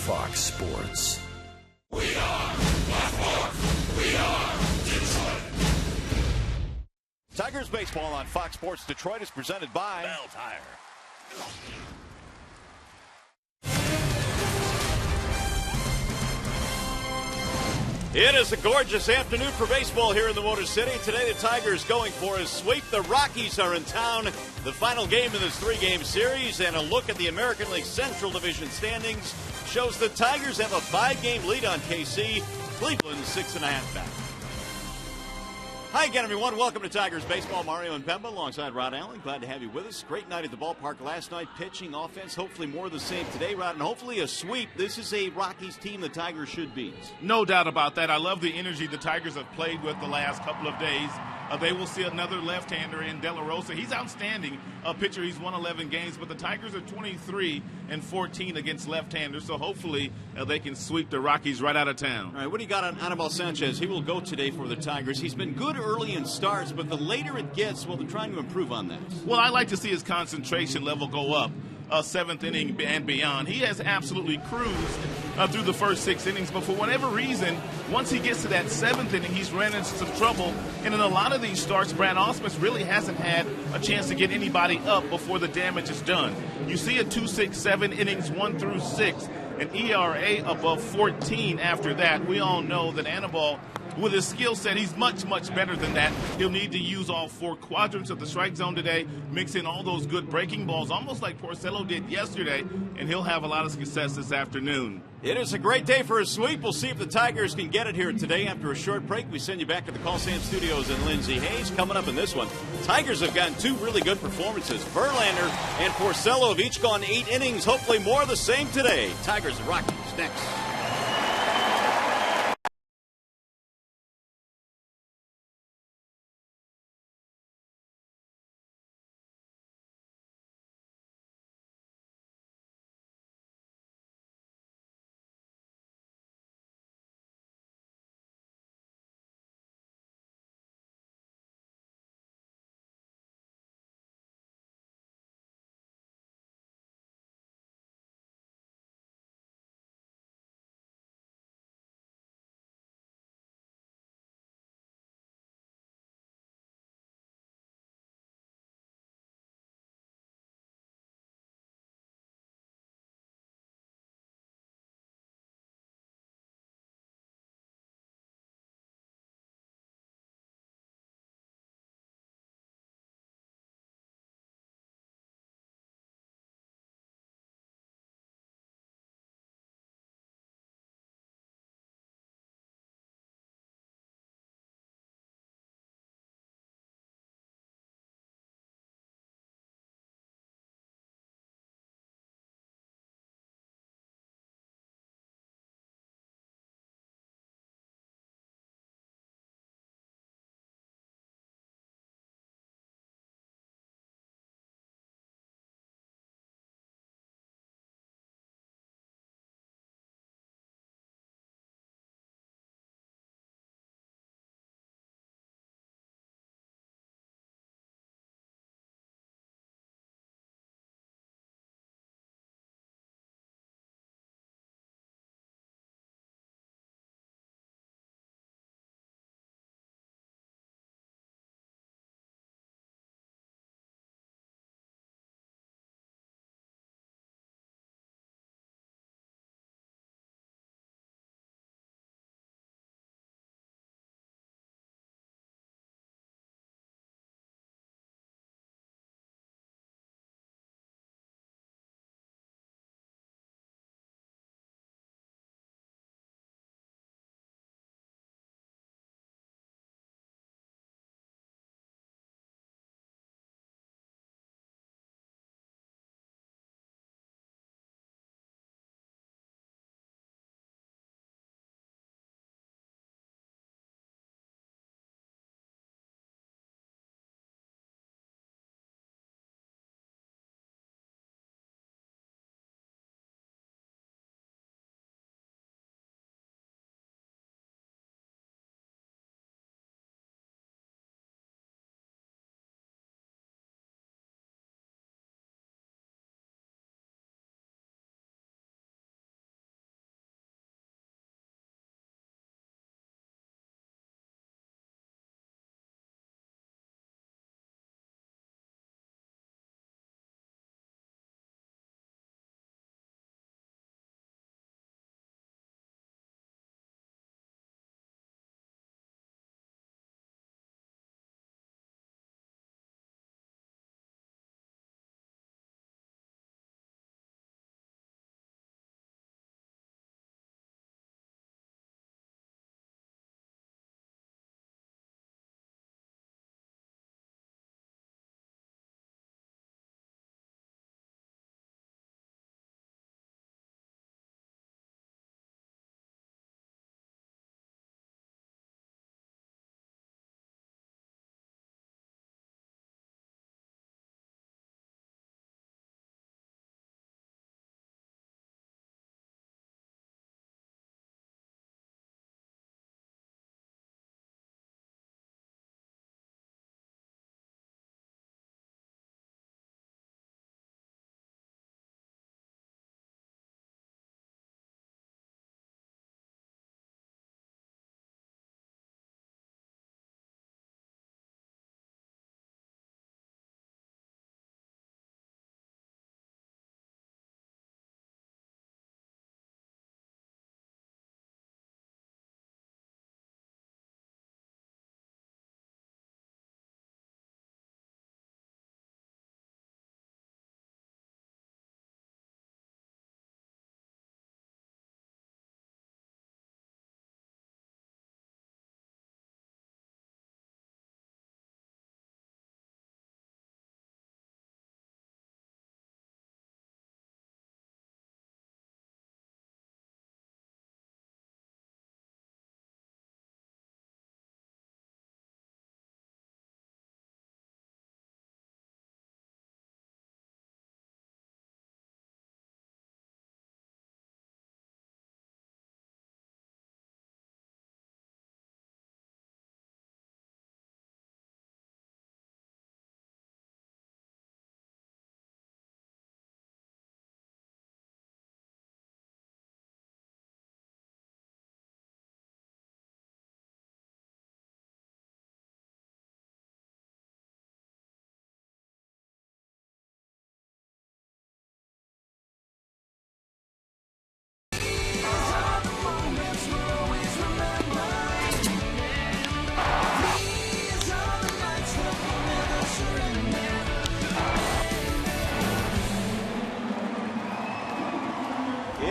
Fox Sports. We are Baltimore. We are Detroit. Tigers baseball on Fox Sports Detroit is presented by Bell Tire. It is a gorgeous afternoon for baseball here in the Motor City. Today the Tigers going for a sweep. The Rockies are in town. The final game in this three-game series, and a look at the American League Central Division standings shows the Tigers have a 5-game lead on KC. Cleveland 6.5 back. Hi again, everyone. Welcome to Tigers Baseball. Mario and Pemba alongside Rod Allen. Glad to have you with us. Great night at the ballpark last night. Pitching, offense, hopefully more of the same today, Rod, and hopefully a sweep. This is a Rockies team the Tigers should beat. No doubt about that. I love the energy the Tigers have played with the last couple of days. They will see another left-hander in De La Rosa. He's outstanding pitcher. He's won 11 games, but the Tigers are 23-14 against left-handers, so hopefully they can sweep the Rockies right out of town. All right, what do you got on Anibal Sanchez? He will go today for the Tigers. He's been good early in starts, but the later it gets, well, they're trying to improve on that. Well, I like to see his concentration level go up. Seventh inning and beyond. He has absolutely cruised through the first 6 innings, but for whatever reason, once he gets to that 7th inning, he's ran into some trouble. And in a lot of these starts, Brad Ausmus really hasn't had a chance to get anybody up before the damage is done. You see a 2-6-7 innings 1 through 6, an ERA above 14 after that. We all know that Anibal, with his skill set, he's much, much better than that. He'll need to use all 4 quadrants of the strike zone today, mix in all those good breaking balls, almost like Porcello did yesterday, and he'll have a lot of success this afternoon. It is a great day for a sweep. We'll see if the Tigers can get it here today. After a short break, we send you back to the Call Sam Studios in Lindsay Hayes. Coming up in this one, Tigers have gotten 2 really good performances. Verlander and Porcello have each gone 8 innings. Hopefully more of the same today. Tigers and Rockies next.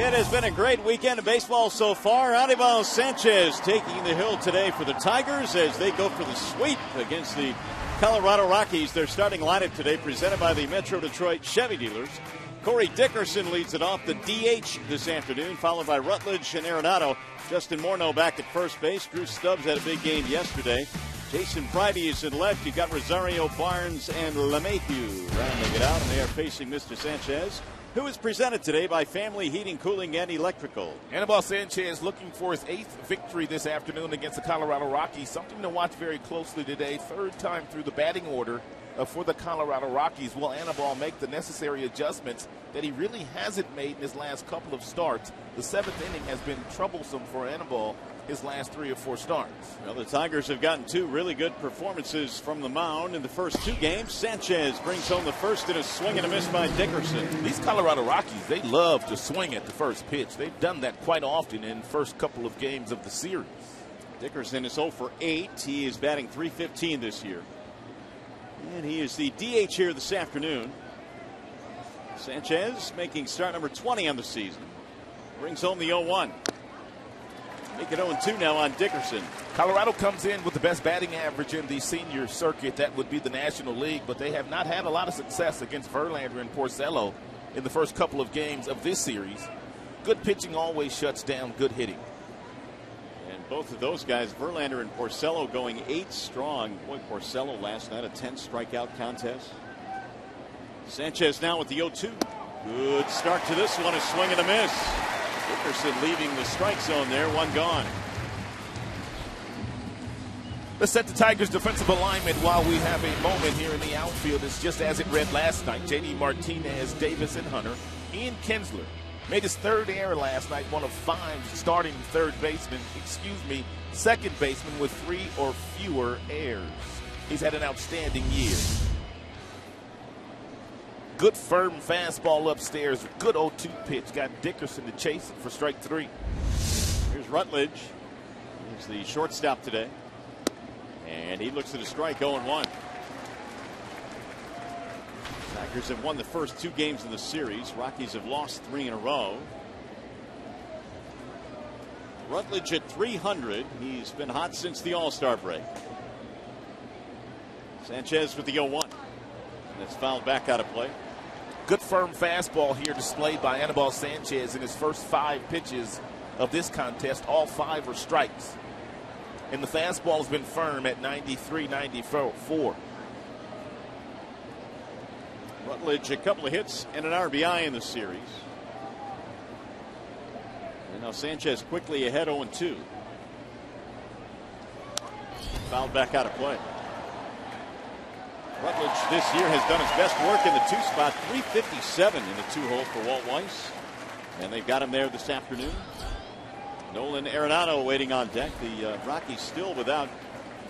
It has been a great weekend of baseball so far. Anibal Sanchez taking the hill today for the Tigers as they go for the sweep against the Colorado Rockies. Their starting lineup today presented by the Metro Detroit Chevy dealers. Corey Dickerson leads it off, the DH this afternoon, followed by Rutledge and Arenado. Justin Morneau back at first base. Drew Stubbs had a big game yesterday. Jason Friday is in left. You've got Rosario, Barnes, and LeMahieu rounding it out, and they are facing Mr. Sanchez, who is presented today by Family Heating, Cooling, and Electrical. Anibal Sanchez looking for his 8th victory this afternoon against the Colorado Rockies. Something to watch very closely today. 3rd time through the batting order for the Colorado Rockies. Will Anibal make the necessary adjustments that he really hasn't made in his last couple of starts? The 7th inning has been troublesome for Anibal his last 3 or 4 starts. Well, the Tigers have gotten 2 really good performances from the mound in the first 2 games. Sanchez brings home the first in a swing and a miss by Dickerson. These Colorado Rockies, they love to swing at the first pitch. They've done that quite often in the first couple of games of the series. Dickerson is 0 for 8. He is batting .315 this year. And he is the DH here this afternoon. Sanchez making start number 20 on the season. Brings home the 0-1. Make it 0-2 now on Dickerson. Colorado comes in with the best batting average in the senior circuit. That would be the National League, but they have not had a lot of success against Verlander and Porcello in the first couple of games of this series. Good pitching always shuts down good hitting. And both of those guys, Verlander and Porcello, going 8 strong. Boy, Porcello last night, a 10 strikeout contest. Sanchez now with the 0-2. Good start to this one, a swing and a miss. Dickerson leaving the strike zone there, 1 gone. Let's set the Tigers' defensive alignment while we have a moment here in the outfield. It's just as it read last night. J.D. Martinez, Davis, and Hunter. Ian Kinsler made his 3rd error last night, one of 5 starting second baseman with 3 or fewer errors. He's had an outstanding year. Good firm fastball upstairs. Good 0-2 pitch. Got Dickerson to chase it for strike 3. Here's Rutledge. He's the shortstop today. And he looks at a strike, 0-1. Tigers have won the first 2 games in the series. Rockies have lost 3 in a row. Rutledge at 300. He's been hot since the All-Star break. Sanchez with the 0-1. That's fouled back out of play. Good firm fastball here displayed by Anibal Sanchez in his first 5 pitches of this contest. All 5 are strikes. And the fastball has been firm at 93, 94. Rutledge, a couple of hits and an RBI in the series. And now Sanchez quickly ahead, 0-2. Fouled back out of play. Rutledge this year has done his best work in the 2 spot, .357 in the 2-hole for Walt Weiss. And they've got him there this afternoon. Nolan Arenado waiting on deck. The Rockies still without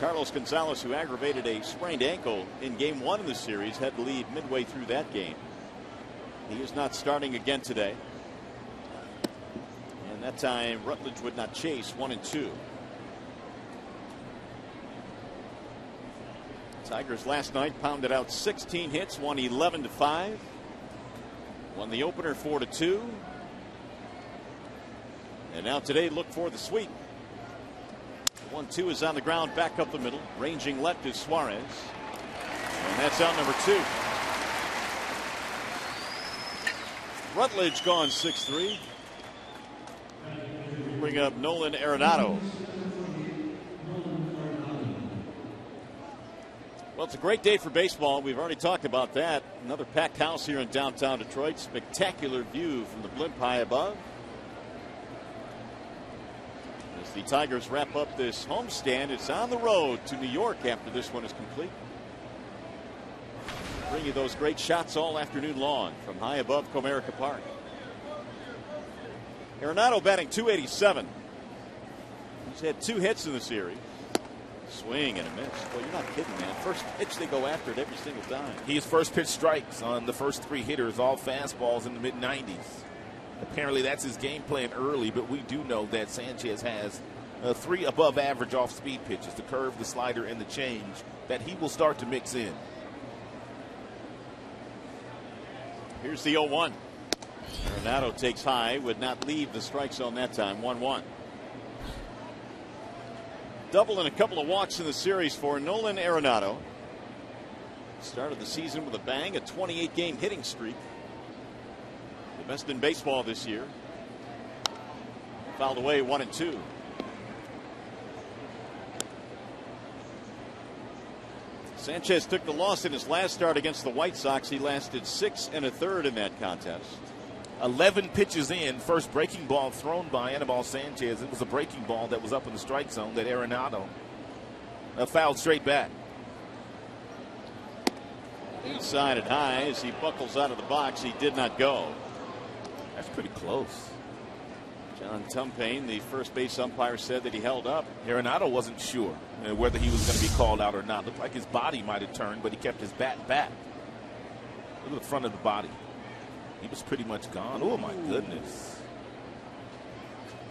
Carlos Gonzalez, who aggravated a sprained ankle in game 1 of the series, had to leave midway through that game. He is not starting again today. And that time Rutledge would not chase, 1-2. Tigers last night pounded out 16 hits, won 11-5. Won the opener 4-2. And now today look for the sweep. 1-2 is on the ground, back up the middle. Ranging left is Suarez. And that's out number 2. Rutledge gone 6-3. Bring up Nolan Arenado. Well, it's a great day for baseball. We've already talked about that. Another packed house here in downtown Detroit. Spectacular view from the blimp high above. As the Tigers wrap up this homestand, it's on the road to New York after this one is complete. Bring you those great shots all afternoon long from high above Comerica Park. Arenado batting .287. He's had 2 hits in the series. Swing and a miss. Well, you're not kidding, man. First pitch, they go after it every single time. He has first pitch strikes on the first 3 hitters, all fastballs in the mid-90s. Apparently that's his game plan early, but we do know that Sanchez has 3 above average off-speed pitches, the curve, the slider, and the change, that he will start to mix in. Here's the 0-1. Arenado takes high, would not leave the strike zone that time. 1-1. Double and a couple of walks in the series for Nolan Arenado. Started the season with a bang, a 28-game hitting streak. The best in baseball this year. Fouled away, 1-2. Sanchez took the loss in his last start against the White Sox. He lasted 6 1/3 in that contest. 11 pitches in, first breaking ball thrown by Anibal Sanchez. It was a breaking ball that was up in the strike zone that Arenado fouled straight back. Inside and high as he buckles out of the box. He did not go. That's pretty close. John Tumpane, the first base umpire, said that he held up. Arenado wasn't sure whether he was going to be called out or not. Looked like his body might have turned, but he kept his bat back. Look at the front of the body. He was pretty much gone. Oh, my goodness.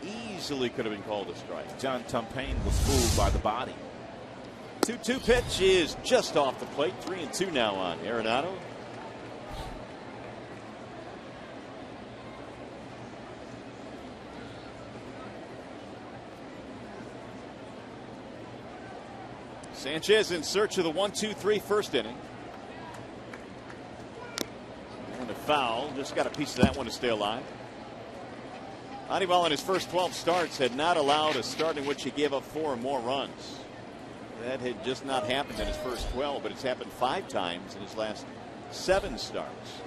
Easily could have been called a strike. John Tumpane was fooled by the body. 2-2 pitch is just off the plate. 3-2 now on Arenado. Sanchez in search of the 1-2-3 first inning. And a foul. Just got a piece of that one to stay alive. Anibal in his first 12 starts had not allowed a start in which he gave up 4 or more runs. That had just not happened in his first 12, but it's happened 5 times in his last 7 starts.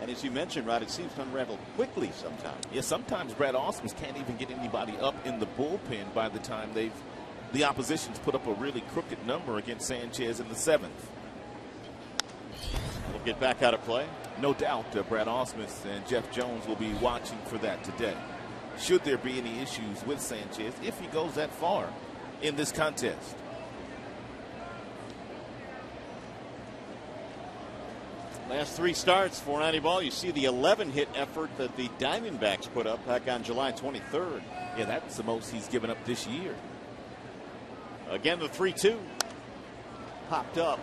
And as you mentioned, Rod, it seems to unravel quickly sometimes. Yeah, sometimes Brad Ausmus can't even get anybody up in the bullpen by the time the opposition's put up a really crooked number against Sanchez in the 7th. We'll get back out of play. No doubt Brad Ausmus and Jeff Jones will be watching for that today. Should there be any issues with Sanchez if he goes that far in this contest. Last 3 starts for Anibal. You see the 11-hit effort that the Diamondbacks put up back on July 23rd. Yeah, that's the most he's given up this year. Again, the 3-2 popped up.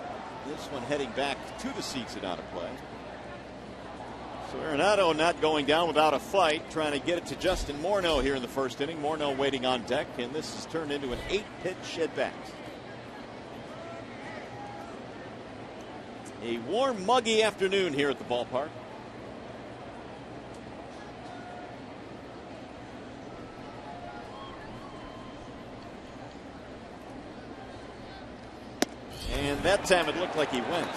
This one heading back to the seats and out of play. So Arenado not going down without a fight, trying to get it to Justin Morneau here in the first inning. Morneau waiting on deck, and this has turned into an 8-pitch at bat. A warm, muggy afternoon here at the ballpark. And that time it looked like he went.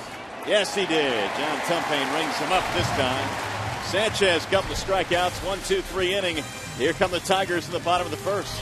Yes, he did. John Tumpane rings him up this time. Sanchez, couple of strikeouts, 1-2-3 inning. Here come the Tigers in the bottom of the first.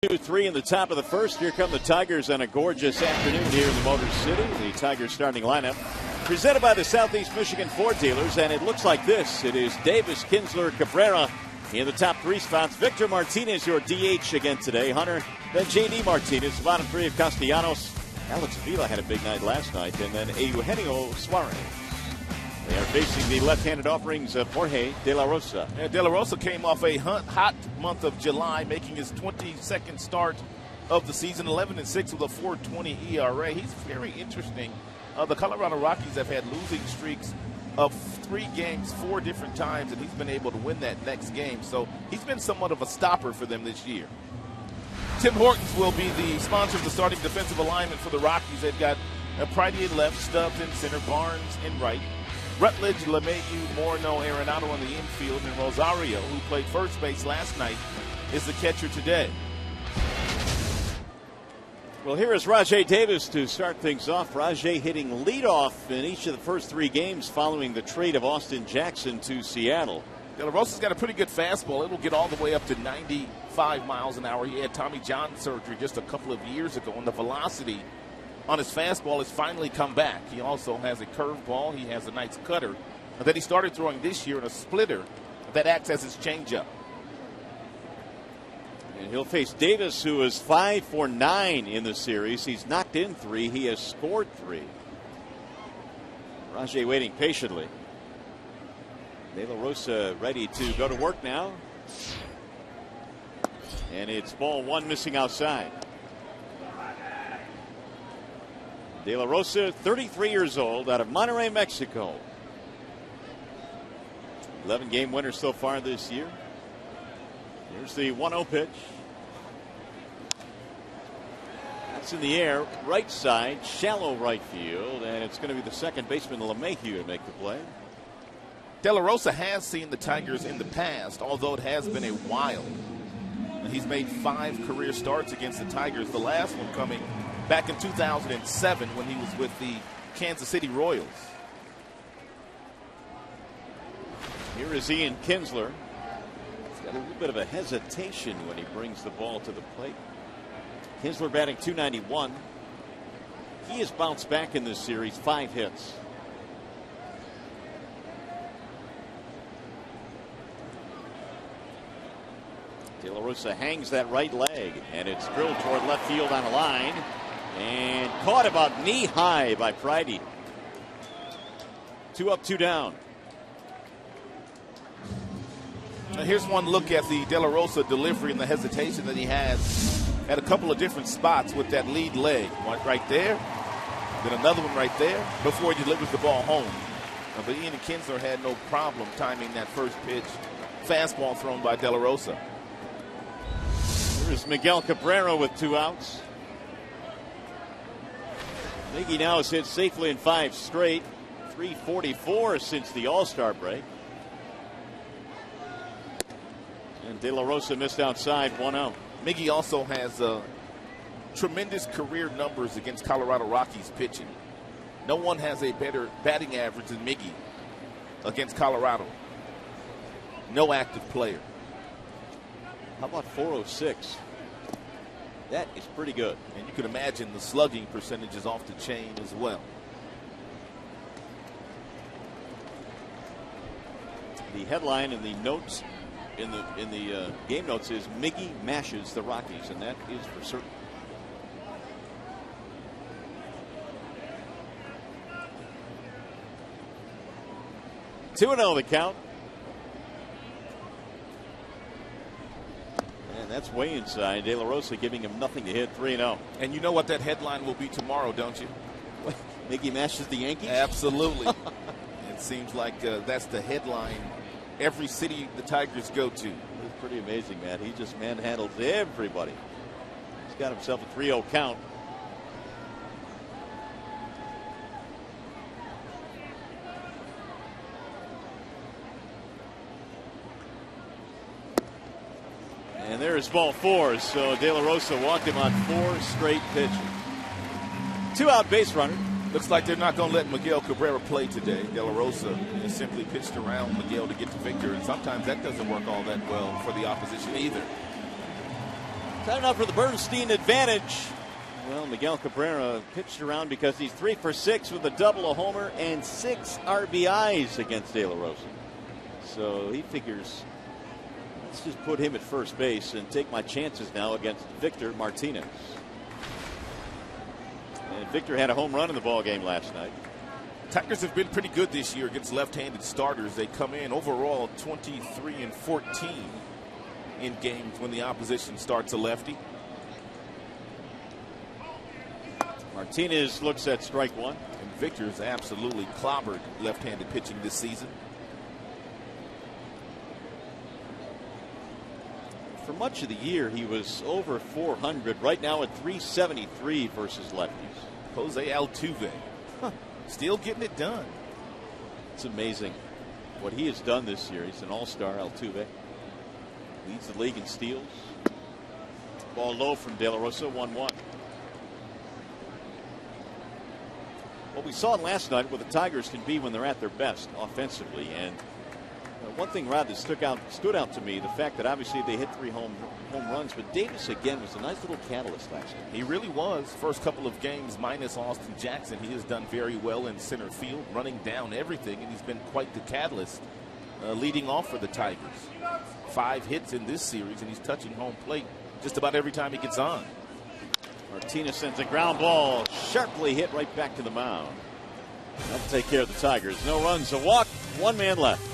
Two-three in the top of the first. Here come the Tigers on a gorgeous afternoon here in the Motor City. The Tigers starting lineup presented by the Southeast Michigan Ford dealers, and it looks like this. It is Davis, Kinsler, Cabrera, In the top 3 spots, Victor Martinez, your DH again today. Hunter, then J.D. Martinez, bottom 3 of Castellanos. Alex Avila had a big night last night, and then Eugenio Suarez. They are facing the left-handed offerings of Jorge De La Rosa. Yeah, De La Rosa came off a hot month of July, making his 22nd start of the season, 11-6 with a 4.20 ERA. He's very interesting. The Colorado Rockies have had losing streaks of 3 games 4 different times, and he's been able to win that next game. So he's been somewhat of a stopper for them this year. Tim Hortons will be the sponsor of the starting defensive alignment for the Rockies. They've got Pride in left, Stubbs in center, Barnes in right, Rutledge, LeMahieu, Morneau, Arenado on the infield, and Rosario, who played first base last night, is the catcher today. Well, here is Rajai Davis to start things off. Rajai hitting leadoff in each of the first 3 games following the trade of Austin Jackson to Seattle. De La Rosa's got a pretty good fastball. It'll get all the way up to 95 miles an hour. He had Tommy John surgery just a couple of years ago, and the velocity on his fastball has finally come back. He also has a curveball. He has a nice cutter that he started throwing this year in a splitter that acts as his changeup. And he'll face Davis, who is 5 for 9 in the series. He's knocked in 3. He has scored 3. Rajai waiting patiently. De La Rosa ready to go to work now. And it's ball 1 missing outside. De La Rosa, 33 years old, out of Monterrey, Mexico. 11-game winner so far this year. Here's the 1-0 pitch. That's in the air, right side, shallow right field, and it's going to be the second baseman, LeMahieu, to make the play. De La Rosa has seen the Tigers in the past, although it has been a while. And he's made 5 career starts against the Tigers, the last one coming back in 2007 when he was with the Kansas City Royals. Here is Ian Kinsler. He's got a little bit of a hesitation when he brings the ball to the plate. Kinsler batting .291. He has bounced back in this series, 5 hits. De La Rosa hangs that right leg, and it's drilled toward left field on a line, and caught about knee high by Pridey. 2 up, 2 down. Now here's one look at the De La Rosa delivery and the hesitation that he has at a couple of different spots with that lead leg. One right there, then another one right there before he delivers the ball home. But Ian Kinsler had no problem timing that first pitch fastball thrown by De La Rosa. Here's Miguel Cabrera with 2 outs. Miggy now has hit safely in 5 straight. 344 since the All-Star break. And De La Rosa missed outside, 1-0. Miggy also has tremendous career numbers against Colorado Rockies pitching. No one has a better batting average than Miggy against Colorado. No active player. How about 406? That is pretty good. And you can imagine the slugging percentage is off the chain as well. The headline in the notes, in the game notes, is Miggy mashes the Rockies, and that is for certain. Two 2-0 the count. And that's way inside. De La Rosa giving him nothing to hit, 3-0. And you know what that headline will be tomorrow, don't you? Miggy mashes the Yankees? Absolutely. It seems like that's the headline every city the Tigers go to. It's pretty amazing, man. He just manhandles everybody. He's got himself a 3-0 count. And there's ball 4. So De La Rosa walked him on 4 straight pitches. 2 out base runner. Looks like they're not going to let Miguel Cabrera play today. De La Rosa has simply pitched around Miguel to get to Victor, and sometimes that doesn't work all that well for the opposition either. Time out for the Bernstein advantage. Well, Miguel Cabrera pitched around because he's 3 for 6 with a double, a homer, and 6 RBIs against De La Rosa. So he figures Let's just put him at first base and take my chances now against Victor Martinez. And Victor had a home run in the ball game last night. Tigers have been pretty good this year against left-handed starters. They come in overall 23-14 in games when the opposition starts a lefty. Martinez looks at strike one. And Victor's absolutely clobbered left-handed pitching this season. For much of the year, he was over 400. Right now at 373 versus lefties. Jose Altuve. Still getting it done. It's amazing what he has done this year. He's an all-star. Altuve leads the league in steals. Ball low from De La Rosa, 1-1. Well, we saw last night what the Tigers can be when they're at their best offensively. And one thing, Rod, that stood out to me, the fact that obviously they hit 3 home runs, but Davis again was a nice little catalyst last night. He really was. First couple of games minus Austin Jackson, he has done very well in center field, running down everything, and he's been quite the catalyst leading off for the Tigers. 5 hits in this series, and he's touching home plate just about every time he gets on. Martinez sends a ground ball, sharply hit right back to the mound. That'll take care of the Tigers. No runs, a walk, 1 man left.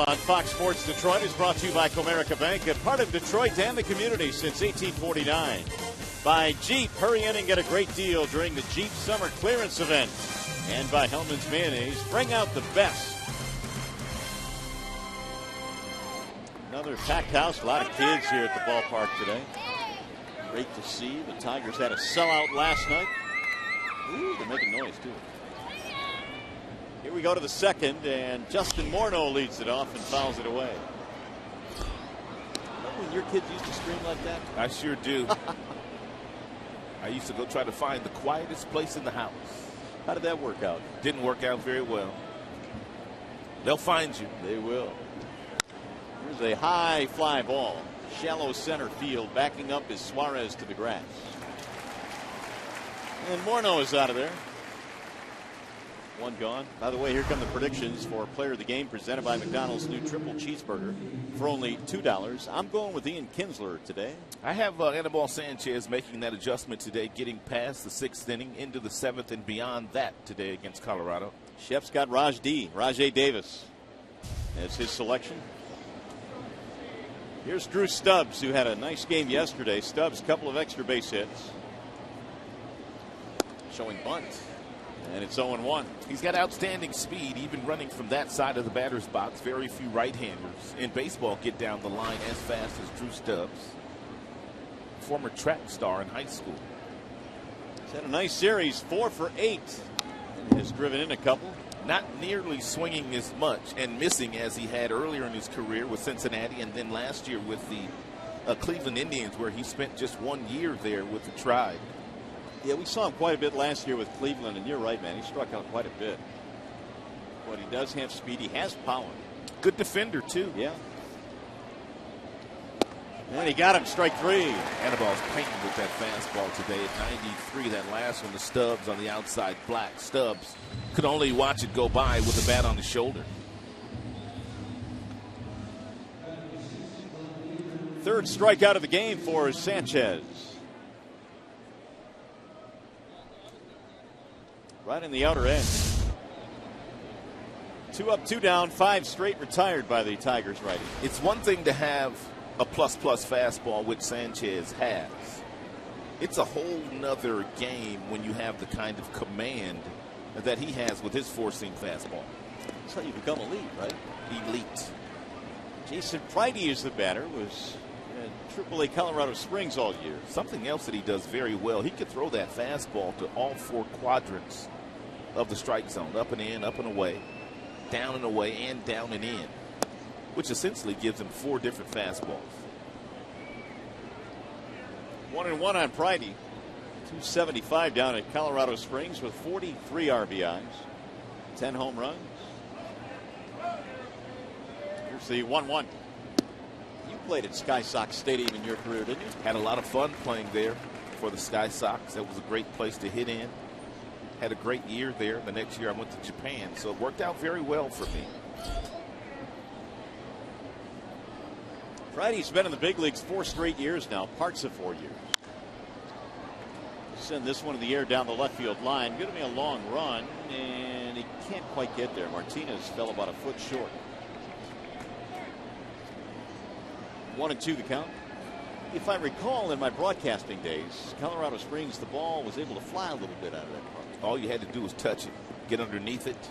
On Fox Sports Detroit is brought to you by Comerica Bank, a part of Detroit and the community since 1849. By Jeep, hurry in and get a great deal during the Jeep Summer Clearance Event. And by Hellman's Mayonnaise, bring out the best. Another packed house, a lot of kids here at the ballpark today. Great to see. The Tigers had a sellout last night. Ooh, they're making noise too. Here we go to the second, and Justin Morneau leads it off and fouls it away. Remember when your kids used to scream like that? I sure do. I used to go try to find the quietest place in the house. How did that work out? Didn't work out very well. They'll find you. They will. Here's a high fly ball. Shallow center field. Backing up is Suarez to the grass. And Morneau is out of there. 1 gone. By the way, here come the predictions for Player of the Game presented by McDonald's new triple cheeseburger for only $2. I'm going with Ian Kinsler today. I have Anibal Sanchez making that adjustment today, getting past the 6th inning into the 7th and beyond that today against Colorado. Shep's got Rajai Davis as his selection. Here's Drew Stubbs, who had a nice game yesterday. Stubbs, couple of extra base hits. Showing bunt. And it's 0-1. He's got outstanding speed, even running from that side of the batter's box. Very few right-handers in baseball get down the line as fast as Drew Stubbs. Former track star in high school. He's had a nice series, 4 for 8. And has driven in a couple. Not nearly swinging as much and missing as he had earlier in his career with Cincinnati, and then last year with the Cleveland Indians, where he spent just 1 year there with the Tribe. Yeah, we saw him quite a bit last year with Cleveland, and you're right, man. He struck out quite a bit. But he does have speed. He has power. Good defender, too. Yeah. And he got him, strike 3. Aniball's painting with that fastball today at 93. That last one, the Stubbs on the outside black. Stubbs could only watch it go by with the bat on his shoulder. Third strikeout of the game for Sanchez. Right in the outer edge. 2 up, 2 down, 5 straight retired by the Tigers righty. It's one thing to have a plus-plus fastball, which Sanchez has. It's a whole nother game when you have the kind of command that he has with his four-seam fastball. That's how you become elite, right? Elite. Jason Friday is the batter. Was at AAA Colorado Springs all year. Something else that he does very well, he could throw that fastball to all 4 quadrants of the strike zone, up and in, up and away, down and away, and down and in, which essentially gives him 4 different fastballs. 1-1 on Friday. 275 down at Colorado Springs with 43 RBIs, 10 home runs. Here's the 1-1. You played at Sky Sox Stadium in your career, didn't you? Had a lot of fun playing there for the Sky Sox. That was a great place to hit in. Had a great year there. The next year I went to Japan, so it worked out very well for me. Friday's been in the big leagues 4 straight years now, parts of 4 years. Send this one in the air down the left field line. Going to be a long run, and he can't quite get there. Martinez fell about a foot short. 1-2 the count. If I recall, in my broadcasting days, Colorado Springs, the ball was able to fly a little bit out of that park. All you had to do was touch it, get underneath it,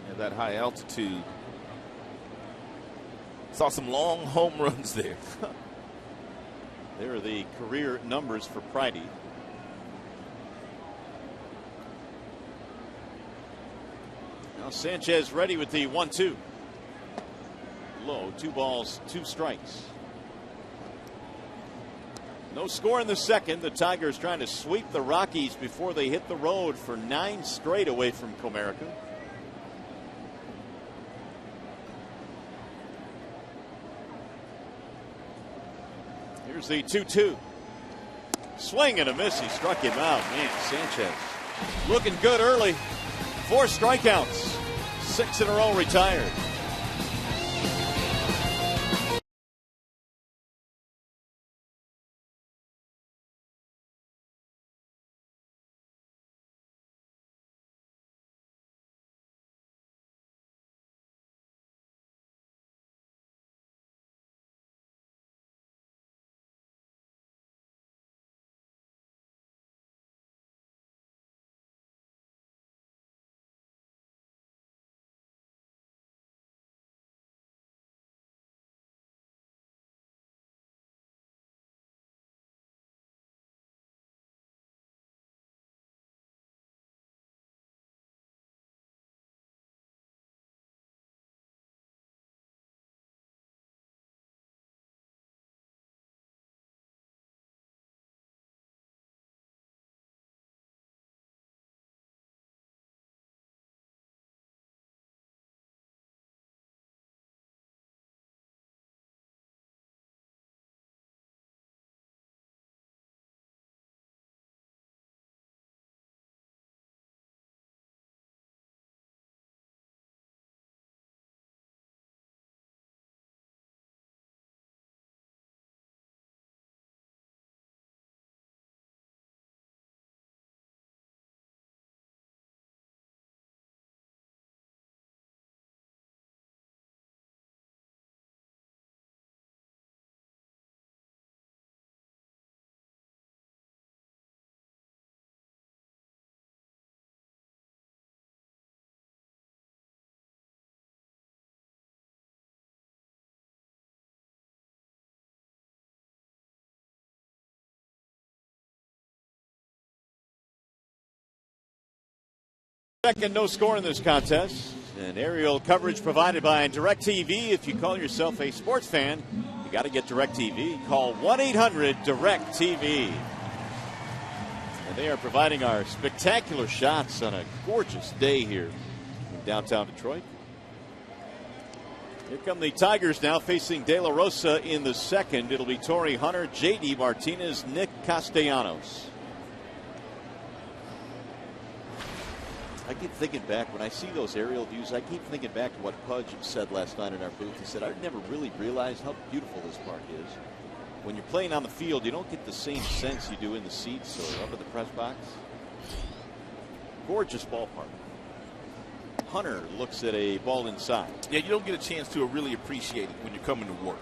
and that high altitude. Saw some long home runs there. There are the career numbers for Friday. Now Sanchez ready with the 1-2. Low, 2 balls, 2 strikes. No score in the second. The Tigers trying to sweep the Rockies before they hit the road for 9 straight away from Comerica. Here's the 2-2. Swing and a miss. He struck him out. Man, Sanchez looking good early. 4 strikeouts. 6 in a row retired. Second, no score in this contest. And aerial coverage provided by DirecTV. If you call yourself a sports fan, you got to get DirecTV. Call 1-800-DirecTV. And they are providing our spectacular shots on a gorgeous day here in downtown Detroit. Here come the Tigers now facing De La Rosa in the second. It'll be Torrey Hunter, J.D. Martinez, Nick Castellanos. I keep thinking back, when I see those aerial views, I keep thinking back to what Pudge said last night in our booth. He said, I never really realized how beautiful this park is. When you're playing on the field, you don't get the same sense you do in the seats or up at the press box. Gorgeous ballpark. Hunter looks at a ball inside. Yeah, you don't get a chance to really appreciate it when you're coming to work.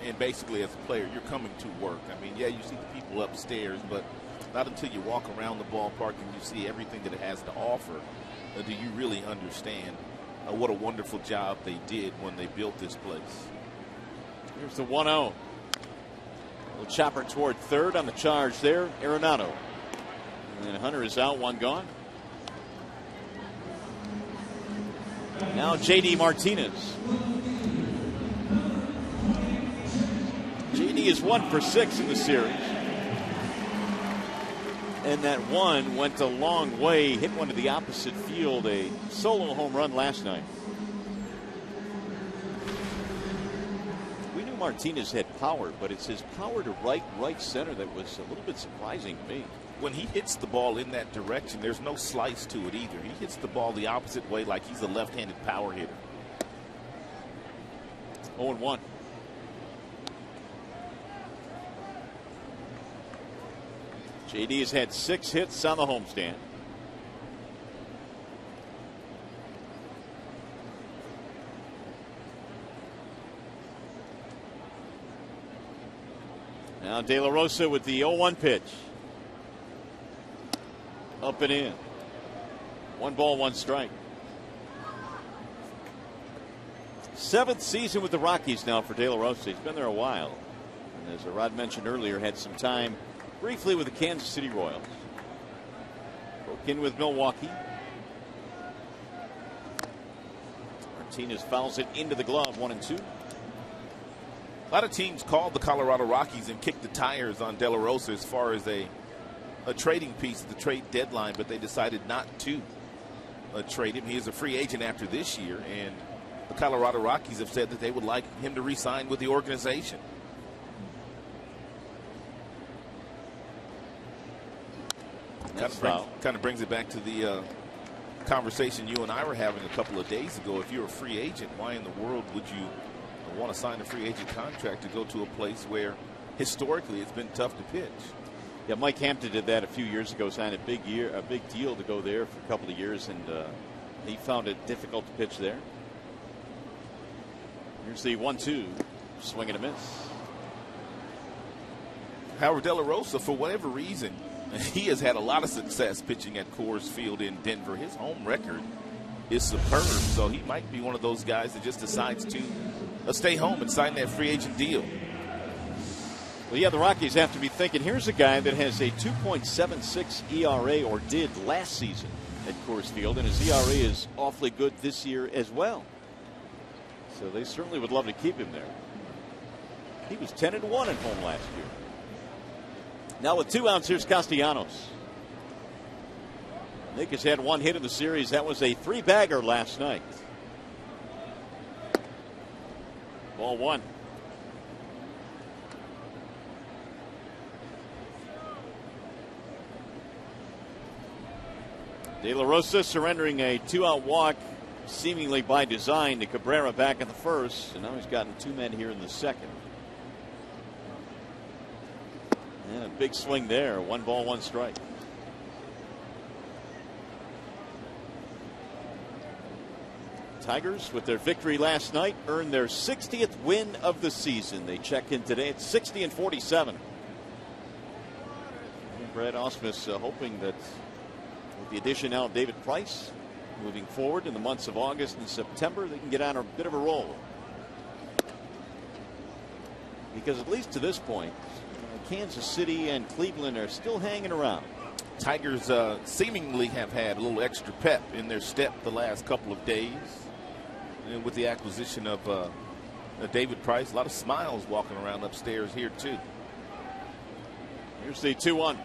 And basically, as a player, you're coming to work. I mean, yeah, you see the people upstairs, but not until you walk around the ballpark and you see everything that it has to offer do you really understand what a wonderful job they did when they built this place. Here's the 1-0. Little chopper toward third on the charge there. Arenado. And Hunter is out, one gone. Now J.D. Martinez. J.D. is 1 for 6 in the series. And that one went a long way. Hit one to the opposite field. A solo home run last night. We knew Martinez had power, but it's his power to right center that was a little bit surprising to me. When he hits the ball in that direction, there's no slice to it either. He hits the ball the opposite way like he's a left-handed power hitter. 0-1. J.D. has had 6 hits on the homestand. Now De La Rosa with the 0-1 pitch. Up and in. 1 ball, 1 strike. 7th season with the Rockies now for De La Rosa. He's been there a while. And as Rod mentioned earlier, had some time briefly with the Kansas City Royals. Broke in with Milwaukee. Martinez fouls it into the glove, 1-2. A lot of teams called the Colorado Rockies and kicked the tires on De La Rosa as far as a trading piece at the trade deadline, but they decided not to trade him. He is a free agent after this year, and the Colorado Rockies have said that they would like him to re-sign with the organization. Kind of brings it back to the conversation you and I were having a couple of days ago. If you're a free agent, why in the world would you want to sign a free agent contract to go to a place where historically it's been tough to pitch? Yeah, Mike Hampton did that a few years ago, signed a big deal to go there for a couple of years, and he found it difficult to pitch there. Here's the 1-2, swing and a miss. Howard De La Rosa, for whatever reason, he has had a lot of success pitching at Coors Field in Denver. His home record is superb, so he might be one of those guys that just decides to stay home and sign that free agent deal. Well, yeah, the Rockies have to be thinking, here's a guy that has a 2.76 ERA, or did last season at Coors Field, and his ERA is awfully good this year as well. So they certainly would love to keep him there. He was 10-1 at home last year. Now with 2 outs, here's Castellanos. Nick has had 1 hit in the series. That was a 3-bagger last night. Ball 1. De La Rosa surrendering a 2-out walk, seemingly by design, to Cabrera back in the first, and now he's gotten 2 men here in the second. And a big swing there. 1 ball, 1 strike. Tigers, with their victory last night, earned their 60th win of the season. They check in today at 60-47. Brad Ausmus hoping that with the addition now of David Price, moving forward in the months of August and September, they can get on a bit of a roll. Because at least to this point, Kansas City and Cleveland are still hanging around. Tigers seemingly have had a little extra pep in their step the last couple of days. And with the acquisition of David Price, a lot of smiles walking around upstairs here, too. Here's the 2-1.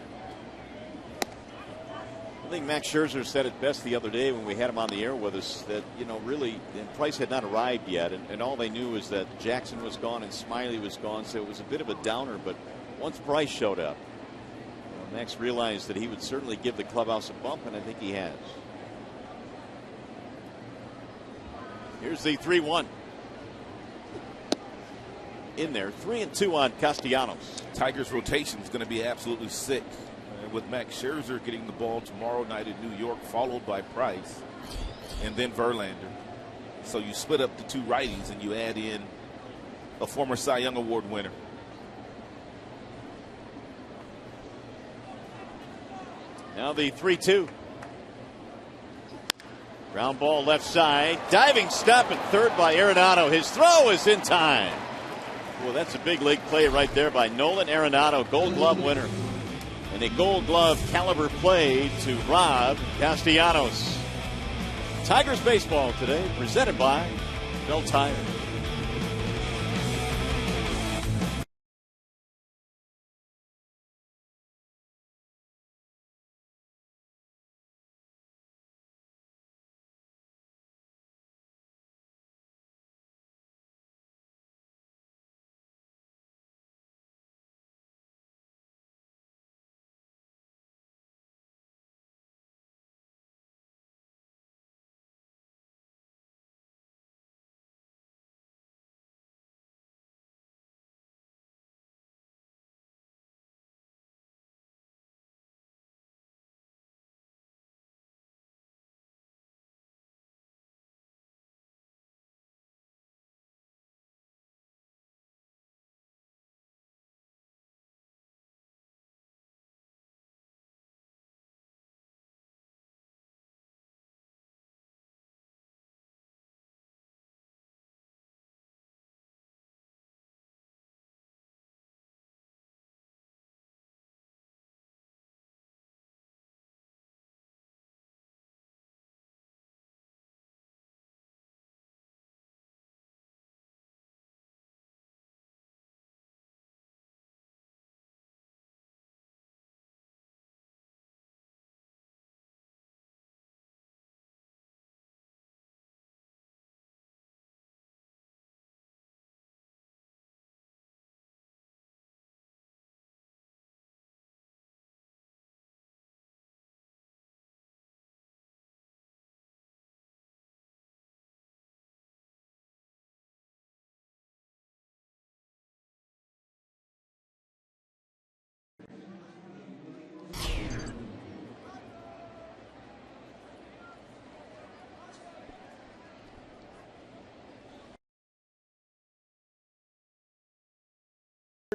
I think Max Scherzer said it best the other day when we had him on the air with us that, really, and Price had not arrived yet, and all they knew was that Jackson was gone and Smiley was gone, so it was a bit of a downer. But once Price showed up, Max realized that he would certainly give the clubhouse a bump, and I think he has. Here's the 3-1. In there, 3-2 on Castellanos. Tigers' rotation is going to be absolutely sick. With Max Scherzer getting the ball tomorrow night in New York, followed by Price, and then Verlander. So you split up the two righties, and you add in a former Cy Young Award winner. Now the 3-2. Ground ball left side. Diving stop at third by Arenado. His throw is in time. Well, that's a big league play right there by Nolan Arenado, Gold Glove winner. And a Gold Glove caliber play to Rob Castellanos. Tigers baseball today presented by Bell Tire.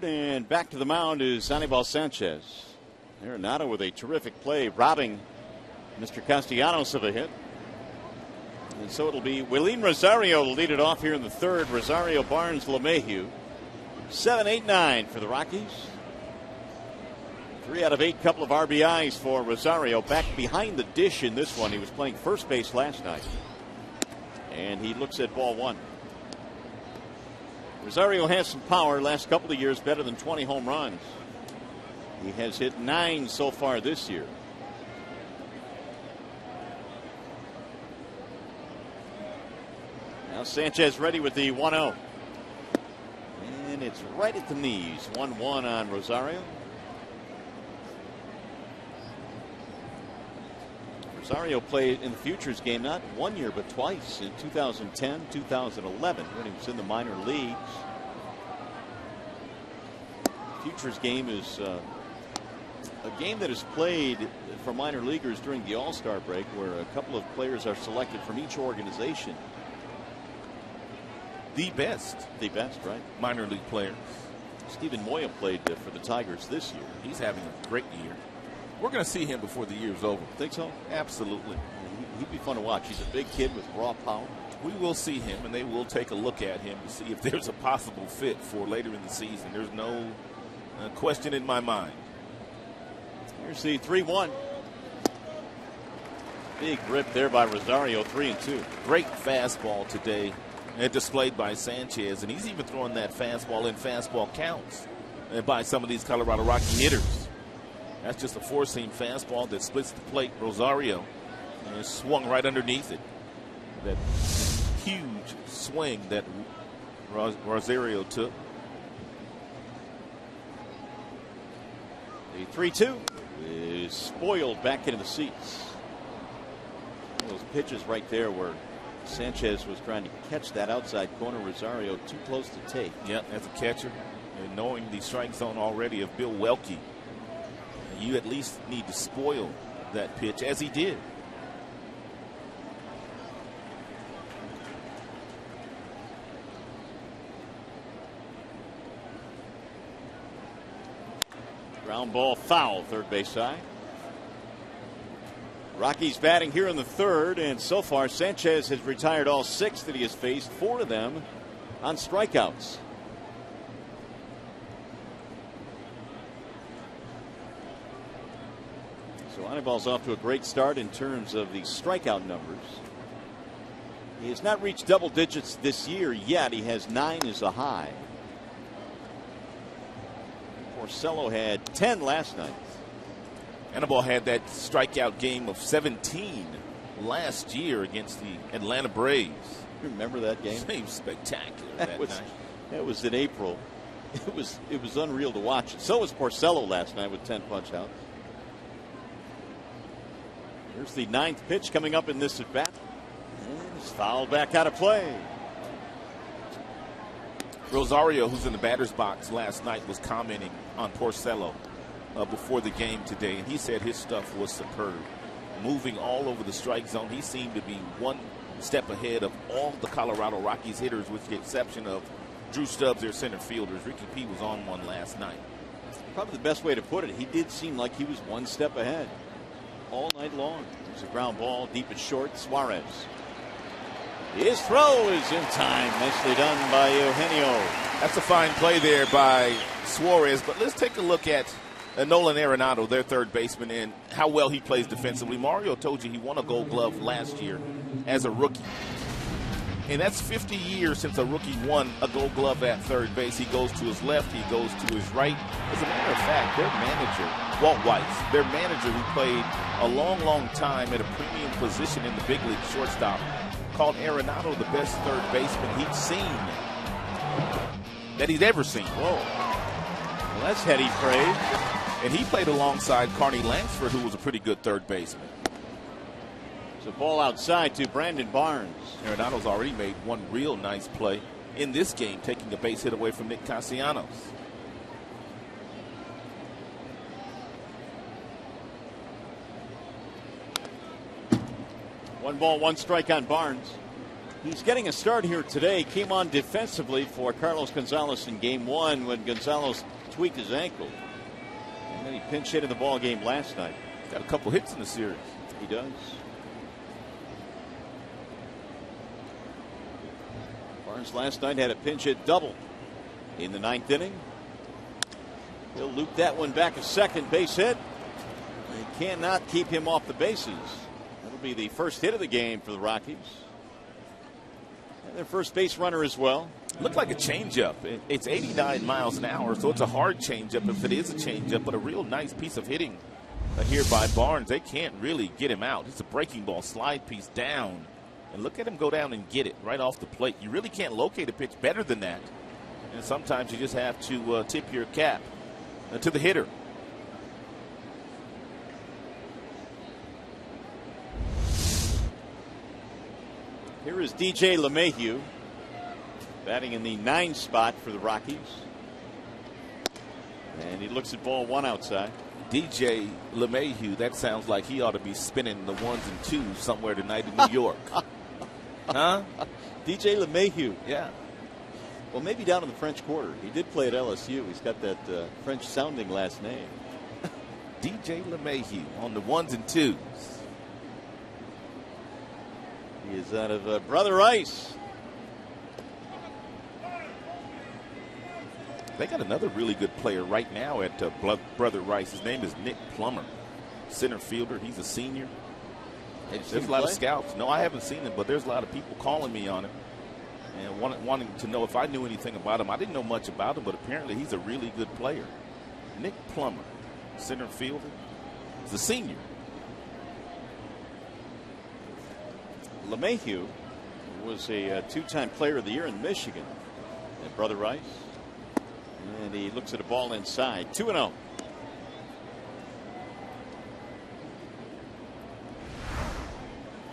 And back to the mound is Anibal Sanchez. Arenado with a terrific play, robbing Mr. Castellanos of a hit. And so it'll be Willeen Rosario to lead it off here in the third. Rosario, Barnes, LeMahieu. 7-8-9 for the Rockies. 3 out of 8, couple of RBIs for Rosario. Back behind the dish in this one. He was playing first base last night. And he looks at ball one. Rosario has some power. Last couple of years, better than 20 home runs. He has hit 9 so far this year. Now Sanchez ready with the 1-0. And it's right at the knees. 1-1 on Rosario. Rosario played in the Futures game not 1 year but twice, in 2010, 2011 when he was in the minor leagues. Futures game is a game that is played for minor leaguers during the All-Star break, where a couple of players are selected from each organization. The best, right? Minor league players. Stephen Moya played for the Tigers this year. He's having a great year. We're going to see him before the year's over. Think so? Absolutely. He'd be fun to watch. He's a big kid with raw power. We will see him, and they will take a look at him to see if there's a possible fit for later in the season. There's no question in my mind. Here's the 3-1. Big rip there by Rosario, 3-2. Great fastball today, and displayed by Sanchez, and he's even throwing that fastball in fastball counts by some of these Colorado Rocky hitters. That's just a four-seam fastball that splits the plate. Rosario and swung right underneath it. That huge swing that Rosario took. The 3-2 is spoiled back into the seats. Those pitches right there where Sanchez was trying to catch that outside corner. Rosario too close to take. Yep, as a catcher, and knowing the strike zone already of Bill Welke, you at least need to spoil that pitch, as he did. Ground ball foul, third base side. Rockies batting here in the third, and so far Sanchez has retired all 6 that he has faced, 4 of them on strikeouts. So Aniball's off to a great start in terms of the strikeout numbers. He has not reached double digits this year yet. He has 9 as a high. Porcello had 10 last night. Anibal had that strikeout game of 17 last year against the Atlanta Braves. You remember that game? Seems spectacular that night. That was in April. It was unreal to watch. So was Porcello last night with 10 punch outs. Here's the 9th pitch coming up in this at bat. And it's fouled back out of play. Rosario, who's in the batter's box last night, was commenting on Porcello before the game today, and he said his stuff was superb. Moving all over the strike zone. He seemed to be one step ahead of all the Colorado Rockies hitters, with the exception of Drew Stubbs, their center fielders. Ricky P was on one last night. Probably the best way to put it. He did seem like he was one step ahead all night long. There's a ground ball deep at short. Suarez. His throw is in time. Nicely done by Eugenio. That's a fine play there by Suarez. But let's take a look at Nolan Arenado, their third baseman, and how well he plays defensively. Mario told you he won a Gold Glove last year as a rookie. And that's 50 years since a rookie won a Gold Glove at third base. He goes to his left. He goes to his right. As a matter of fact, their manager, Walt Weiss, their manager who played a long, long time at a premium position in the big league shortstop, called Arenado the best third baseman he'd seen, that he's ever seen. Whoa. Well, that's heady praise. And he played alongside Carney Lansford, who was a pretty good third baseman. So ball outside to Brandon Barnes. Arenado's already made one real nice play in this game, taking a base hit away from Nick Castellanos. One ball, one strike on Barnes. He's getting a start here today. Came on defensively for Carlos Gonzalez in game 1 when Gonzalez tweaked his ankle. And then he pinch hit in the ball game last night. Got a couple hits in the series. He does. Barnes last night had a pinch hit double in the 9th inning. He'll loop that one back a second, base hit. They cannot keep him off the bases. That'll be the first hit of the game for the Rockies. And their first base runner as well. Looked like a changeup. It's 89 miles an hour, so it's a hard changeup if it is a changeup, but a real nice piece of hitting here by Barnes. They can't really get him out. It's a breaking ball, slide piece down. And look at him go down and get it right off the plate. You really can't locate a pitch better than that. And sometimes you just have to tip your cap to the hitter. Here is DJ LeMahieu batting in the 9 spot for the Rockies. And he looks at ball 1 outside. DJ LeMahieu, that sounds like he ought to be spinning the 1s and 2s somewhere tonight in New York. Huh? DJ LeMahieu. Yeah. Well, maybe down in the French Quarter. He did play at LSU. He's got that French sounding last name. DJ LeMahieu on the 1s and 2s. He is out of Brother Ice. They got another really good player right now at Brother Rice. His name is Nick Plummer, center fielder. He's a senior. There's a lot of scouts. No, I haven't seen him, but there's a lot of people calling me on him and wanting to know if I knew anything about him. I didn't know much about him, but apparently he's a really good player. Nick Plummer, center fielder. He's a senior. LeMahieu was a two-time player of the year in Michigan. And Brother Rice. And he looks at a ball inside. 2-0.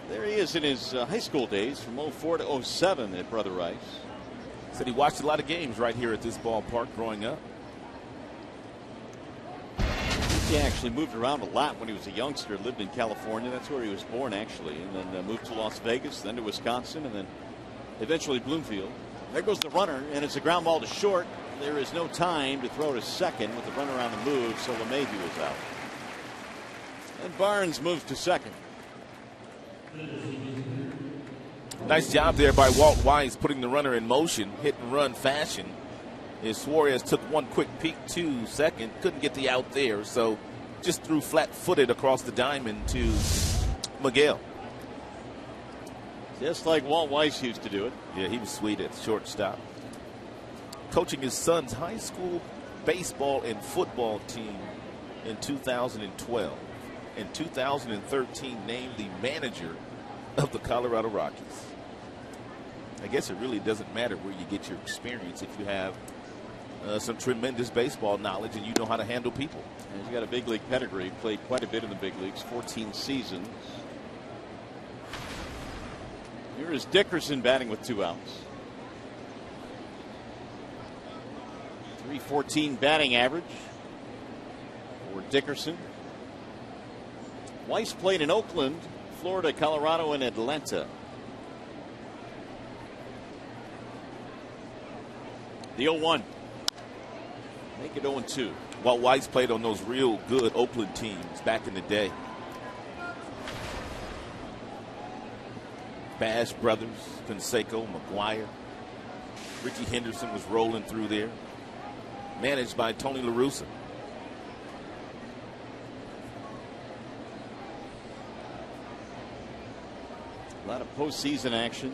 There he is in his high school days from 04 to 07 at Brother Rice. Said he watched a lot of games right here at this ballpark growing up. He actually moved around a lot when he was a youngster. Lived in California. That's where he was born, actually. And then moved to Las Vegas, then to Wisconsin, and then eventually Bloomfield. There goes the runner, and it's a ground ball to short. There is no time to throw to second with the runner on the move, so LeMahieu is out. And Barnes moves to second. Nice job there by Walt Weiss putting the runner in motion, hit and run fashion. As Suarez took one quick peek to second, couldn't get the out there, so just threw flat-footed across the diamond to Miguel. Just like Walt Weiss used to do it. Yeah, he was sweet at shortstop. Coaching his son's high school baseball and football team in 2012. In 2013, named the manager of the Colorado Rockies. I guess it really doesn't matter where you get your experience if you have some tremendous baseball knowledge and you know how to handle people. And he's got a big league pedigree, played quite a bit in the big leagues, 14 seasons. Here is Dickerson batting with 2 outs. .314 batting average for Dickerson. Weiss played in Oakland, Florida, Colorado, and Atlanta. The 0-1. Make it 0-2. Walt Weiss played on those real good Oakland teams back in the day. Bash brothers, Canseco, McGuire. Ricky Henderson was rolling through there. Managed by Tony La Russa. A lot of postseason action.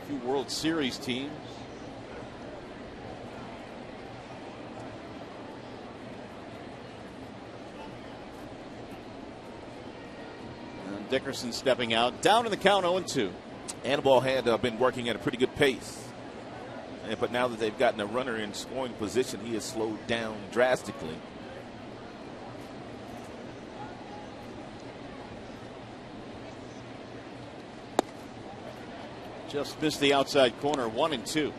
A few World Series teams. And Dickerson stepping out. Down in the count 0-2. Anibal had been working at a pretty good pace. But now that they've gotten a runner in scoring position, he has slowed down drastically. Just missed the outside corner, 1-2.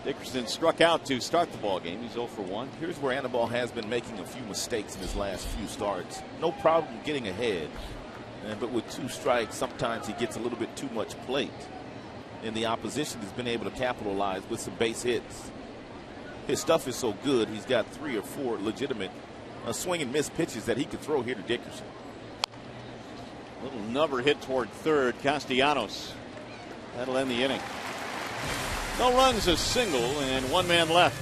Dickerson struck out to start the ball game. He's 0 for 1. Here's where Anibal has been making a few mistakes in his last few starts. No problem getting ahead. But with 2 strikes, sometimes he gets a little bit too much plate. And the opposition has been able to capitalize with some base hits. His stuff is so good, he's got 3 or 4 legitimate swing and miss pitches that he could throw here to Dickerson. Little number hit toward third. Castellanos. That'll end the inning. No runs, a single, and 1 man left.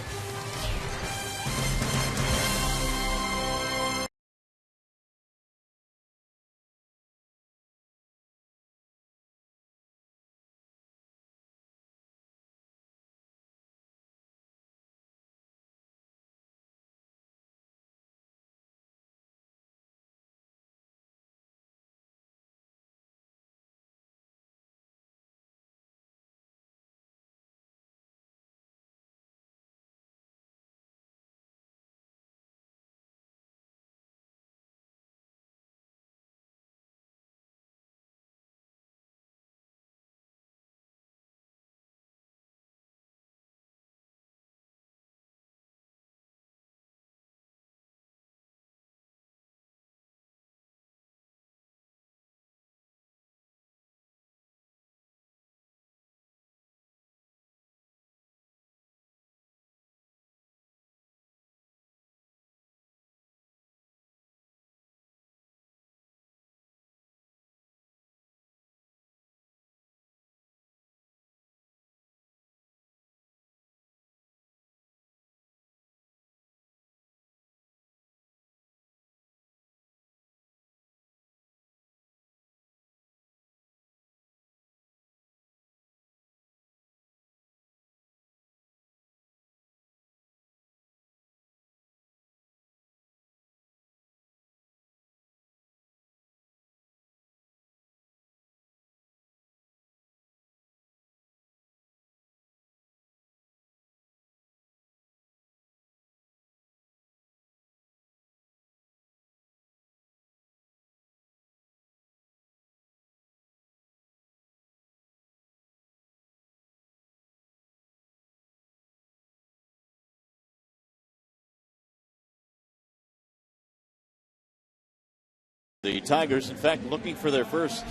The Tigers, in fact, looking for their first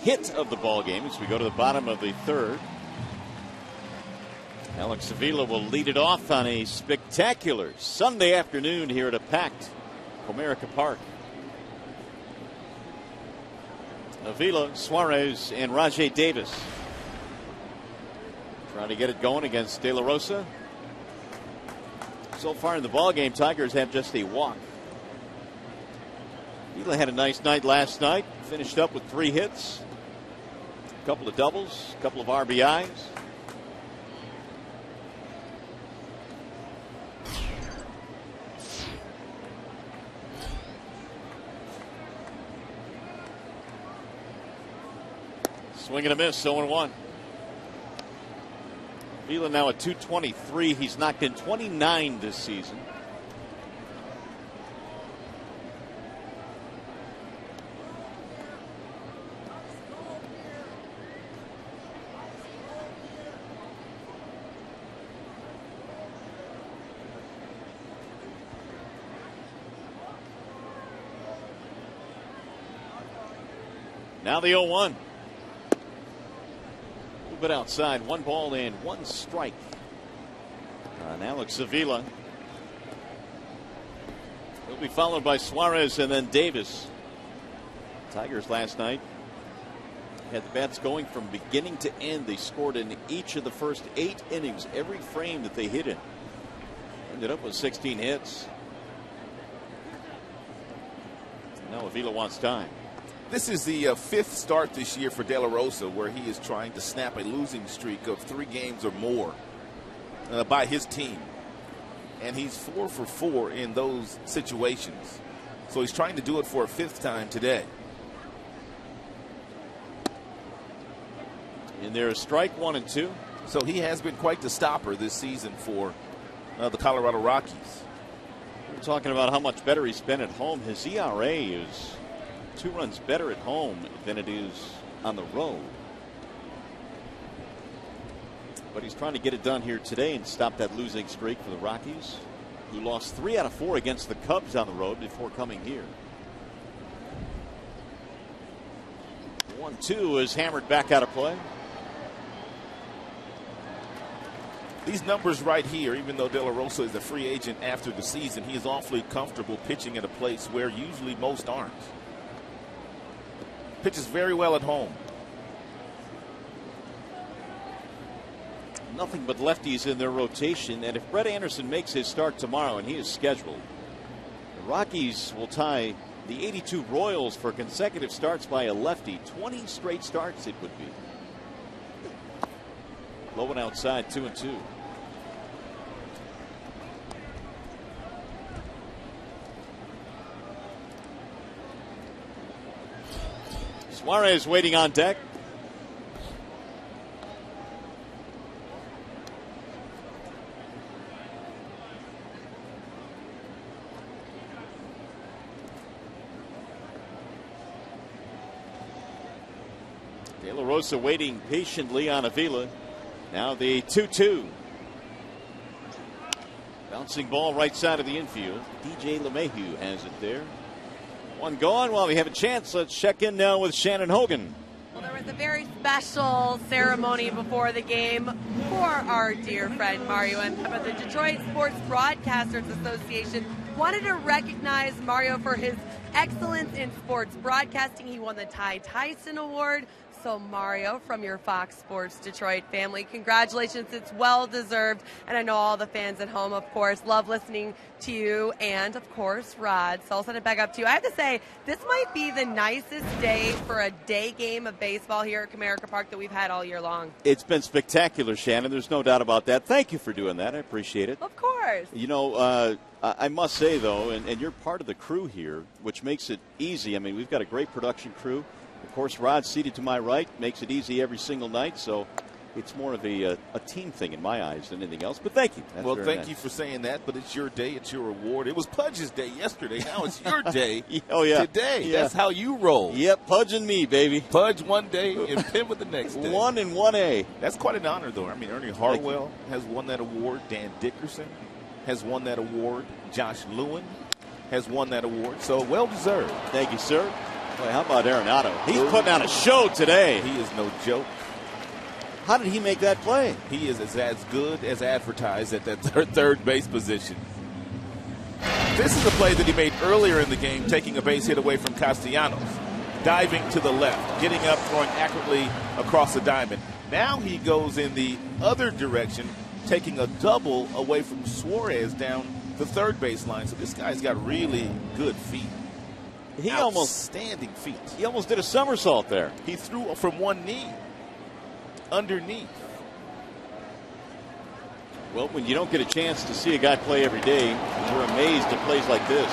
hit of the ball game as we go to the bottom of the third. Alex Avila will lead it off on a spectacular Sunday afternoon here at a packed Comerica Park. Avila, Suarez, and Rajai Davis trying to get it going against De La Rosa. So far in the ball game, Tigers have just a walk. Avila had a nice night last night. Finished up with 3 hits, a couple of doubles, a couple of RBIs. Swing and a miss, 0-1. Avila now at 223. He's knocked in 29 this season. Now the 0-1. Bit outside, 1 ball and 1 strike on Alex Avila. He'll be followed by Suarez and then Davis. Tigers last night had the bats going from beginning to end. They scored in each of the first 8 innings, every frame that they hit in. Ended up with 16 hits. Now Avila wants time. This is the 5th start this year for De La Rosa, where he is trying to snap a losing streak of 3 games or more by his team. And he's 4 for 4 in those situations. So he's trying to do it for a 5th time today. And there's strike 1 and 2. So he has been quite the stopper this season for the Colorado Rockies. We're talking about how much better he's been at home. His ERA is 2 runs better at home than it is on the road. But he's trying to get it done here today and stop that losing streak for the Rockies, who lost 3 out of 4 against the Cubs on the road before coming here. 1-2 is hammered back out of play. These numbers right here, even though De La Rosa is a free agent after the season, he is awfully comfortable pitching at a place where usually most aren't. Pitches very well at home. Nothing but lefties in their rotation, and if Brett Anderson makes his start tomorrow, and he is scheduled, the Rockies will tie the 82 Royals for consecutive starts by a lefty. 20 straight starts it would be. Low and outside, 2-2. Suarez waiting on deck. De La Rosa waiting patiently on Avila. Now the 2-2. Bouncing ball right side of the infield. DJ LeMahieu has it there. 1 gone. While we have a chance, let's check in now with Shannon Hogan. Well, there was a very special ceremony before the game for our dear friend Mario and Peppa. The Detroit Sports Broadcasters Association wanted to recognize Mario for his excellence in sports broadcasting. He won the Ty Tyson Award. So Mario, from your Fox Sports Detroit family, congratulations. It's well deserved. And I know all the fans at home, of course, love listening to you and, of course, Rod. So I'll send it back up to you. I have to say, this might be the nicest day for a day game of baseball here at Comerica Park that we've had all year long. It's been spectacular, Shannon. There's no doubt about that. Thank you for doing that. I appreciate it. Of course. You know, I must say, though, and you're part of the crew here, which makes it easy. I mean, we've got a great production crew. Of course, Rod seated to my right makes it easy every single night, so it's more of a team thing in my eyes than anything else. But thank you. That's well, thank nice. you for saying that, but it's your day. It's your award. It was Pudge's day yesterday. Now it's your day oh, yeah. today. Yeah. That's how you roll. Yep, Pudge and me, baby. Pudge one day and Pim with the next day. 1 and 1A. That's quite an honor, though. I mean, Ernie Harwell has won that award. Dan Dickerson has won that award. Josh Lewin has won that award, so well deserved. Thank you, sir. Boy, how about Arenado? He's putting on a show today. He is no joke. How did he make that play? He is as good as advertised at that third base position. This is a play that he made earlier in the game, taking a base hit away from Castellanos, diving to the left, getting up, throwing accurately across the diamond. Now he goes in the other direction, taking a double away from Suarez down the third base line. So this guy's got really good feet. Outstanding feet. He almost did a somersault there. He threw from one knee, underneath. Well, when you don't get a chance to see a guy play every day, you're amazed at plays like this.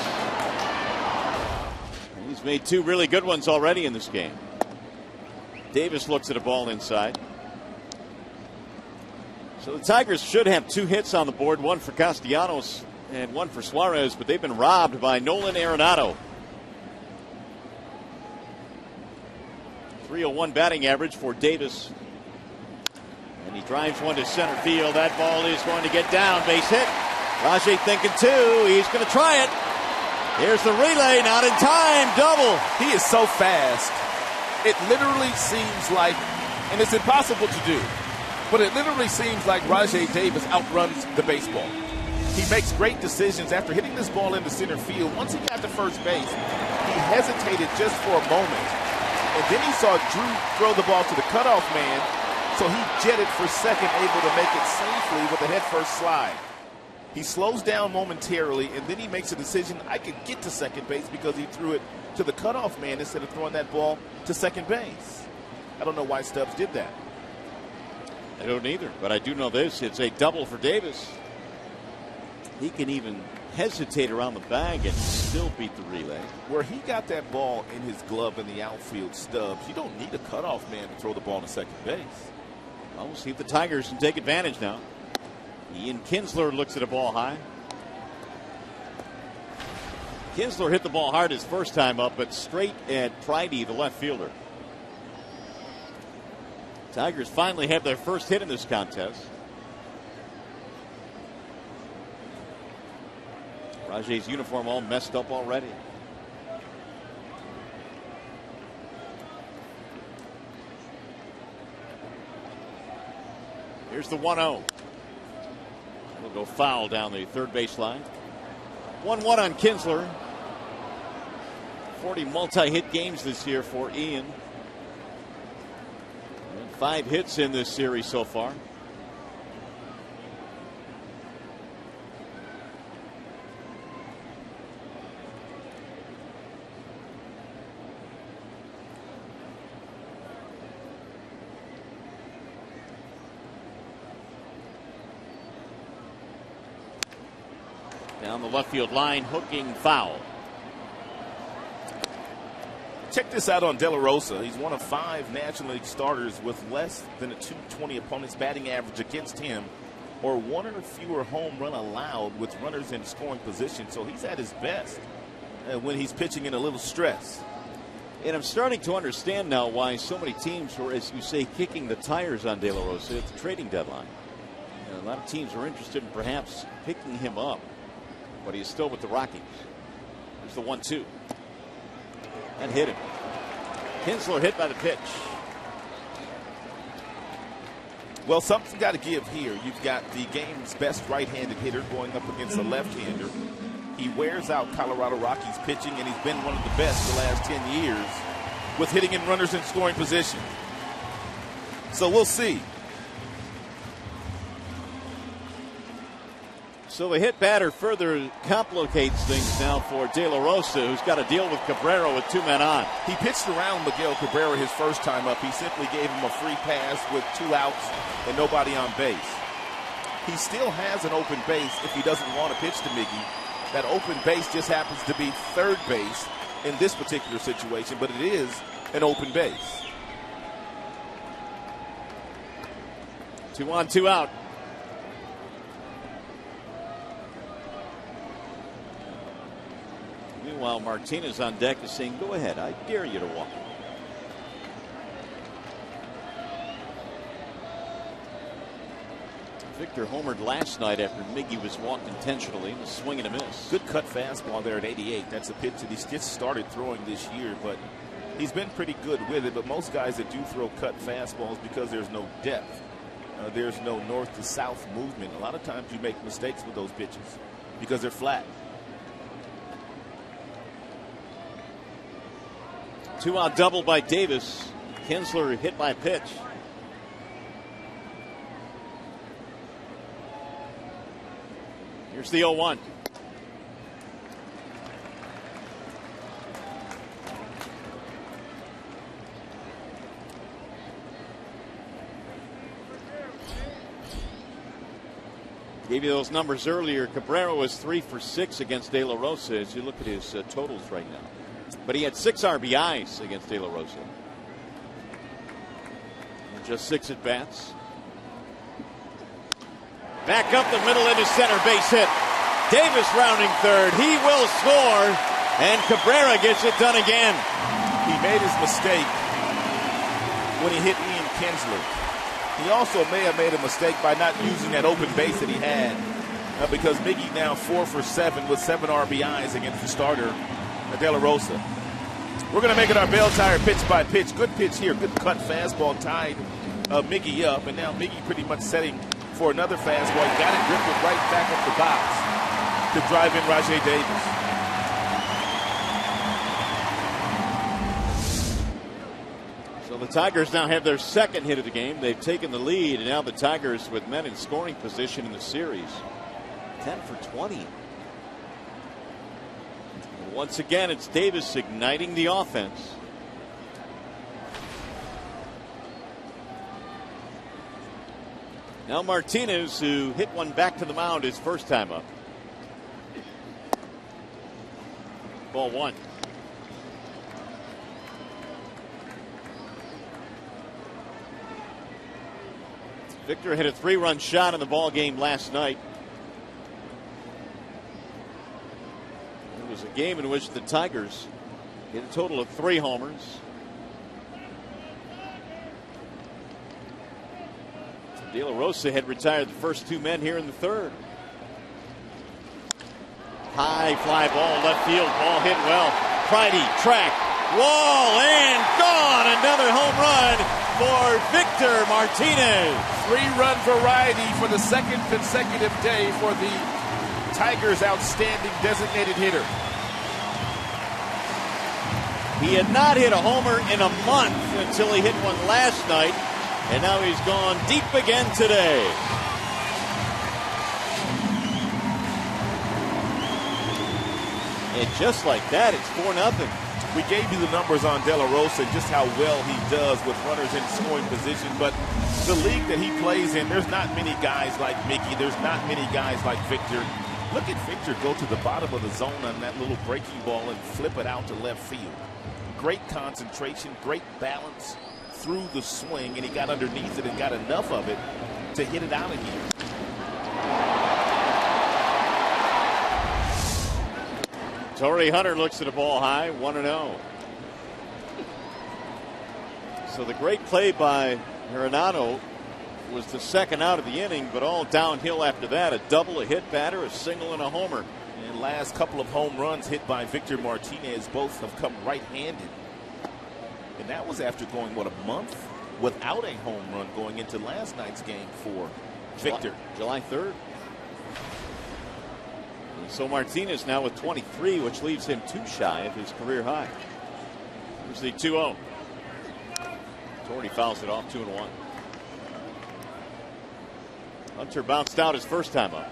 And he's made 2 really good ones already in this game. Davis looks at a ball inside. So the Tigers should have 2 hits on the board, 1 for Castellanos and 1 for Suarez, but they've been robbed by Nolan Arenado. 301 batting average for Davis. And he drives one to center field. That ball is going to get down. Base hit. Rajay thinking 2. He's going to try it. Here's the relay. Not in time. Double. He is so fast. It literally seems like, and it's impossible to do, but it literally seems like Rajay Davis outruns the baseball. He makes great decisions after hitting this ball into center field. Once he got to first base, he hesitated just for a moment. And then he saw Drew throw the ball to the cutoff man, so he jetted for second, able to make it safely with a head-first slide. He slows down momentarily, and then he makes a decision, I could get to second base because he threw it to the cutoff man instead of throwing that ball to second base. I don't know why Stubbs did that. I don't either, but I do know this. It's a double for Davis. He can even hesitate around the bag and still beat the relay. Where he got that ball in his glove in the outfield, Stubbs, you don't need a cutoff man to throw the ball to second base. Well, we'll see if the Tigers can take advantage now. Ian Kinsler looks at a ball high. Kinsler hit the ball hard his first time up, but straight at Pridey, the left fielder. Tigers finally have their first hit in this contest. Rajay's uniform all messed up already. Here's the 1-0. We'll go foul down the third base line. 1-1 on Kinsler. 40 multi-hit games this year for Ian. And 5 hits in this series so far. Down the left field line, hooking foul. Check this out on De La Rosa. He's one of 5 National League starters with less than a .220 opponent's batting average against him, or 1 or fewer home run allowed with runners in scoring position. So he's at his best when he's pitching in a little stress. And I'm starting to understand now why so many teams were, as you say, kicking the tires on De La Rosa at the trading deadline. And a lot of teams are interested in perhaps picking him up, but he's still with the Rockies. There's the 1-2. And hit him. Kinsler hit by the pitch. Well, something's got to give here. You've got the game's best right-handed hitter going up against a left-hander. He wears out Colorado Rockies pitching, and he's been one of the best the last 10 years with hitting in runners in scoring position. So we'll see. So the hit batter further complicates things now for De La Rosa, who's got to deal with Cabrera with 2 men on. He pitched around Miguel Cabrera his first time up. He simply gave him a free pass with 2 outs and nobody on base. He still has an open base if he doesn't want to pitch to Miggy. That open base just happens to be third base in this particular situation, but it is an open base. 2 on, 2 out. Meanwhile, Martinez on deck is saying, go ahead, I dare you to walk. Victor homered last night after Miggy was walked intentionally. A swing and a miss. Good cut fastball there at 88. That's a pitch that he's just started throwing this year, but he's been pretty good with it. But most guys that do throw cut fastballs, because there's no depth, there's no north to south movement. A lot of times you make mistakes with those pitches because they're flat. 2-out double by Davis. Kinsler hit by pitch. Here's the 0-1. Gave you those numbers earlier. Cabrera was 3 for 6 against De La Rosa as you look at his totals right now. But he had 6 RBIs against De La Rosa. And just 6 at bats. Back up the middle into center, base hit. Davis rounding third. He will score. And Cabrera gets it done again. He made his mistake when he hit Ian Kinsler. He also may have made a mistake by not using that open base that he had, because Miggy now 4 for 7 with 7 RBIs against the starter, De La Rosa. We're going to make it our bell tire pitch by pitch. Good pitch here. Good cut fastball tied Miggy up. And now Miggy pretty much setting for another fastball. He got it drifted right back up the box to drive in Rajai Davis. So the Tigers now have their second hit of the game. They've taken the lead, and now the Tigers with men in scoring position in the series. 10 for 20. Once again, it's Davis igniting the offense. Now Martinez, who hit one back to the mound his first time up. Ball 1. Victor hit a 3-run shot in the ball game last night. It was a game in which the Tigers hit a total of 3 homers. De La Rosa had retired the first 2 men here in the third. High fly ball, left field, ball hit well. Friday, track, wall, and gone. Another home run for Victor Martinez. 3-run variety for the second consecutive day for the Tigers' outstanding designated hitter. He had not hit a homer in a month until he hit one last night, and now he's gone deep again today. And just like that, it's 4-0. We gave you the numbers on De La Rosa and just how well he does with runners in scoring position, but the league that he plays in, there's not many guys like Mickey. There's not many guys like Victor. Look at Victor go to the bottom of the zone on that little breaking ball and flip it out to left field. Great concentration, great balance through the swing, and he got underneath it and got enough of it to hit it out of here. Torrey Hunter looks at a ball high, 1-0. So the great play by Arenado was the second out of the inning, but all downhill after that. A double, a hit batter, a single, and a homer. And last couple of home runs hit by Victor Martinez, both have come right-handed. And that was after going, what, a month without a home run going into last night's game for Victor. July 3rd. And so Martinez now with 23, which leaves him 2 shy of his career high. Here's the 2-0. Torrey fouls it off, 2-1. Hunter bounced out his first time up.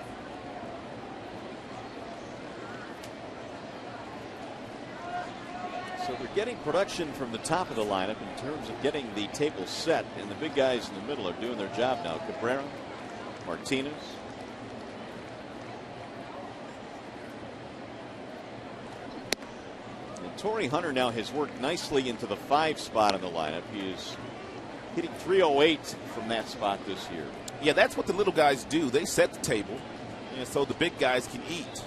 So they're getting production from the top of the lineup in terms of getting the table set, and the big guys in the middle are doing their job now. Cabrera, Martinez. And Torrey Hunter now has worked nicely into the 5 spot in the lineup. He is hitting .308 from that spot this year. Yeah, that's what the little guys do. They set the table, and so the big guys can eat.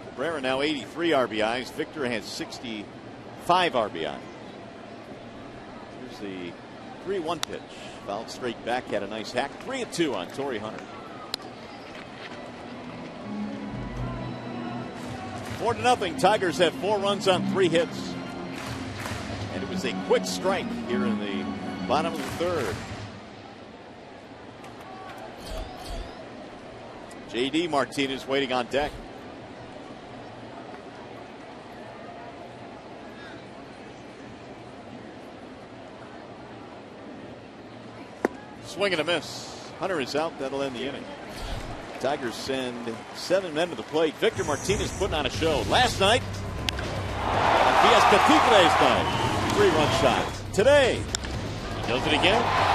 Cabrera now 83 RBIs. Victor has 65 RBIs. Here's the 3-1 pitch. Fouled straight back, had a nice hack. 3-2 on Torrey Hunter. 4-0. Tigers have 4 runs on 3 hits. And it was a quick strike here in the bottom of the 3rd. J.D. Martinez waiting on deck. Swing and a miss. Hunter is out. That'll end the inning. Tigers send 7 men to the plate. Victor Martinez putting on a show. Last night, Fiesta Tigres night. 3-run shot. Today, he does it again.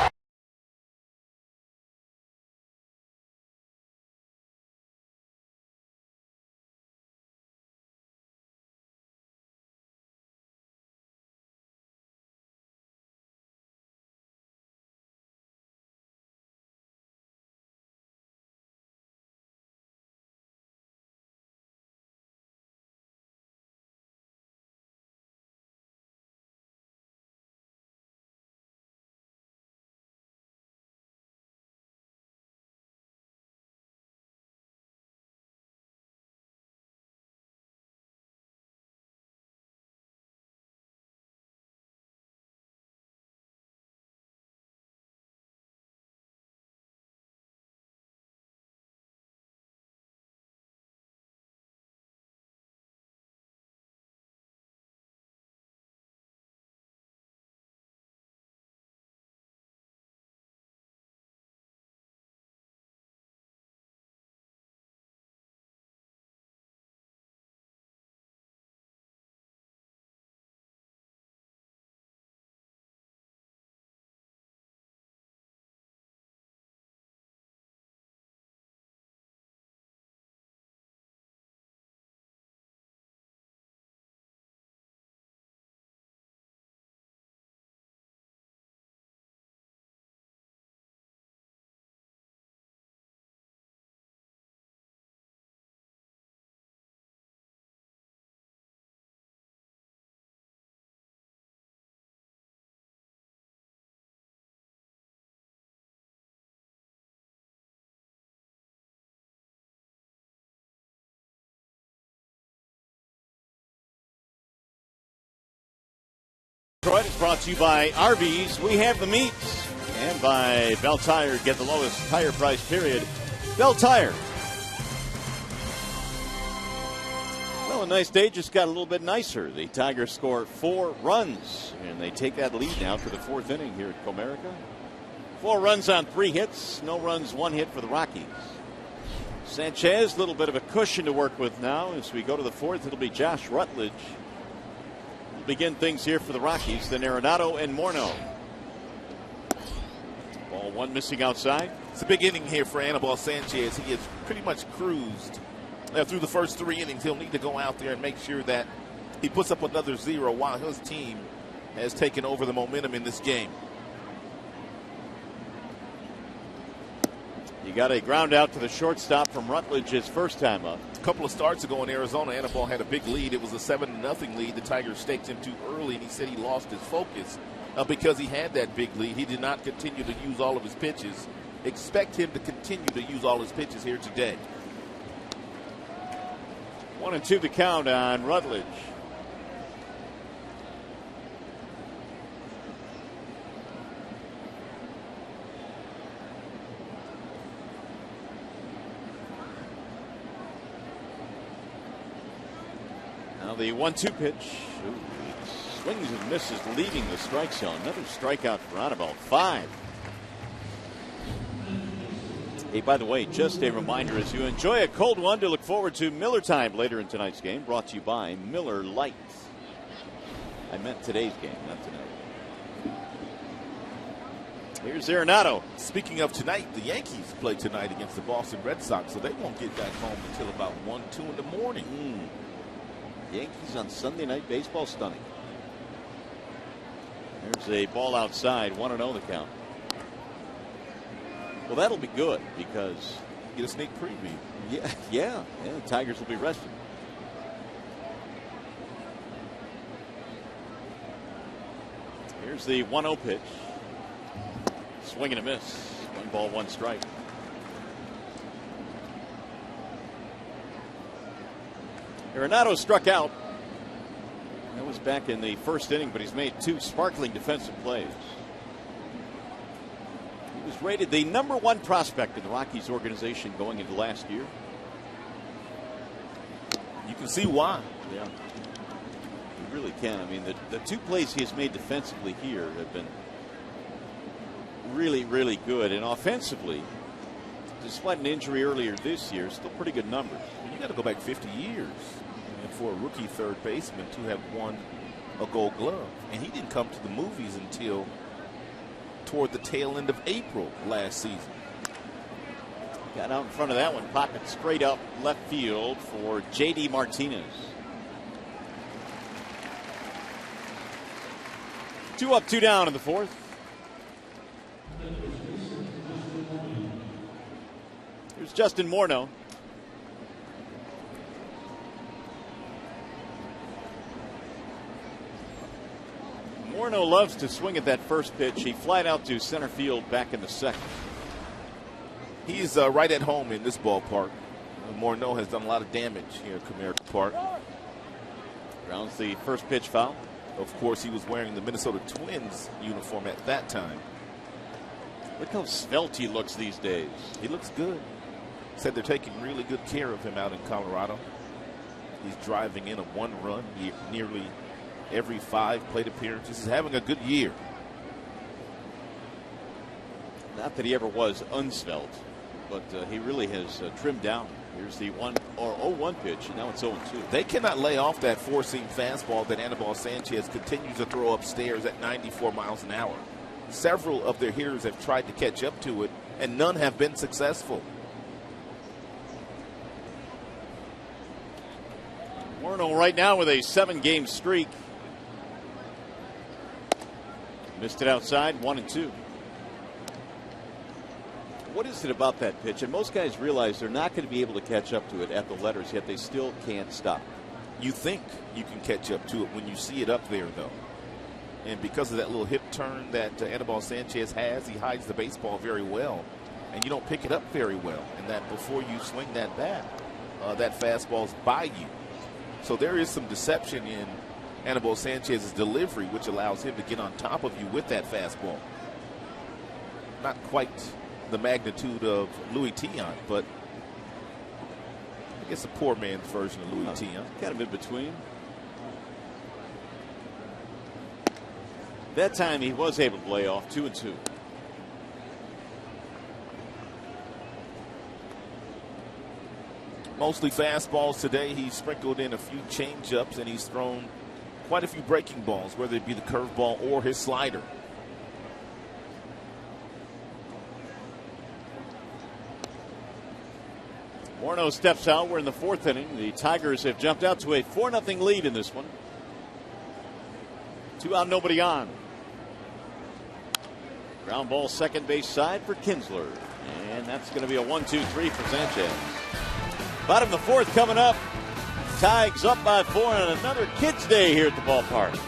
Detroit is brought to you by Arby's. We have the meats. And by Bell Tire. Get the lowest tire price, period. Bell Tire. Well, a nice day just got a little bit nicer. The Tigers score 4 runs. And they take that lead now to the 4th inning here at Comerica. 4 runs on 3 hits. No runs, 1 hit for the Rockies. Sanchez, a little bit of a cushion to work with now. As we go to the 4th, it'll be Josh Rutledge. Begin things here for the Rockies. Then Arenado and Morneau. Ball 1 missing outside. It's a big inning here for Anibal Sanchez. He has pretty much cruised through the first 3 innings. He'll need to go out there and make sure that he puts up another 0 while his team has taken over the momentum in this game. You got a ground out to the shortstop from Rutledge his first time up. A couple of starts ago in Arizona, Anibal had a big lead. It was a 7-0 lead. The Tigers staked him too early, and he said he lost his focus because he had that big lead. He did not continue to use all of his pitches. Expect him to continue to use all his pitches here today. 1-2 the count on Rutledge. Now the 1-2 pitch. Ooh, swings and misses, leaving the strike zone. Another strikeout for Anibal. 5. Hey, by the way, just a reminder, as you enjoy a cold one, to look forward to Miller Time later in tonight's game, brought to you by Miller Lite. I meant today's game, not tonight. Here's Arenado. Speaking of tonight, the Yankees play tonight against the Boston Red Sox, so they won't get back home until about 1, 2 in the morning. Yankees on Sunday Night Baseball, stunning. There's a ball outside, 1-0 the count. Well, that'll be good because get a sneak preview. Yeah. The Tigers will be rested. Here's the 1-0 pitch. Swing and a miss. 1 ball, 1 strike. Arenado struck out. That was back in the first inning, but he's made 2 sparkling defensive plays. He was rated the #1 prospect in the Rockies organization going into last year. You can see why. Yeah. You really can. I mean, the 2 plays he has made defensively here have been really, really good. And offensively, despite an injury earlier this year, still pretty good numbers. You got to go back 50 years for a rookie third baseman to have won a Gold Glove. And he didn't come to the movies until toward the tail end of April last season. Got out in front of that one, pocket straight up left field for J.D. Martinez. 2 up, 2 down in the 4th. Here's Justin Morneau. Morneau loves to swing at that first pitch. He flied out to center field back in the 2nd. He's right at home in this ballpark. Morneau has done a lot of damage here at Comerica Park. Grounds the first pitch foul. Of course, he was wearing the Minnesota Twins uniform at that time. Look how svelte he looks these days. He looks good. Said they're taking really good care of him out in Colorado. He's driving in a 1 run nearly every 5 plate appearances. He's having a good year. Not that he ever was unsvelte, but he really has trimmed down. Here's the 0-1 pitch, and now it's 0-2. They cannot lay off that 4-seam fastball that Anibal Sanchez continues to throw upstairs at 94 miles an hour. Several of their hitters have tried to catch up to it, and none have been successful. Morneau right now with a 7-game streak. Missed it outside, 1-2. What is it about that pitch? And most guys realize they're not going to be able to catch up to it at the letters, yet they still can't stop. You think you can catch up to it when you see it up there, though. And because of that little hip turn that Anibal Sanchez has, he hides the baseball very well. And you don't pick it up very well. And that before you swing that bat, that fastball's by you. So there is some deception in Anibal Sanchez's delivery, which allows him to get on top of you with that fastball. Not quite the magnitude of Louis Tiant, but I guess a poor man's version of Louis Tiant. Kind of in between. That time he was able to lay off 2-2. Mostly fastballs today. He's sprinkled in a few changeups, and he's thrown quite a few breaking balls, whether it be the curveball or his slider. Morneau steps out. We're in the 4th inning. The Tigers have jumped out to a 4-0 lead in this one. 2 out, nobody on. Ground ball second base side for Kinsler. And that's going to be a 1-2-3 for Sanchez. Bottom of the 4th coming up. Tigers up by 4 on another Kids Day here at the ballpark.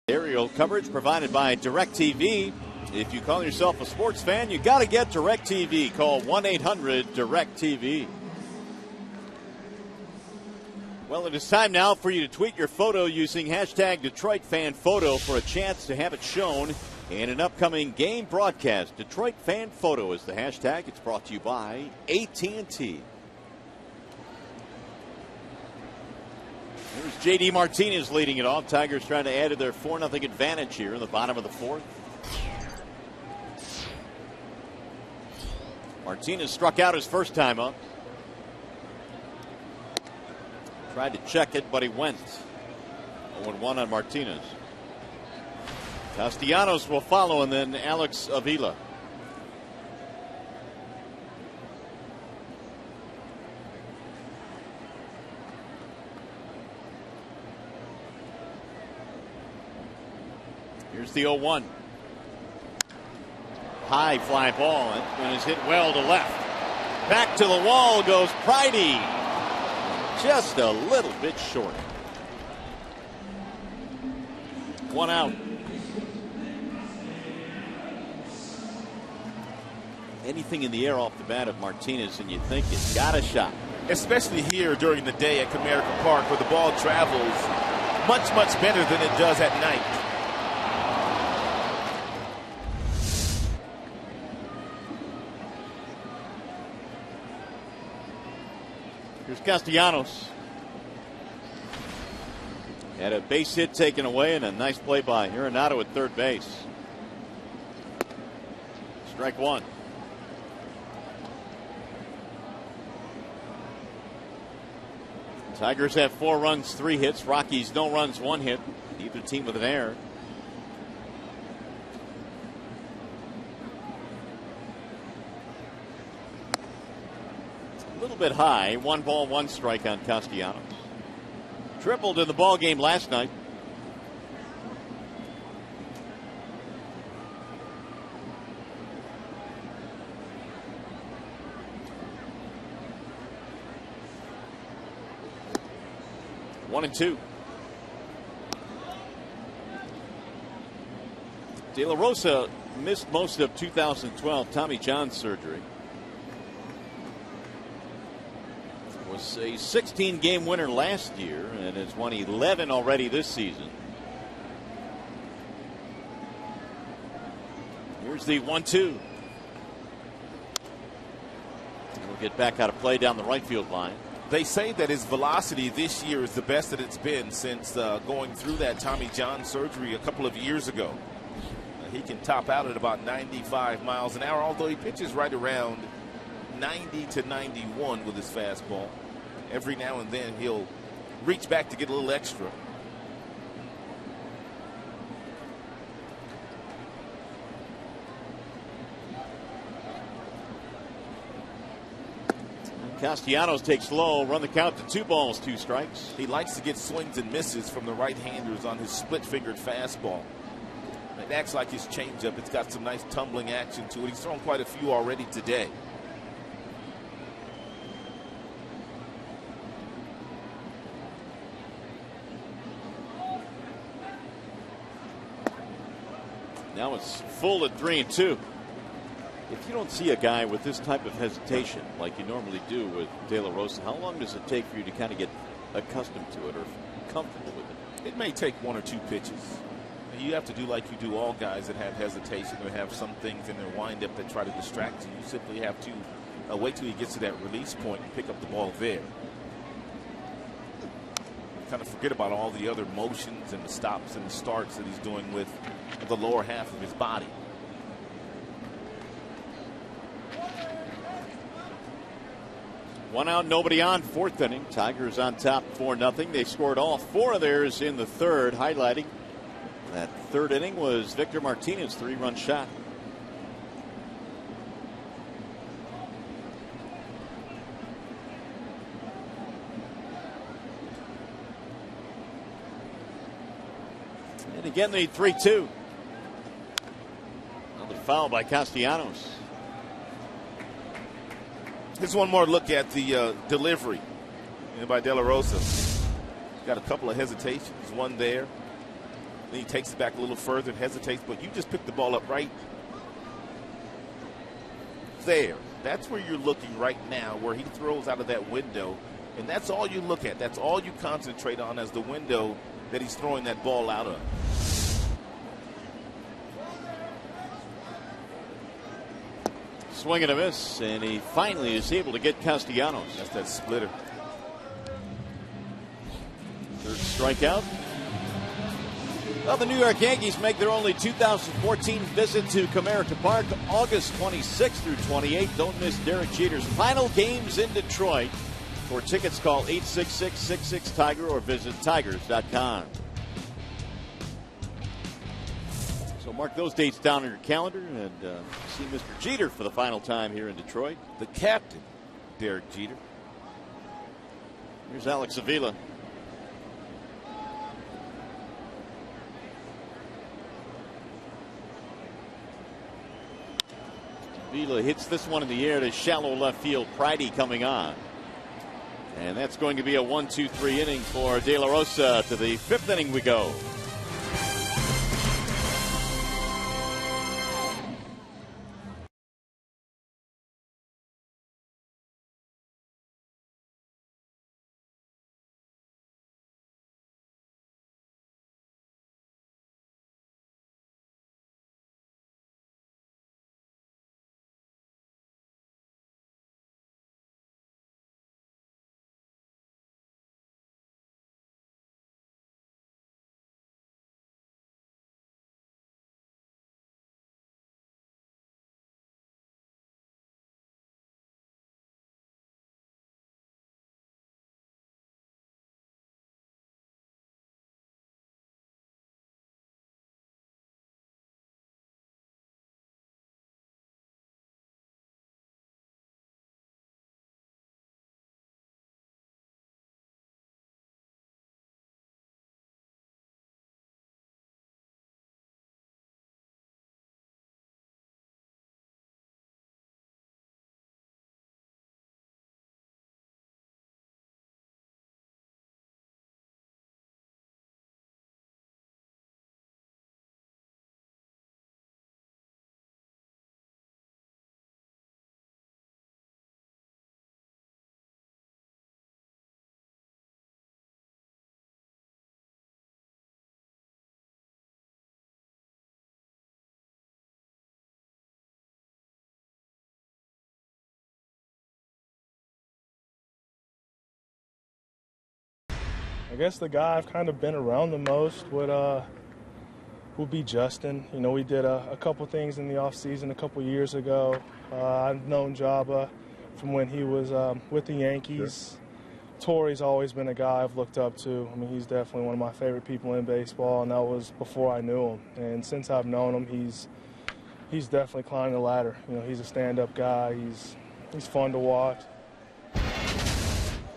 Aerial coverage provided by DirecTV. If you call yourself a sports fan, you got to get DirecTV. Call 1-800-DirecTV. Well, it is time now for you to tweet your photo using hashtag DetroitFanPhoto for a chance to have it shown in an upcoming game broadcast. DetroitFanPhoto is the hashtag. It's brought to you by AT&T. Here's J.D. Martinez leading it off. Tigers trying to add to their 4-0 advantage here in the bottom of the fourth. Martinez struck out his first time up. Tried to check it, but he went. 0-1 on Martinez. Castellanos will follow, and then Alex Avila. Here's the 0-1. High fly ball, and is hit well to left. Back to the wall goes Pridey. Just a little bit short. 1 out. Anything in the air off the bat of Martinez, and you think it's got a shot. Especially here during the day at Comerica Park, where the ball travels much, much better than it does at night. Here's Castellanos. Had a base hit taken away and a nice play by Arenado at third base. Strike one. Tigers have 4 runs, 3 hits. Rockies no runs, 1 hit. Neither team with an error. A little bit high. 1 ball, 1 strike on Castellanos. Tripled in the ball game last night. One and 2. De La Rosa missed most of 2012 Tommy John surgery. Was a 16-game winner last year and has won 11 already this season. Here's the 1-2. He'll get back out of play down the right field line. They say that his velocity this year is the best that it's been since going through that Tommy John surgery a couple of years ago. He can top out at about 95 miles an hour, although he pitches right around 90 to 91 with his fastball. Every now and then he'll reach back to get a little extra. Castellanos takes low, run the count to 2 balls, 2 strikes. He likes to get swings and misses from the right-handers on his split-fingered fastball. It acts like his changeup. It's got some nice tumbling action to it. He's thrown quite a few already today. Now it's full at 3-2. If you don't see a guy with this type of hesitation like you normally do with De La Rosa, how long does it take for you to kind of get accustomed to it or comfortable with it? It may take 1 or 2 pitches. You have to do like you do all guys that have hesitation or have some things in their windup that try to distract you. You simply have to wait till he gets to that release point and pick up the ball there. Kind of forget about all the other motions and the stops and the starts that he's doing with the lower half of his body. One out, nobody on, 4th inning. Tigers on top 4-0. They scored all 4 of theirs in the 3rd, highlighting that 3rd inning was Victor Martinez's 3-run shot. And again, the 3-2. Another foul by Castellanos. Here's one more look at the delivery by De La Rosa. Got a couple of hesitations. One there. Then he takes it back a little further and hesitates, but you just pick the ball up right there. That's where you're looking right now, where he throws out of that window, and that's all you look at. That's all you concentrate on as the window that he's throwing that ball out of. Swing and a miss, and he finally is able to get Castellanos. That's that splitter. Third strikeout. Well, the New York Yankees make their only 2014 visit to Comerica Park August 26th through 28th. Don't miss Derek Jeter's final games in Detroit. For tickets, call 866-66-TIGER or visit tigers.com. So mark those dates down on your calendar and see Mr. Jeter for the final time here in Detroit. The captain, Derek Jeter. Here's Alex Avila. Avila hits this one in the air to shallow left field. Pridey coming on. And that's going to be a 1-2-3 inning for De La Rosa. To the 5th inning we go. I guess the guy I've kind of been around the most would be Justin. You know, we did a couple things in the offseason a couple years ago. I've known Jabba from when he was with the Yankees. Sure. Torrey's always been a guy I've looked up to. I mean, he's definitely one of my favorite people in baseball, and that was before I knew him. And since I've known him, he's definitely climbing the ladder. You know, he's a stand-up guy. He's fun to watch.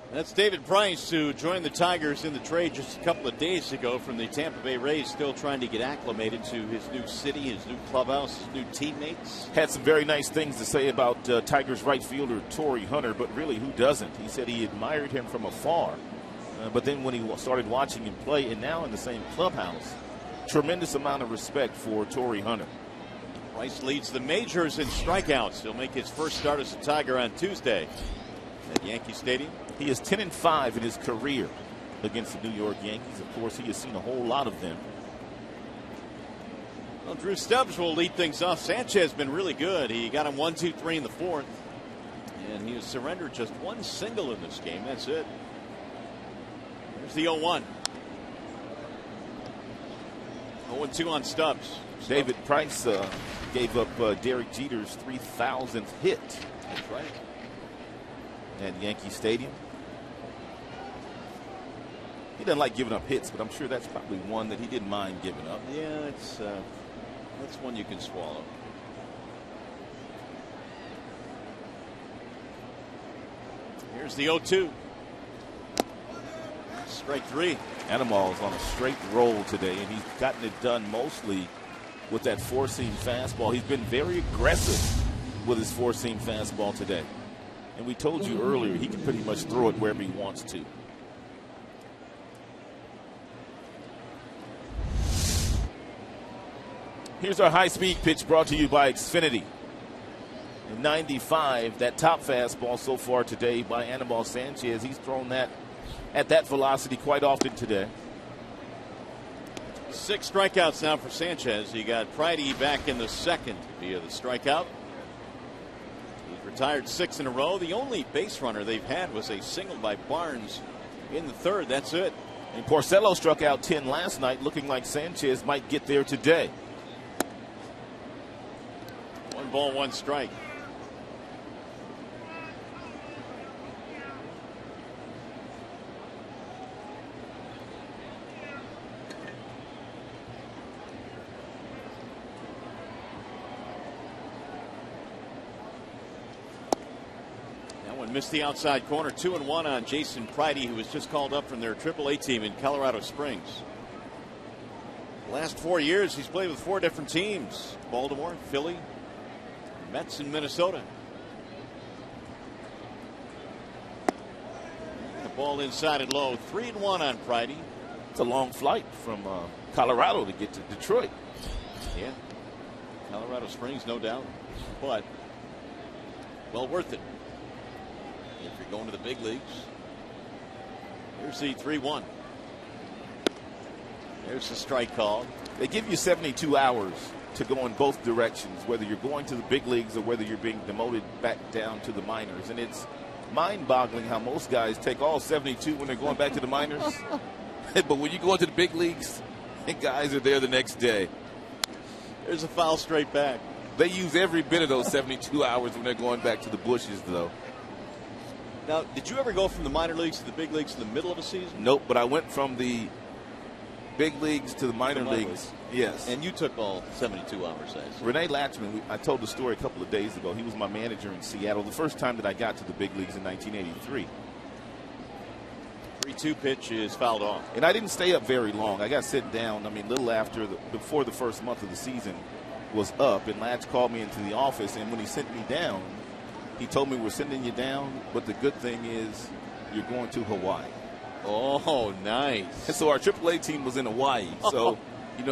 That's David Price, who joined the Tigers in the trade just a couple of days ago from the Tampa Bay Rays, still trying to get acclimated to his new city, his new clubhouse, his new teammates. Had some very nice things to say about Tigers right fielder Torrey Hunter, but really, who doesn't? He said he admired him from afar, but then when he started watching him play, and now in the same clubhouse, tremendous amount of respect for Torrey Hunter. Price leads the majors in strikeouts. He'll make his first start as a Tiger on Tuesday at Yankee Stadium. He is 10-5 in his career against the New York Yankees. Of course, he has seen a whole lot of them. Well, Drew Stubbs will lead things off. Sanchez has been really good. He got him 1-2-3 in the 4th. And he has surrendered just one single in this game. That's it. Here's the 0-1. 0-2 on Stubbs. David Price gave up Derek Jeter's 3,000th hit. That's right. At Yankee Stadium. He doesn't like giving up hits, but I'm sure that's probably one that he didn't mind giving up. Yeah, that's one you can swallow. Here's the 0-2. Strike 3. Animal is on a straight roll today, and he's gotten it done mostly with that four-seam fastball. He's been very aggressive with his four-seam fastball today. And we told you earlier, he can pretty much throw it wherever he wants to. Here's our high-speed pitch brought to you by Xfinity. In 95, that top fastball so far today by Anibal Sanchez. He's thrown that at that velocity quite often today. 6 strikeouts now for Sanchez. He got Pridey back in the second via the strikeout. He's retired 6 in a row. The only base runner they've had was a single by Barnes in the third. That's it. And Porcello struck out 10 last night, looking like Sanchez might get there today. 1 ball, 1 strike. Missed the outside corner. 2-1 on Jason Pridey, who was just called up from their AAA team in Colorado Springs. The last 4 years, he's played with 4 different teams: Baltimore, Philly, Mets, and Minnesota. The ball inside and low. 3-1 on Pridey. It's a long flight from Colorado to get to Detroit. Yeah, Colorado Springs, no doubt, but well worth it if you're going to the big leagues. Here's the 3-1. There's the strike call. They give you 72 hours to go in both directions, whether you're going to the big leagues or whether you're being demoted back down to the minors. And it's mind-boggling how most guys take all 72 when they're going back to the minors. But when you go into the big leagues, guys are there the next day. There's a foul straight back. They use every bit of those 72 hours when they're going back to the bushes, though. Now, did you ever go from the minor leagues to the big leagues in the middle of a season? Nope, but I went from the big leagues to the minor leagues. Yes. And you took all 72 hours, I see. Renee Latchman, I told the story a couple of days ago. He was my manager in Seattle the first time that I got to the big leagues in 1983. 3-2 pitch is fouled off. And I didn't stay up very long. I got sent down, a little after, before the first month of the season was up. And Latch called me into the office, and when he sent me down, he told me, we're sending you down, but the good thing is you're going to Hawaii. Oh, nice. And so our AAA team was in Hawaii. So,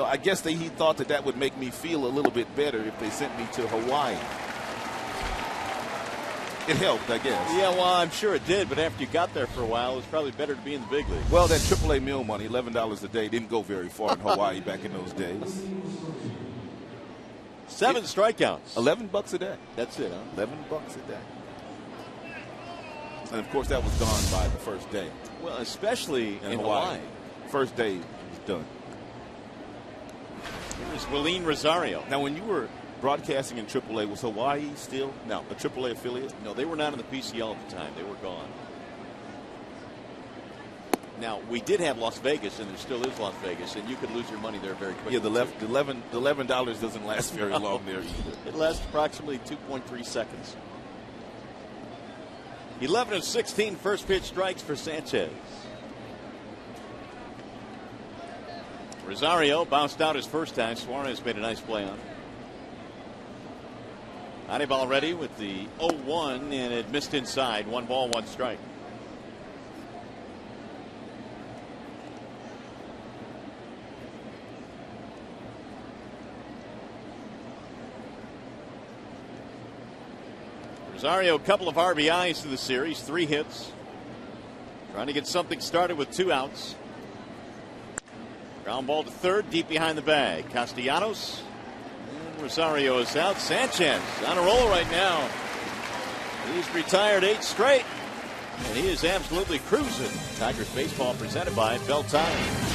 I guess he thought that would make me feel a little bit better if they sent me to Hawaii. It helped, I guess. Yeah, well, I'm sure it did, but after you got there for a while, it was probably better to be in the big league. Well, that AAA meal money, $11 a day, didn't go very far in Hawaii back in those days. 7 strikeouts. $11 a day. That's it, huh? $11 a day. And, of course, that was gone by the first day. Well, especially in Hawaii. First day was done. Here's Willeen Rosario. Now, when you were broadcasting in AAA, was Hawaii still a AAA affiliate? No, they were not in the PCL at the time. They were gone. Now, we did have Las Vegas, and there still is Las Vegas, and you could lose your money there very quickly. Yeah, the $11 doesn't last very long there either. It lasts approximately 2.3 seconds. 11 of 16 first pitch strikes for Sanchez. Rosario bounced out his first time. Suarez made a nice play on it. Anibal ready with the 0-1, and it missed inside. 1 ball, 1 strike. Rosario, a couple of RBIs to the series, 3 hits. Trying to get something started with 2 outs. Ground ball to third, deep behind the bag. Castellanos. And Rosario is out. Sanchez on a roll right now. He's retired 8 straight. And he is absolutely cruising. Tigers baseball presented by Bell Tire.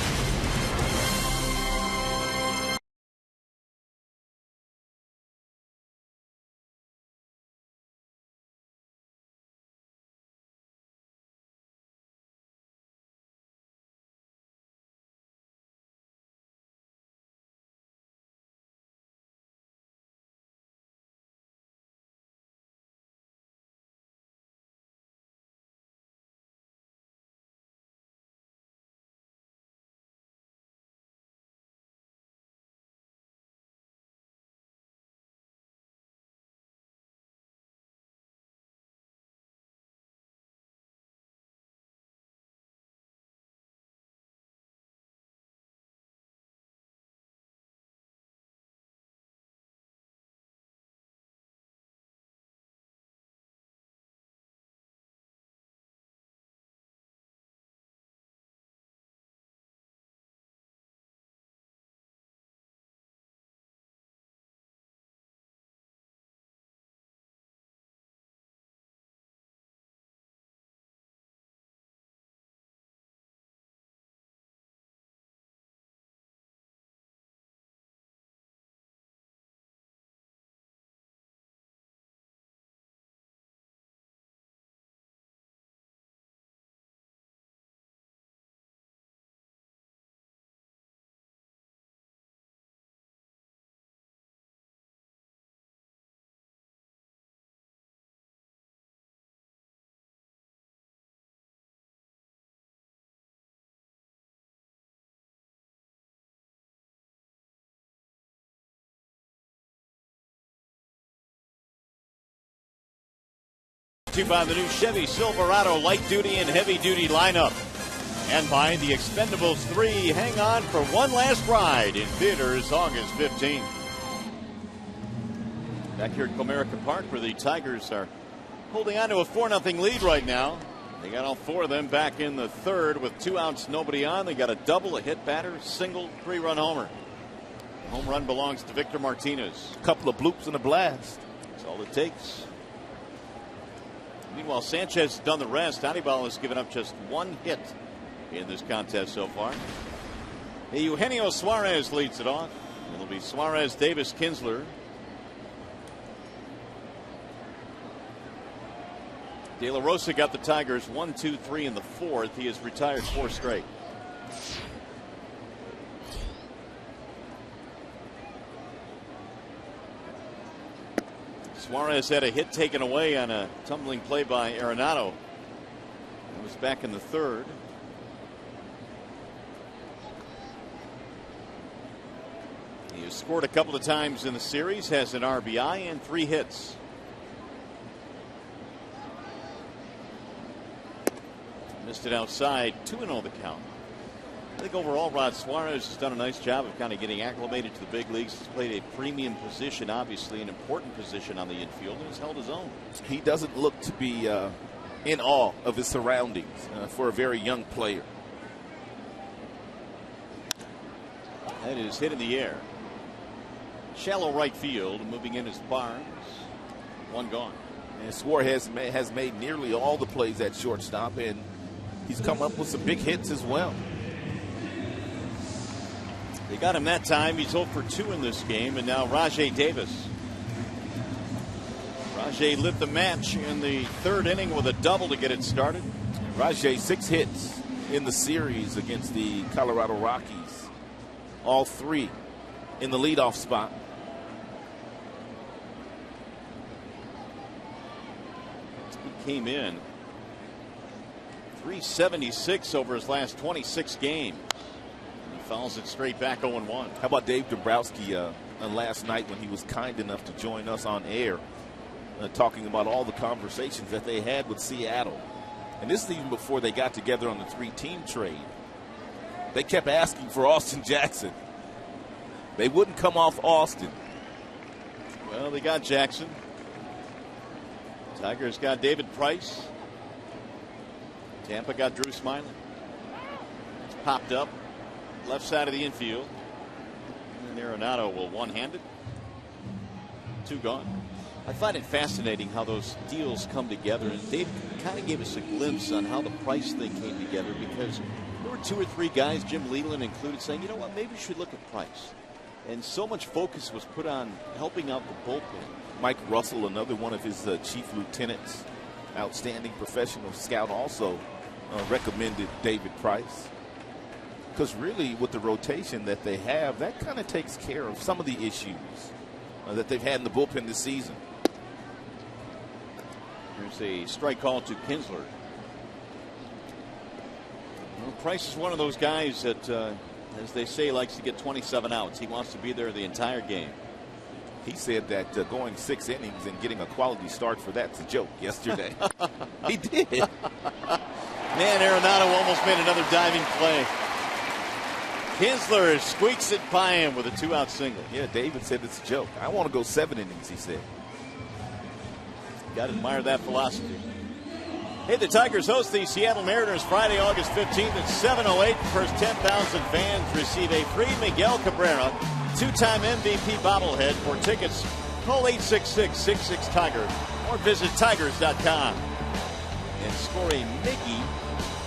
By the new Chevy Silverado light duty and heavy duty lineup. And by the Expendables 3, hang on for one last ride in theaters August 15th. Back here at Comerica Park, where the Tigers are holding on to a 4-0 lead right now. They got all four of them back in the third with 2 outs, nobody on. They got a double, a hit batter, single, 3-run homer. The home run belongs to Victor Martinez. A couple of bloops and a blast. That's all it takes. Meanwhile, Sanchez has done the rest. Anibal has given up just 1 hit in this contest so far. Eugenio Suarez leads it off. It'll be Suarez, Davis, Kinsler. De La Rosa got the Tigers 1, 2, 3 in the 4th. He has retired 4 straight. Suarez had a hit taken away on a tumbling play by Arenado. It was back in the 3rd. He has scored a couple of times in the series, has an RBI and 3 hits. Missed it outside, 2-0 the count. I think overall Rod Suarez has done a nice job of kind of getting acclimated to the big leagues. He's played a premium position, obviously an important position on the infield, and has held his own. He doesn't look to be in awe of his surroundings for a very young player. That is hit in the air. Shallow right field, moving in is Barnes. 1 gone. And Suarez has made nearly all the plays at shortstop, and he's come up with some big hits as well. They got him that time. He's 0 for 2 in this game, and now Rajai Davis. Rajai lit the match in the 3rd inning with a double to get it started. Rajai 6 hits in the series against the Colorado Rockies. All 3 in the leadoff spot. He came in 376 over his last 26 games. He fouls it straight back 0-1. How about Dave Dombrowski last night when he was kind enough to join us on air, talking about all the conversations that they had with Seattle. And this is even before they got together on the 3-team trade. They kept asking for Austin Jackson. They wouldn't come off Austin. Well, they got Jackson. Tigers got David Price. Tampa got Drew Smiley. Popped up. Left side of the infield. And Arenado will one-hand it. 2 gone. I find it fascinating how those deals come together. And Dave kind of gave us a glimpse on how the Price thing came together, because there were 2 or 3 guys, Jim Leland included, saying, you know what, maybe we should look at Price. And so much focus was put on helping out the bullpen. Mike Russell, another one of his chief lieutenants, outstanding professional scout, also recommended David Price. Because really, with the rotation that they have, that kind of takes care of some of the issues that they've had in the bullpen this season. Here's a strike call to Kinsler. Well, Price is one of those guys that, as they say, likes to get 27 outs. He wants to be there the entire game. He said that going 6 innings and getting a quality start for that's a joke yesterday. He did. Man, Arenado almost made another diving play. Kinsler squeaks it by him with a 2-out single. Yeah, David said it's a joke. I want to go 7 innings, he said. Got to admire that philosophy. Hey, the Tigers host the Seattle Mariners Friday, August 15th at 7:08. First 10,000 fans receive a free Miguel Cabrera 2-time MVP bobblehead. For tickets, call 866-66-TIGER or visit tigers.com and score a Mickey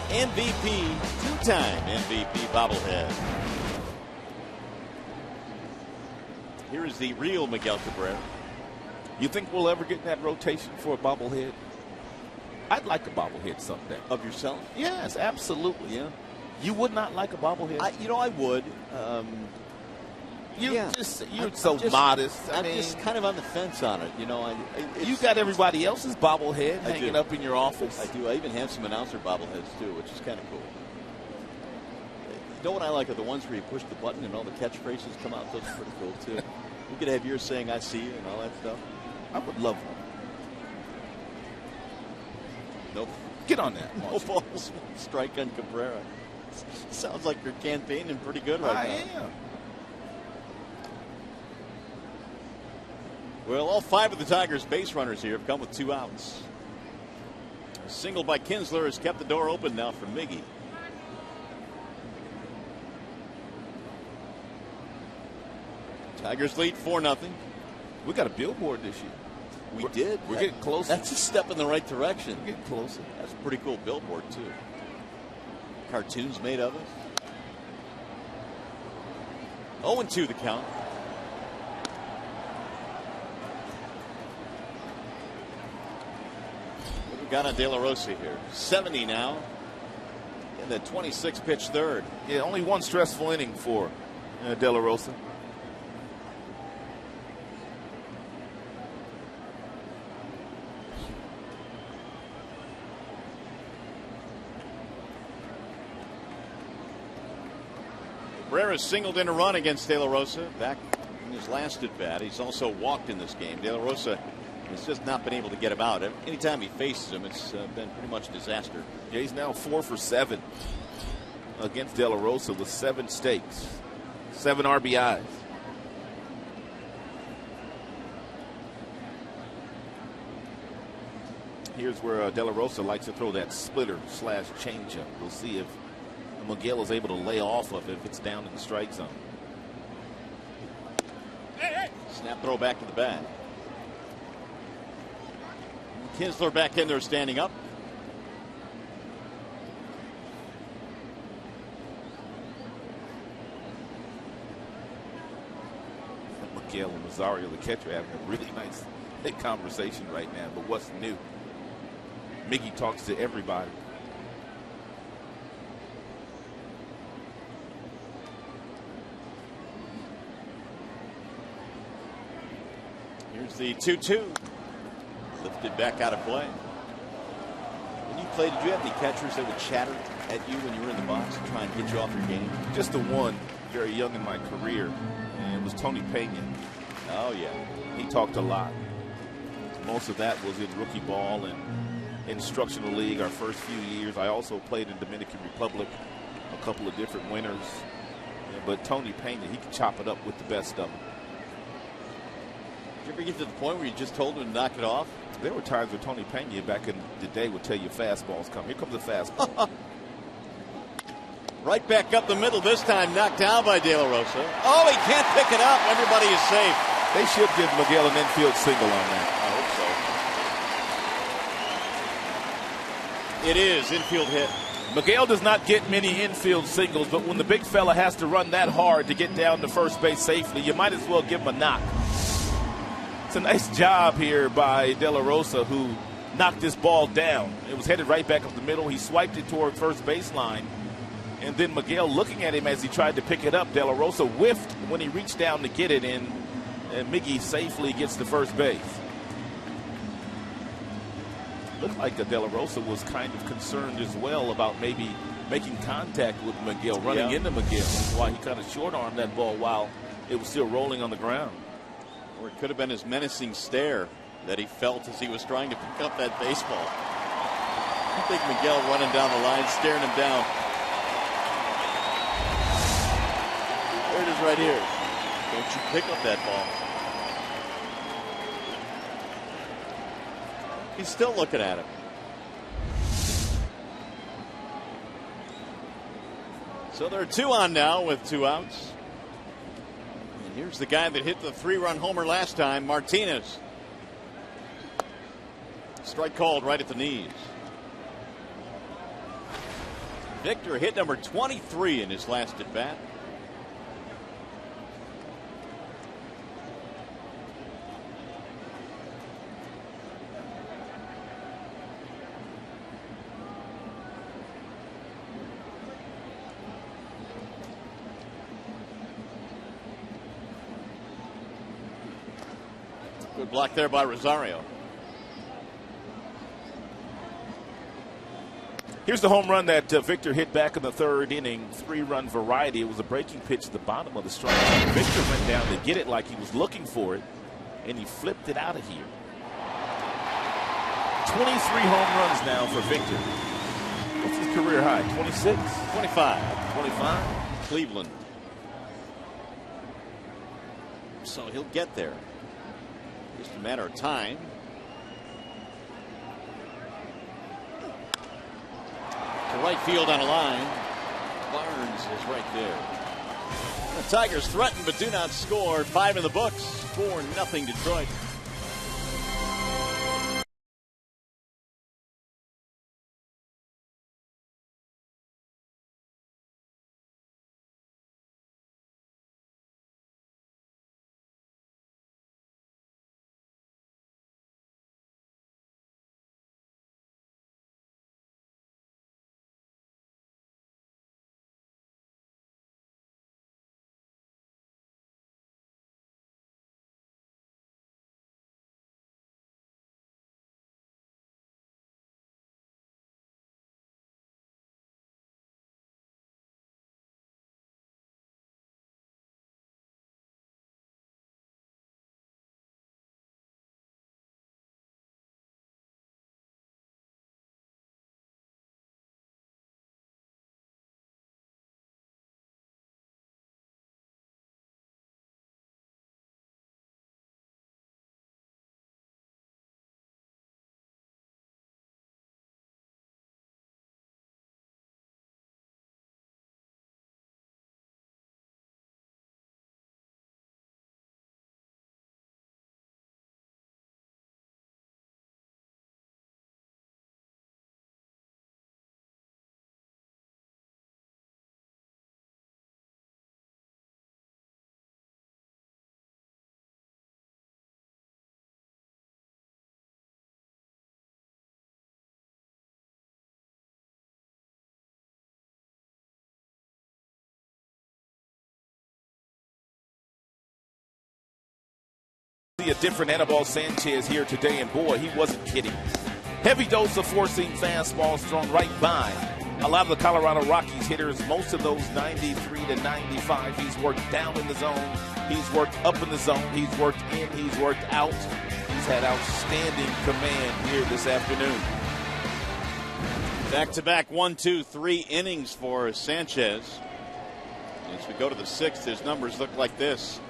MVP 2-time MVP bobblehead. Here is the real Miguel Cabrera. You think we'll ever get in that rotation for a bobblehead? I'd like a bobblehead someday. Of yourself? Yes, absolutely. Yeah. You would not like a bobblehead? I would. You're so modest. I'm just kind of on the fence on it. You know, you got everybody else's bobblehead hanging up in your office. I do. I even have some announcer bobbleheads too, which is kind of cool. You know what I like are the ones where you push the button and all the catchphrases come out. Those are pretty cool too. You could have yours saying "I see you" and all that stuff. I would love one. Nope. Get on that. No balls, strike on Cabrera. Sounds like you're campaigning pretty good right now. I am. Well, all 5 of the Tigers' base runners here have come with 2 outs. A single by Kinsler has kept the door open now for Miggy. Tigers lead 4-0. We got a billboard this year. We did. We're getting closer. That's a step in the right direction. We're getting closer. That's a pretty cool billboard, too. Cartoons made of it. 0-2 the count. What we got on De La Rosa here? 70 now. In the 26-pitch third. Yeah, only one stressful inning for De La Rosa. Cabrera singled in a run against De La Rosa back in his last at bat. He's also walked in this game. De La Rosa has just not been able to get him out. Anytime he faces him, it's been pretty much a disaster. Yeah, he's now 4 for 7 against De La Rosa with 7 stakes, 7 RBIs. Here's where De La Rosa likes to throw that splitter / changeup. We'll see if Miguel is able to lay off of it if it's down in the strike zone. Snap throw back to the bat. Kinsler back in there standing up. Miguel and Rosario, the catcher, having a really nice conversation right now. But what's new? Miggy talks to everybody. Here's the 2-2. Lifted back out of play. When you played, did you have any catchers that would chatter at you when you were in the box and try and get you off your game? Just the one, very young in my career, and it was Tony Pena. Oh, yeah. He talked a lot. Most of that was in rookie ball and instructional league our first few years. I also played in Dominican Republic, a couple of different winters. Yeah, but Tony Pena, he could chop it up with the best of them. Did you ever get to the point where you just told him to knock it off? There were times where Tony Pena back in the day would tell you fastballs come. Here comes the fastball. Right back up the middle this time, knocked down by De La Rosa. Oh, he can't pick it up. Everybody is safe. They should give Miguel an infield single on that. I hope so. It is infield hit. Miguel does not get many infield singles, but when the big fella has to run that hard to get down to first base safely, you might as well give him a knock. It's a nice job here by De La Rosa, who knocked this ball down. It was headed right back up the middle. He swiped it toward first baseline. And then Miguel looking at him as he tried to pick it up. De La Rosa whiffed when he reached down to get it in. And Miggy safely gets to first base. Looked like De La Rosa was kind of concerned as well about maybe making contact with Miguel, running into Miguel. That's why he kind of short-armed that ball while it was still rolling on the ground. Or it could have been his menacing stare that he felt as he was trying to pick up that baseball. I think Miguel running down the line, staring him down. There it is right here. Don't you pick up that ball. He's still looking at him. So there are 2 on now with 2 outs. And here's the guy that hit the 3-run homer last time, Martinez. Strike called right at the knees. Victor hit number 23 in his last at bat. Good block there by Rosario. Here's the home run that Victor hit back in the 3rd inning. 3-run variety. It was a breaking pitch at the bottom of the strike zone. Victor went down to get it like he was looking for it, and he flipped it out of here. 23 home runs now for Victor. What's his career high? 26? 25. 25? Cleveland. So he'll get there. Just a matter of time. To right field on a line. Barnes is right there. The Tigers threaten but do not score. 5 in the books. 4-0 Detroit. A different Anibal Sanchez here today, and boy, he wasn't kidding. Heavy dose of four-seam fastballs thrown right by a lot of the Colorado Rockies hitters. Most of those 93 to 95. He's worked down in the zone. He's worked up in the zone. He's worked in. He's worked out. He's had outstanding command here this afternoon. Back-to-back 1, 2, 3 innings for Sanchez. As we go to the 6th, his numbers look like this.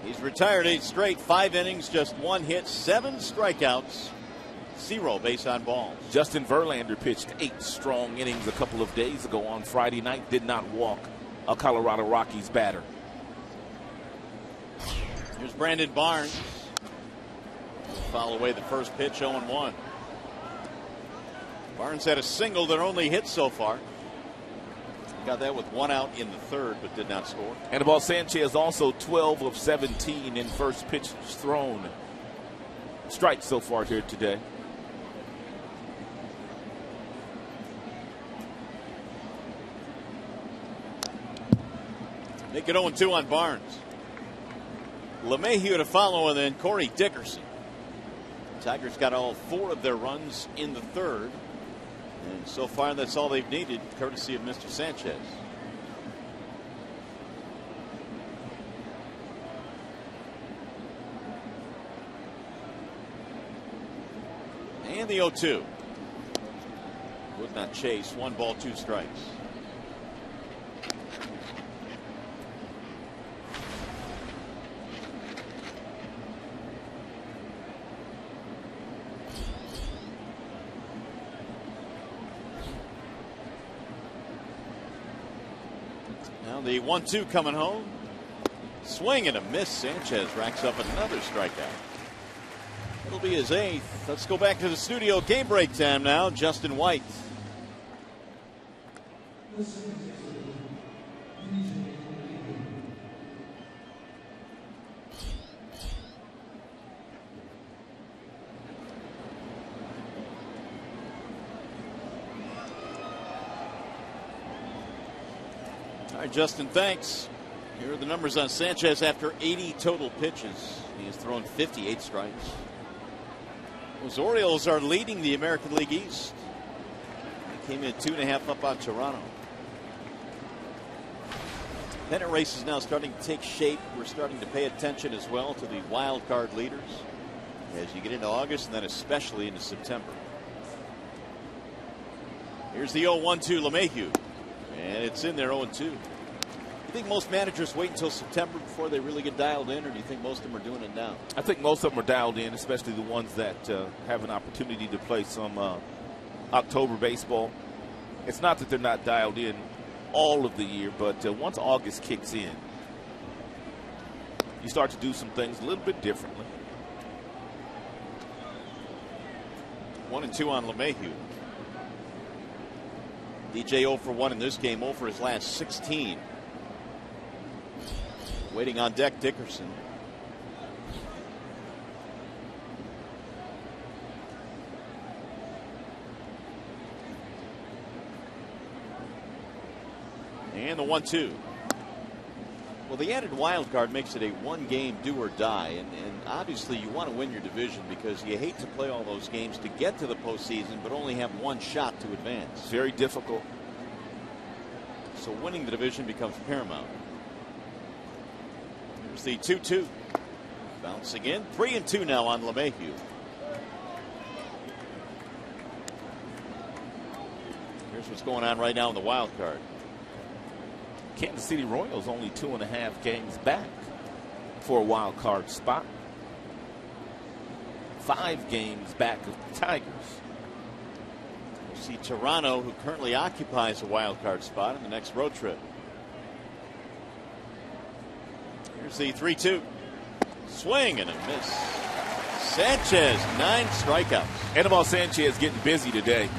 He's retired 8 straight, 5 innings, just 1 hit, 7 strikeouts, 0 base on balls. Justin Verlander pitched 8 strong innings a couple of days ago on Friday night. Did not walk a Colorado Rockies batter. Here's Brandon Barnes. Foul away the first pitch, 0-1. Barnes had a single that only hit so far. Got that with 1 out in the 3rd, but did not score. Anibal Sanchez also 12 of 17 in first pitch thrown. Strikes so far here today. Make it 0-2 on Barnes. LeMahieu to follow, and then Corey Dickerson. Tigers got all 4 of their runs in the 3rd. And so far, that's all they've needed, courtesy of Mr. Sanchez. And the 0-2. Would not chase. 1 ball, 2 strikes. The 1-2 coming home. Swing and a miss. Sanchez racks up another strikeout. It'll be his 8th. Let's go back to the studio. Game break time now. Justin White. All right, Justin, thanks. Here are the numbers on Sanchez after 80 total pitches. He has thrown 58 strikes. Those Orioles are leading the American League East. They came in 2.5 up on Toronto. Pennant race is now starting to take shape. We're starting to pay attention as well to the wild card leaders as you get into August and then especially into September. Here's the 0-1-2 LeMahieu. And it's in there 0-2. You think most managers wait until September before they really get dialed in, or do you think most of them are doing it now? I think most of them are dialed in, especially the ones that have an opportunity to play some October baseball. It's not that they're not dialed in all of the year, but once August kicks in, you start to do some things a little bit differently. 1-2 on LeMahieu. DJ 0 for 1 in this game, 0 for his last 16. Waiting on deck, Dickerson. And the 1-2. Well, the added wild card makes it a one-game do or die, and obviously you want to win your division because you hate to play all those games to get to the postseason, but only have one shot to advance. Very difficult. So winning the division becomes paramount. Here's the 2-2. Bouncing in. 3-2 now on LeMahieu. Here's what's going on right now in the wild card. Kansas City Royals only 2.5 games back for a wild card spot. 5 games back of the Tigers. We'll see Toronto, who currently occupies a wild card spot, in the next road trip. Here's the 3-2. Swing and a miss. Sanchez, 9 strikeouts. Anibal Sanchez getting busy today.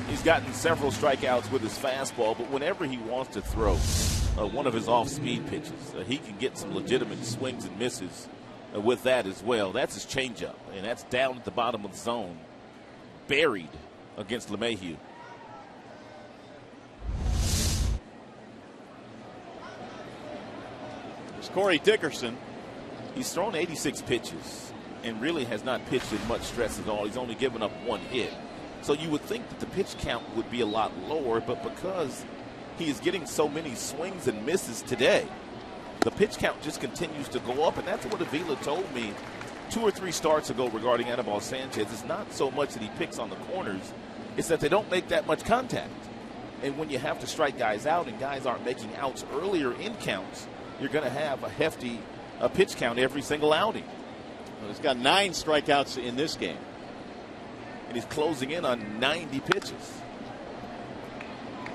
He's gotten several strikeouts with his fastball, but whenever he wants to throw one of his off-speed pitches, he can get some legitimate swings and misses with that as well. That's his changeup, and that's down at the bottom of the zone, buried against LeMahieu. It's Corey Dickerson. He's thrown 86 pitches and really has not pitched in much stress at all. He's only given up 1 hit. So you would think that the pitch count would be a lot lower, but because he is getting so many swings and misses today, the pitch count just continues to go up. And that's what Avila told me 2 or 3 starts ago regarding Anibal Sanchez. It's not so much that he picks on the corners, it's that they don't make that much contact. And when you have to strike guys out and guys aren't making outs earlier in counts, you're going to have a hefty pitch count every single outing. Well, he's got 9 strikeouts in this game. And he's closing in on 90 pitches.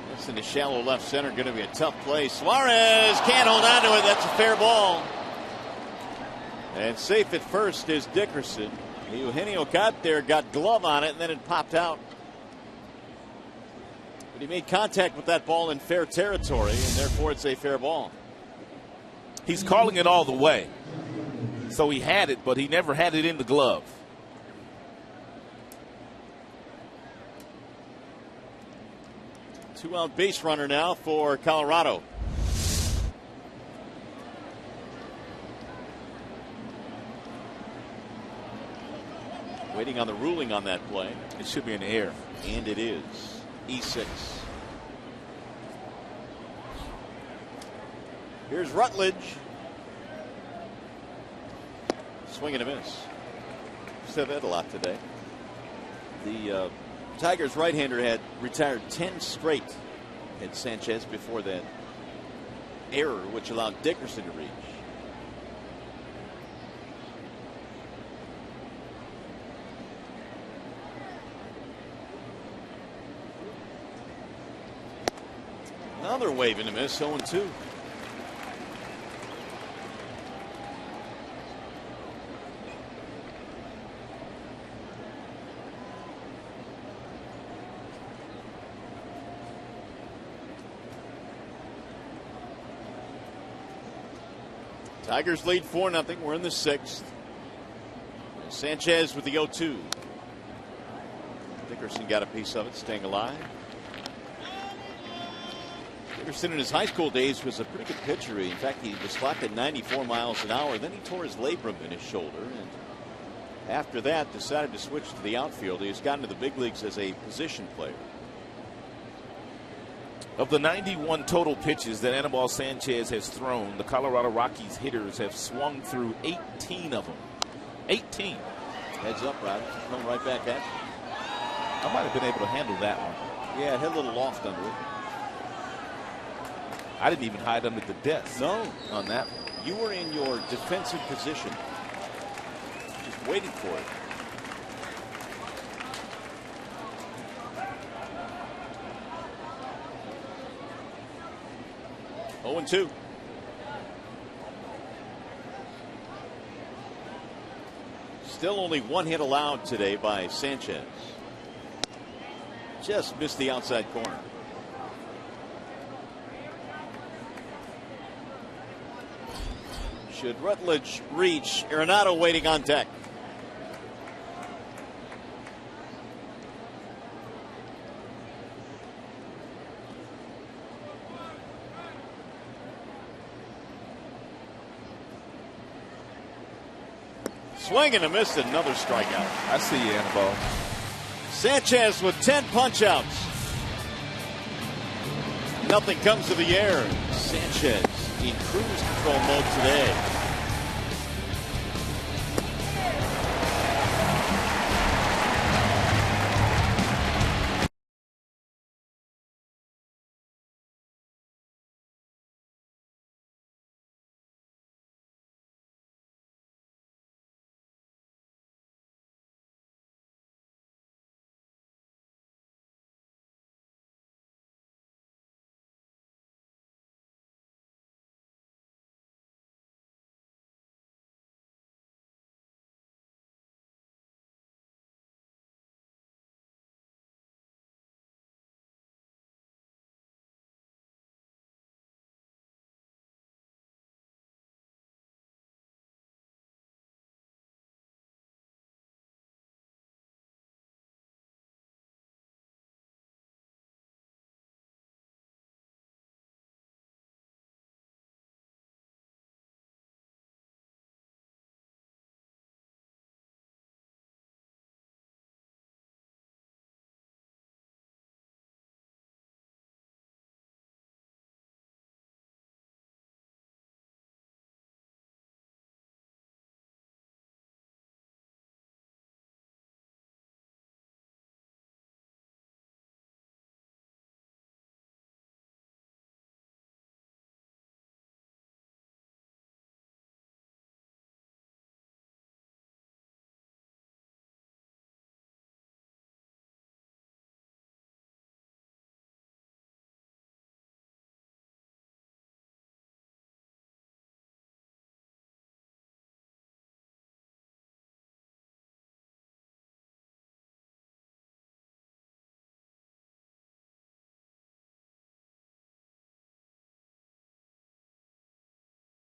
That's in the shallow left center. Going to be a tough play. Suarez can't hold on to it. That's a fair ball. And safe at first is Dickerson. Eugenio got there, got glove on it, and then it popped out. But he made contact with that ball in fair territory, and therefore it's a fair ball. He's calling it all the way. So he had it, but he never had it in the glove. Two-out base runner now for Colorado. Waiting on the ruling on that play. It should be an error. And it is. E6. Here's Rutledge. Swing and a miss. Said that a lot today. The Tigers right-hander had retired 10 straight at Sanchez before that error, which allowed Dickerson to reach. Another wave and a miss, 0-2. Tigers lead 4-0. We're in the 6th. Sanchez with the 0-2. Dickerson got a piece of it, staying alive. Dickerson in his high school days was a pretty good pitcher. In fact, he was clocked at 94 miles an hour. Then he tore his labrum in his shoulder, and after that decided to switch to the outfield. He's gotten to the big leagues as a position player. Of the 91 total pitches that Anibal Sanchez has thrown, the Colorado Rockies hitters have swung through 18 of them. 18. Heads up, Ryder. Coming right back at you. I might have been able to handle that one. Yeah, it had a little loft under it. I didn't even hide under the desk. No. On that one. You were in your defensive position, just waiting for it. Oh, 0-2. Still only one hit allowed today by Sanchez. Just missed the outside corner. Should Rutledge reach? Arenado waiting on deck. Swing and a miss, another strikeout. I see you, Annabelle. Sanchez with 10 punch-outs. Nothing comes to the air. Sanchez in cruise control mode today.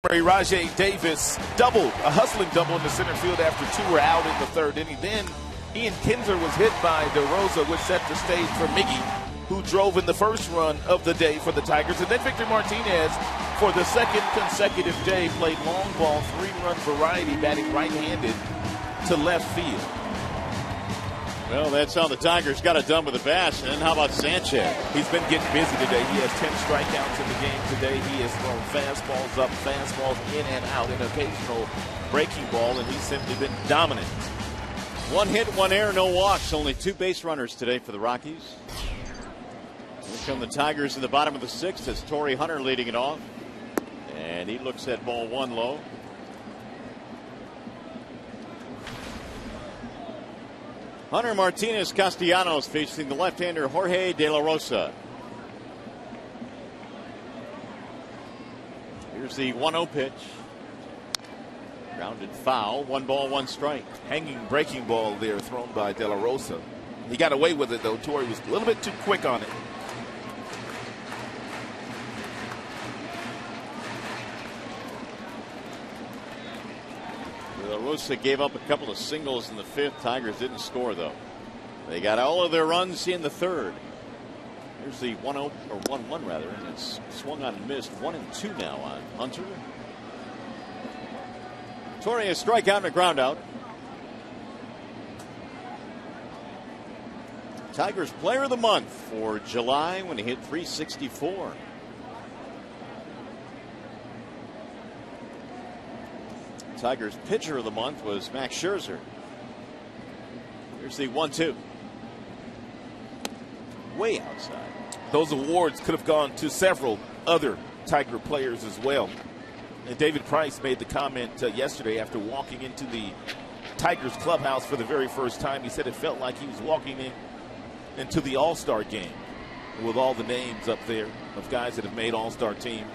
Rajay Davis doubled, a hustling double in the center field after two were out in the third inning. Then Ian Kinsler was hit by DeRosa, which set the stage for Miggy, who drove in the first run of the day for the Tigers. And then Victor Martinez, for the second consecutive day, played long ball, three-run variety, batting right-handed to left field. Well, that's how the Tigers got it done with the Bass. And how about Sanchez? He's been getting busy today. He has 10 strikeouts in the game today. He has thrown fastballs up, fastballs in and out, an occasional breaking ball, and he's simply been dominant. 1 hit, 1 error, no walks. Only 2 base runners today for the Rockies. Here come the Tigers in the bottom of the 6th as Torrey Hunter leading it off. And he looks at ball 1 low. Hunter, Martinez, Castellanos facing the left-hander Jorge De La Rosa. Here's the 1-0 pitch. Grounded foul. 1 ball, 1 strike. Hanging breaking ball there thrown by De La Rosa. He got away with it, though. Torrey was a little bit too quick on it. De La Rosa gave up a couple of singles in the 5th. Tigers didn't score, though. They got all of their runs in the 3rd. Here's the 1-0, or 1-1 rather, and it's swung on and missed. 1-2 now on Hunter. Torrey a strikeout and a ground out. Tigers player of the month for July when he hit .364. Tigers pitcher of the month was Max Scherzer. Here's the 1-2. way outside. Those awards could have gone to several other Tiger players as well. And David Price made the comment yesterday after walking into the Tigers clubhouse for the very first time. He said it felt like he was walking into the All-Star game with all the names up there of guys that have made All-Star teams.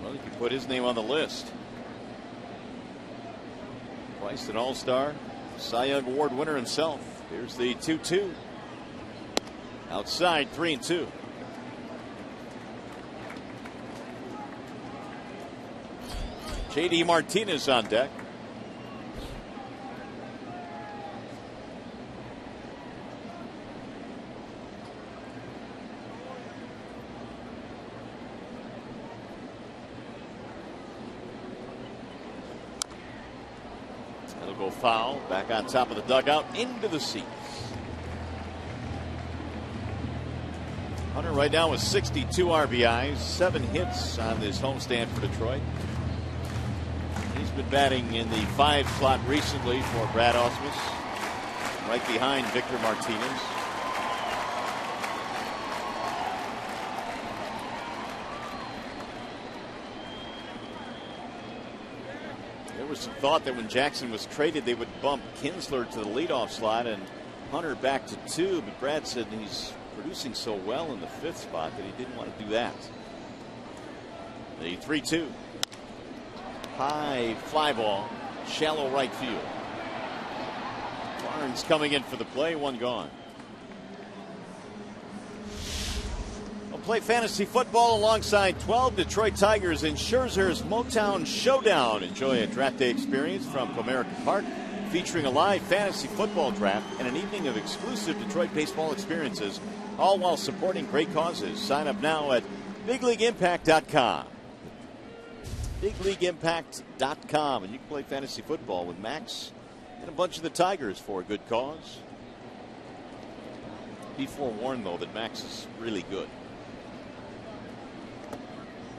Well, he could put his name on the list. Twice an All-Star, Cy Young Award winner himself. Here's the 2-2. Outside, 3-2. J.D. Martinez on deck. It'll go foul. Back on top of the dugout, into the seats. Hunter right now with 62 RBIs, 7 hits on this homestand for Detroit. He's been batting in the 5 slot recently for Brad Ausmus, right behind Victor Martinez. There was some thought that when Jackson was traded, they would bump Kinsler to the leadoff slot and Hunter back to 2, but Brad said he's producing so well in the 5th spot that he didn't want to do that. The 3-2. High fly ball, shallow right field. Barnes coming in for the play, 1 gone. We'll play fantasy football alongside 12 Detroit Tigers in Scherzer's Motown Showdown. Enjoy a draft day experience from Comerica Park, featuring a live fantasy football draft and an evening of exclusive Detroit baseball experiences, all while supporting great causes. Sign up now at BigLeagueImpact.com. BigLeagueImpact.com, and you can play fantasy football with Max and a bunch of the Tigers for a good cause. Be forewarned, though, that Max is really good.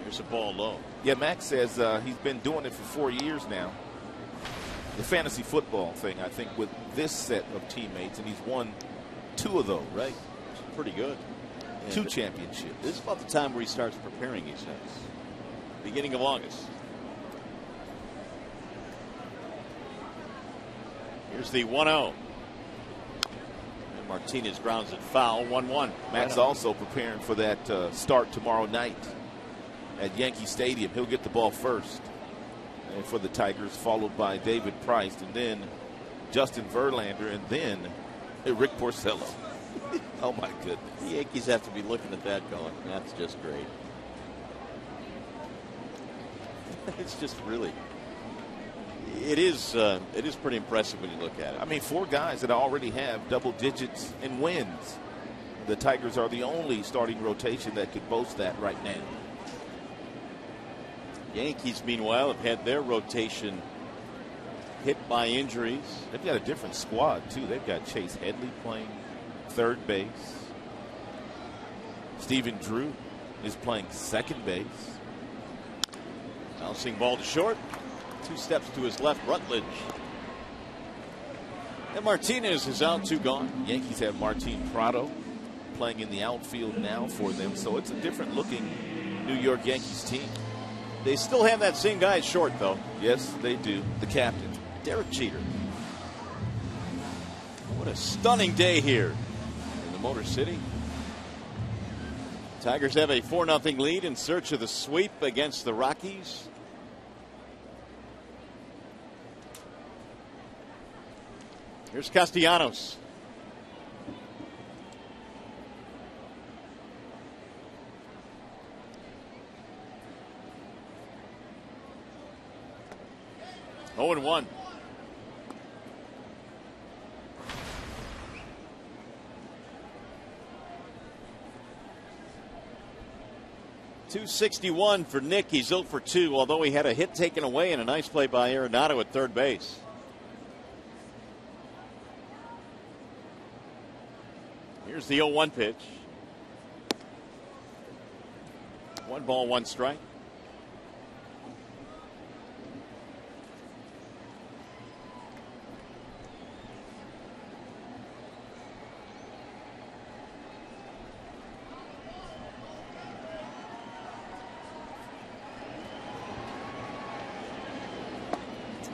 Here's a ball low. Yeah, Max says he's been doing it for 4 years now. The fantasy football thing, I think, with this set of teammates, and he's won 2 of those. Right. Pretty good. 2 championships. This is about the time where he starts preparing, he says. Beginning of August. Here's the 1-0. And Martinez grounds it foul, 1-1. Max also preparing for that start tomorrow night at Yankee Stadium. He'll get the ball first. And for the Tigers, followed by David Price, and then Justin Verlander, and then Rick Porcello. Oh, my goodness. The Yankees have to be looking at that going, that's just great. It's just really, it is pretty impressive when you look at it. I mean, 4 guys that already have double digits in wins. The Tigers are the only starting rotation that could boast that right now. Yankees, meanwhile, have had their rotation hit by injuries. They've got a different squad, too. They've got Chase Headley playing third base. Stephen Drew is playing second base. Bouncing ball to short. 2 steps to his left, Rutledge. And Martinez is out, 2 gone. Yankees have Martin Prado playing in the outfield now for them, so it's a different looking New York Yankees team. They still have that same guy at short, though. Yes, they do. The captain, Derek Jeter. What a stunning day here in the Motor City. Tigers have a 4-0 lead in search of the sweep against the Rockies. Here's Castellanos. Oh, and 1. .261 for Nick. He's 0 for 2, although he had a hit taken away and a nice play by Arenado at third base. Here's the 0-1 pitch. 1 ball, 1 strike.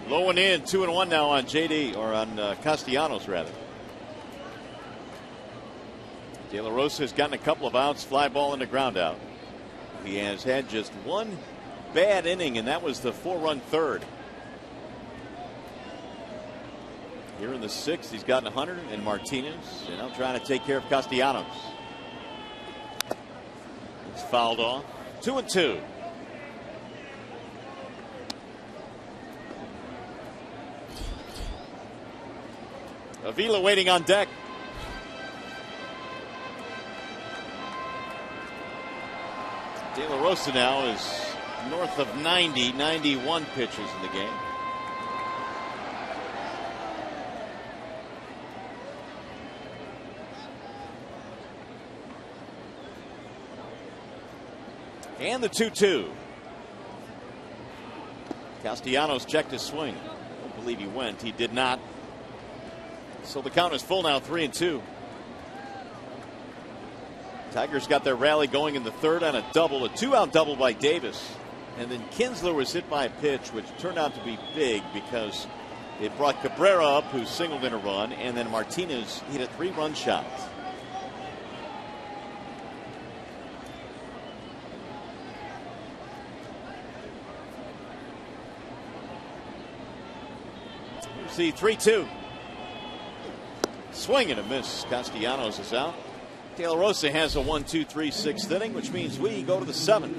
Low and in, 2-1 now on JD, or on Castellanos rather. De La Rosa has gotten a couple of outs, fly ball and a ground out. He has had just one bad inning, and that was the 4-run third. Here in the sixth, he's gotten 100, and Martinez, and now trying to take care of Castellanos. It's fouled off. 2-2. Avila waiting on deck. De La Rosa now is north of 91 pitches in the game. And the 2-2. Castellanos checked his swing. I don't believe he went. He did not. So the count is full now, 3-2. Tigers got their rally going in the third on a double, a 2-out double by Davis. And then Kinsler was hit by a pitch, which turned out to be big because it brought Cabrera up, who singled in a run, and then Martinez hit a 3-run shot. See 3-2. Swing and a miss. Castellanos is out. De La Rosa has a 1-2-3 6th inning, which means we go to the 7th.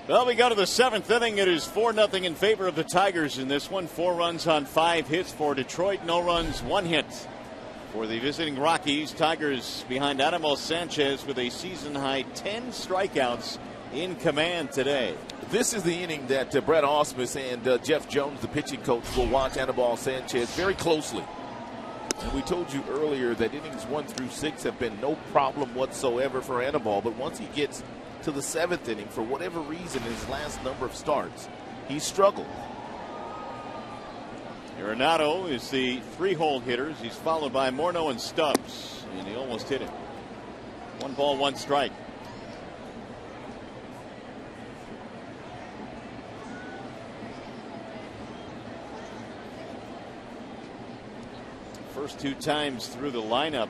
Well, we go to the 7th inning. It is 4-0 in favor of the Tigers in this one. 4 runs on 5 hits for Detroit. No runs, 1 hit for the visiting Rockies. Tigers behind Anibal Sanchez with a season-high 10 strikeouts in command today. This is the inning that Brett Ausmus and Jeff Jones, the pitching coach, will watch Anibal Sanchez very closely. And we told you earlier that innings 1 through 6 have been no problem whatsoever for Anibal, but once he gets to the 7th inning, for whatever reason, in his last number of starts, he struggled. Arenado is the 3-hole hitters. He's followed by Morneau and Stubbs, and he almost hit it. 1 ball, 1 strike. First 2 times through the lineup,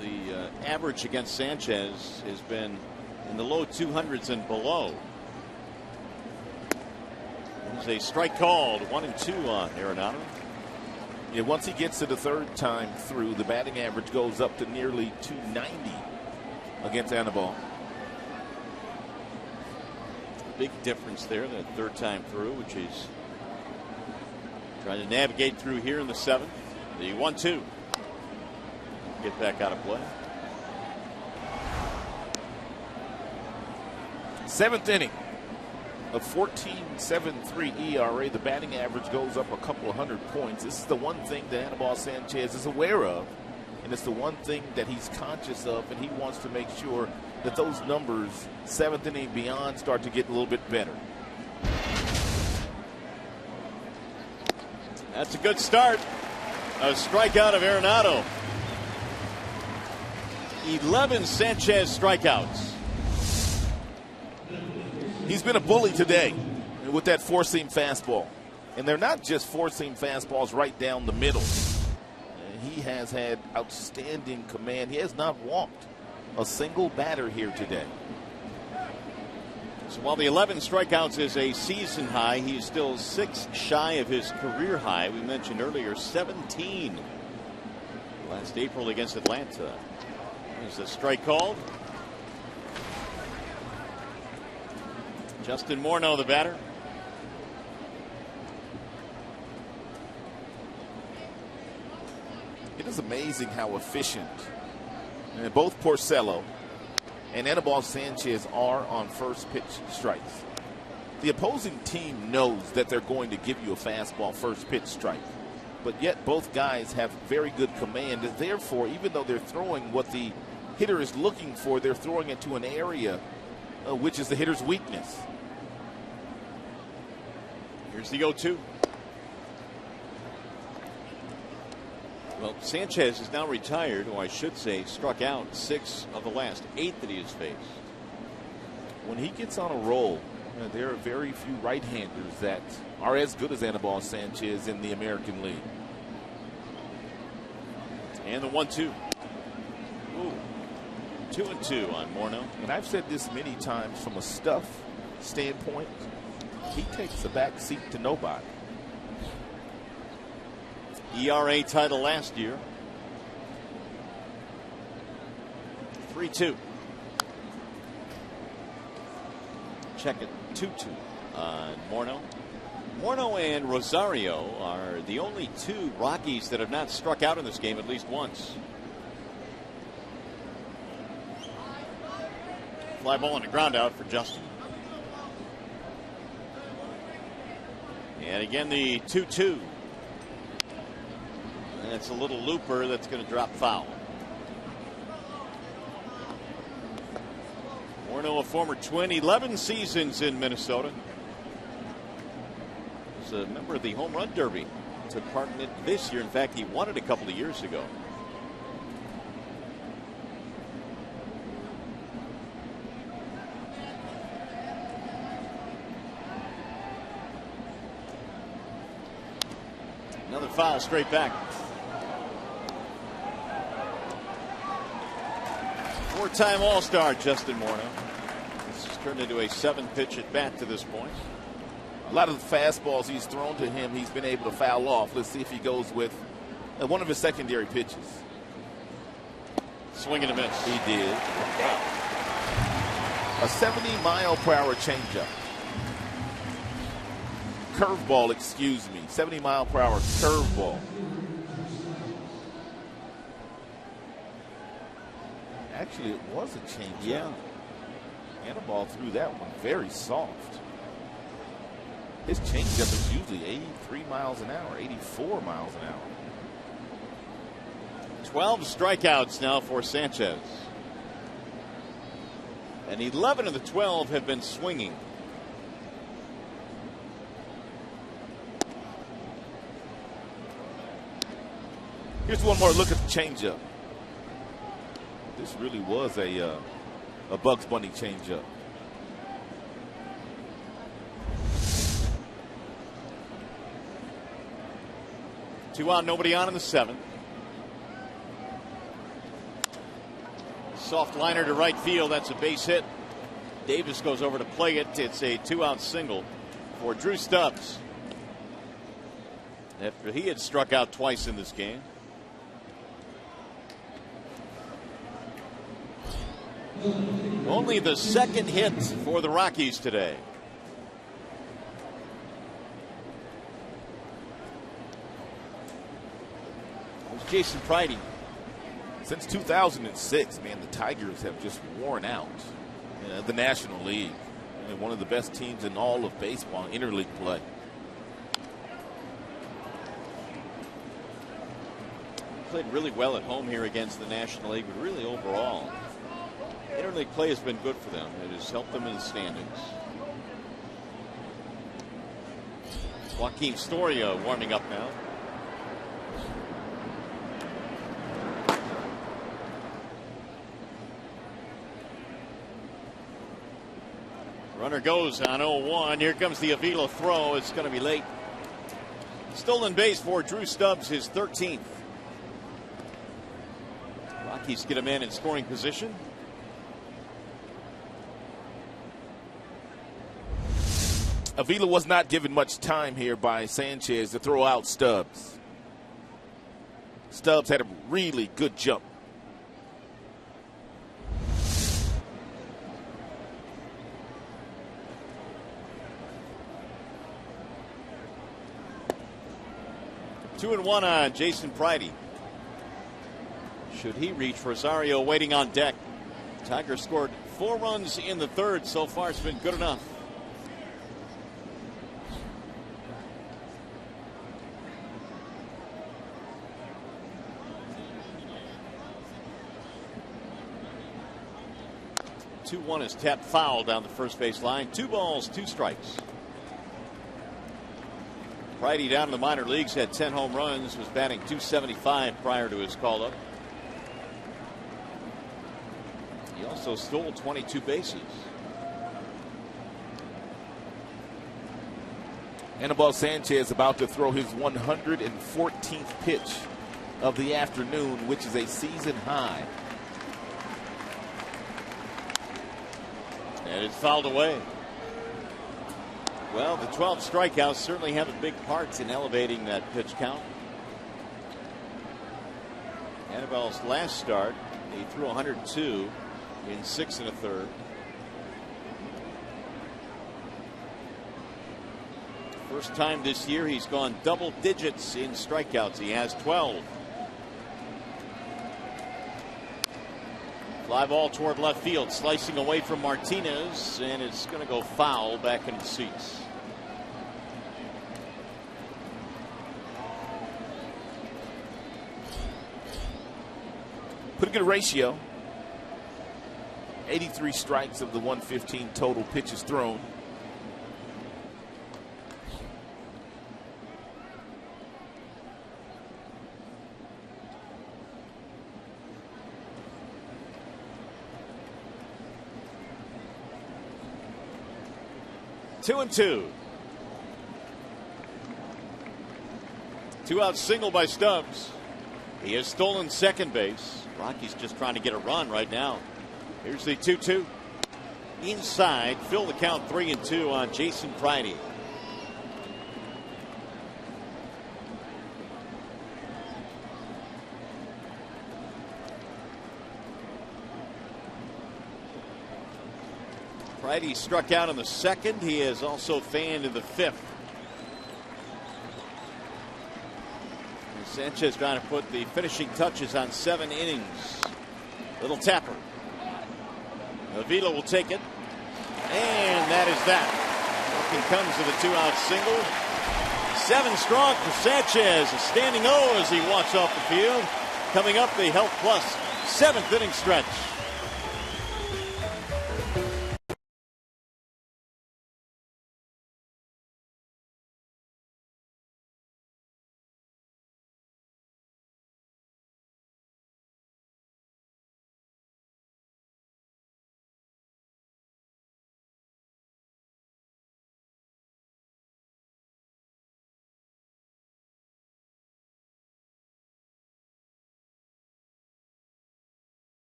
the average against Sanchez has been in the low 200s and below. There's a strike called, 1-2 on Arenado. Yeah, once he gets to the third time through, the batting average goes up to nearly 290 against Anibal. Big difference there, that third time through, which he's trying to navigate through here in the seventh. The 1-2. Get back out of play. Seventh inning. A 14.73 ERA. The batting average goes up a couple of hundred points. This is the one thing that Anibal Sanchez is aware of, and it's the one thing that he's conscious of, and he wants to make sure that those numbers, seventh inning beyond, start to get a little bit better. That's a good start. A strikeout of Arenado. 11 Sanchez strikeouts. He's been a bully today with that four-seam fastball. And they're not just four-seam fastballs right down the middle. He has had outstanding command. He has not walked a single batter here today. So while the 11 strikeouts is a season high, he's still 6 shy of his career high. We mentioned earlier 17 last April against Atlanta. There's a strike called. Justin Morneau, the batter. It is amazing how efficient both Porcello and Anibal Sanchez are on first pitch strikes. The opposing team knows that they're going to give you a fastball first pitch strike, but yet both guys have very good command. Therefore, even though they're throwing what the hitter is looking for, they're throwing it to an area which is the hitter's weakness. Here's the 0-2. Well, Sanchez is now retired, or I should say struck out 6 of the last 8 that he has faced. When he gets on a roll, there are very few right-handers that are as good as Anibal Sanchez in the American League. And the 1-2. Ooh. 2-2 on Morneau. And I've said this many times, from a stuff standpoint, he takes a back seat to nobody. ERA title last year. 3-2. Check it. 2-2 on Morneau. Morneau and Rosario are the only 2 Rockies that have not struck out in this game at least once. Fly ball and a ground out for Justin. And again, the 2-2. And it's a little looper that's going to drop foul. Morneau, a former Twin, 11 seasons in Minnesota. He's a member of the Home Run Derby. Took part in it this year. In fact, he won it a couple of years ago. Another foul straight back. 4-time All-Star Justin Morneau. This has turned into a 7-pitch at bat to this point. A lot of the fastballs he's thrown to him, he's been able to foul off. Let's see if he goes with one of his secondary pitches. Swing and a miss. He did. A 70-mile-per-hour changeup. Curveball, excuse me. 70-mile-per-hour curveball. Actually, it was a changeup. Yeah. Anibal threw that one very soft. His changeup is usually 83 miles an hour, 84 miles an hour. 12 strikeouts now for Sanchez. And 11 of the 12 have been swinging. Here's one more look at the changeup. This really was a Bugs Bunny changeup. Two out, nobody on in the 7th. Soft liner to right field. That's a base hit. Davis goes over to play it. It's a 2-out single for Drew Stubbs. after he had struck out twice in this game. Only the second hit for the Rockies today. It's Jason Pridey. Since 2006, man, the Tigers have just worn out the National League. And one of the best teams in all of baseball in interleague play. Played really well at home here against the National League, but really overall, interleague play has been good for them. It has helped them in the standings. Joaquin Storia warming up now. Runner goes on 0-1. Here comes the Avila throw. It's going to be late. Stolen base for Drew Stubbs, his 13th. Rockies get a man in scoring position. Avila was not given much time here by Sanchez to throw out Stubbs. Stubbs had a really good jump. Two and one on Jason Pridey. Should he reach, Rosario waiting on deck. Tigers scored 4 runs in the third. So far, it's been good enough. The 2-1 is tapped foul down the first base line. 2 balls, 2 strikes. Pridey down in the minor leagues, had 10 home runs, was batting .275 prior to his call up. He also stole 22 bases. Anibal Sanchez about to throw his 114th pitch of the afternoon, which is a season high. And it's fouled away. Well, the 12 strikeouts certainly have a big part in elevating that pitch count. Anibal's last start, he threw 102 in 6 1/3. First time this year he's gone double digits in strikeouts. He has 12. Fly ball toward left field, slicing away from Martinez, and it's going to go foul back into the seats. Pretty good ratio. 83 strikes of the 115 total pitches thrown. Two and two. 2-out single by Stubbs. He has stolen second base. Rockies just trying to get a run right now. Here's the 2-2. Inside, fill the count 3-2 on Jason Pridey. Pridey struck out in the second. He has also fanned in the 5th. And Sanchez trying to put the finishing touches on 7 innings. Little tapper. Avila will take it. And that is that. He comes with a 2-out single. 7 strong for Sanchez. A standing O as he walks off the field. Coming up, the Health Plus 7th inning stretch.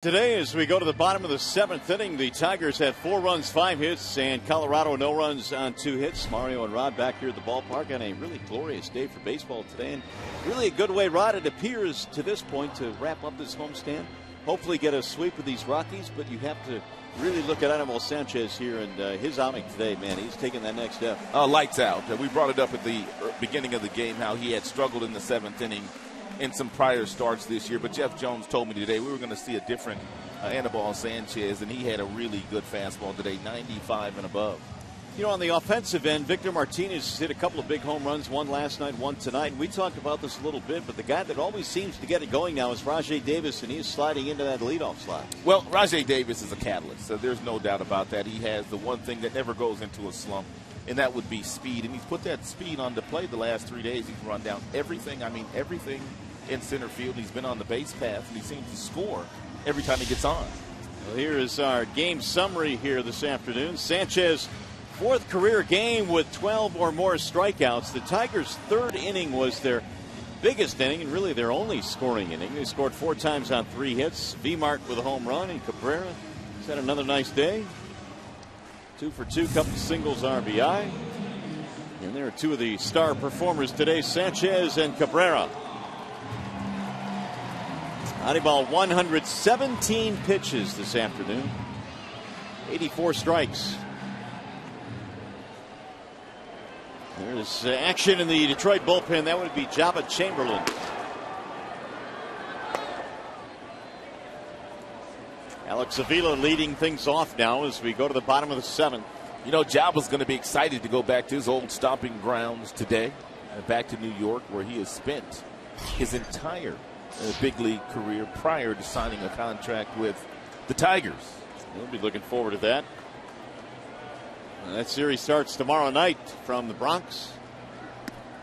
Today, as we go to the bottom of the 7th inning, the Tigers had 4 runs, 5 hits, and Colorado no runs on 2 hits. Mario and Rod back here at the ballpark on a really glorious day for baseball today, and really a good way, Rod, it appears to this point, to wrap up this homestand. Hopefully get a sweep with these Rockies, but you have to really look at Anibal Sanchez here and his outing today, man. He's taking that next step. Lights out. We brought it up at the beginning of the game how he had struggled in the 7th inning in some prior starts this year. But Jeff Jones told me today we were going to see a different Anibal Sanchez, and he had a really good fastball today, 95 and above. You know, on the offensive end, Victor Martinez hit a couple of big home runs, one last night, one tonight. And we talked about this a little bit, but the guy that always seems to get it going now is Rajai Davis, and he is sliding into that leadoff slot. Well, Rajai Davis is a catalyst, so there's no doubt about that. He has the one thing that never goes into a slump, and that would be speed. And he's put that speed on display the last 3 days. He's run down everything in center field. He's been on the base path, and he seems to score every time he gets on. Well, here is our game summary here this afternoon. Sanchez, 4th career game with 12 or more strikeouts. The Tigers' 3rd inning was their biggest inning and really their only scoring inning. They scored 4 times on 3 hits. V-Mark with a home run, and Cabrera has had another nice day. 2 for 2, couple singles, RBI. And there are 2 of the star performers today, Sanchez and Cabrera. Anibal 117 pitches this afternoon, 84 strikes. There's action in the Detroit bullpen. That would be Jabba Chamberlain. Alex Avila leading things off now as we go to the bottom of the 7th. You know, Jabba's going to be excited to go back to his old stomping grounds today, back to New York, where he has spent his entire big league career prior to signing a contract with the Tigers. We'll be looking forward to that. That series starts tomorrow night from the Bronx.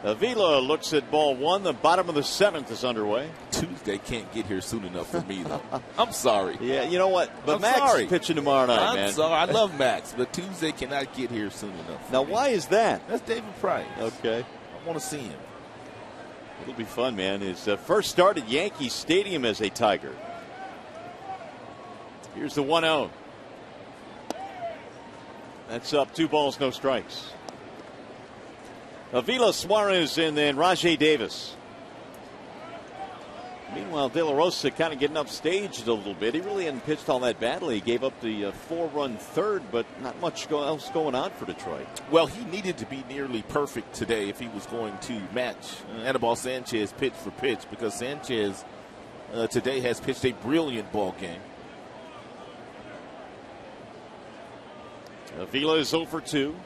Avila looks at ball 1. The bottom of the 7th is underway. Tuesday can't get here soon enough for me, though. I'm sorry. Yeah, you know what? But Max is pitching tomorrow night, man. I'm sorry. I love Max, but Tuesday cannot get here soon enough. Now, why is that? That's David Price. Okay. I want to see him. It'll be fun, man. His first start at Yankee Stadium as a Tiger. Here's the 1-0. That's up, 2 balls, no strikes. Avila, Suarez, and then Rajai Davis. Meanwhile, De La Rosa kind of getting upstaged a little bit. He really hadn't pitched all that badly. He gave up the 4-run 3rd, but not much else going on for Detroit. Well, he needed to be nearly perfect today if he was going to match Anibal Sanchez pitch for pitch, because Sanchez today has pitched a brilliant ball game. Avila is 0 for 2.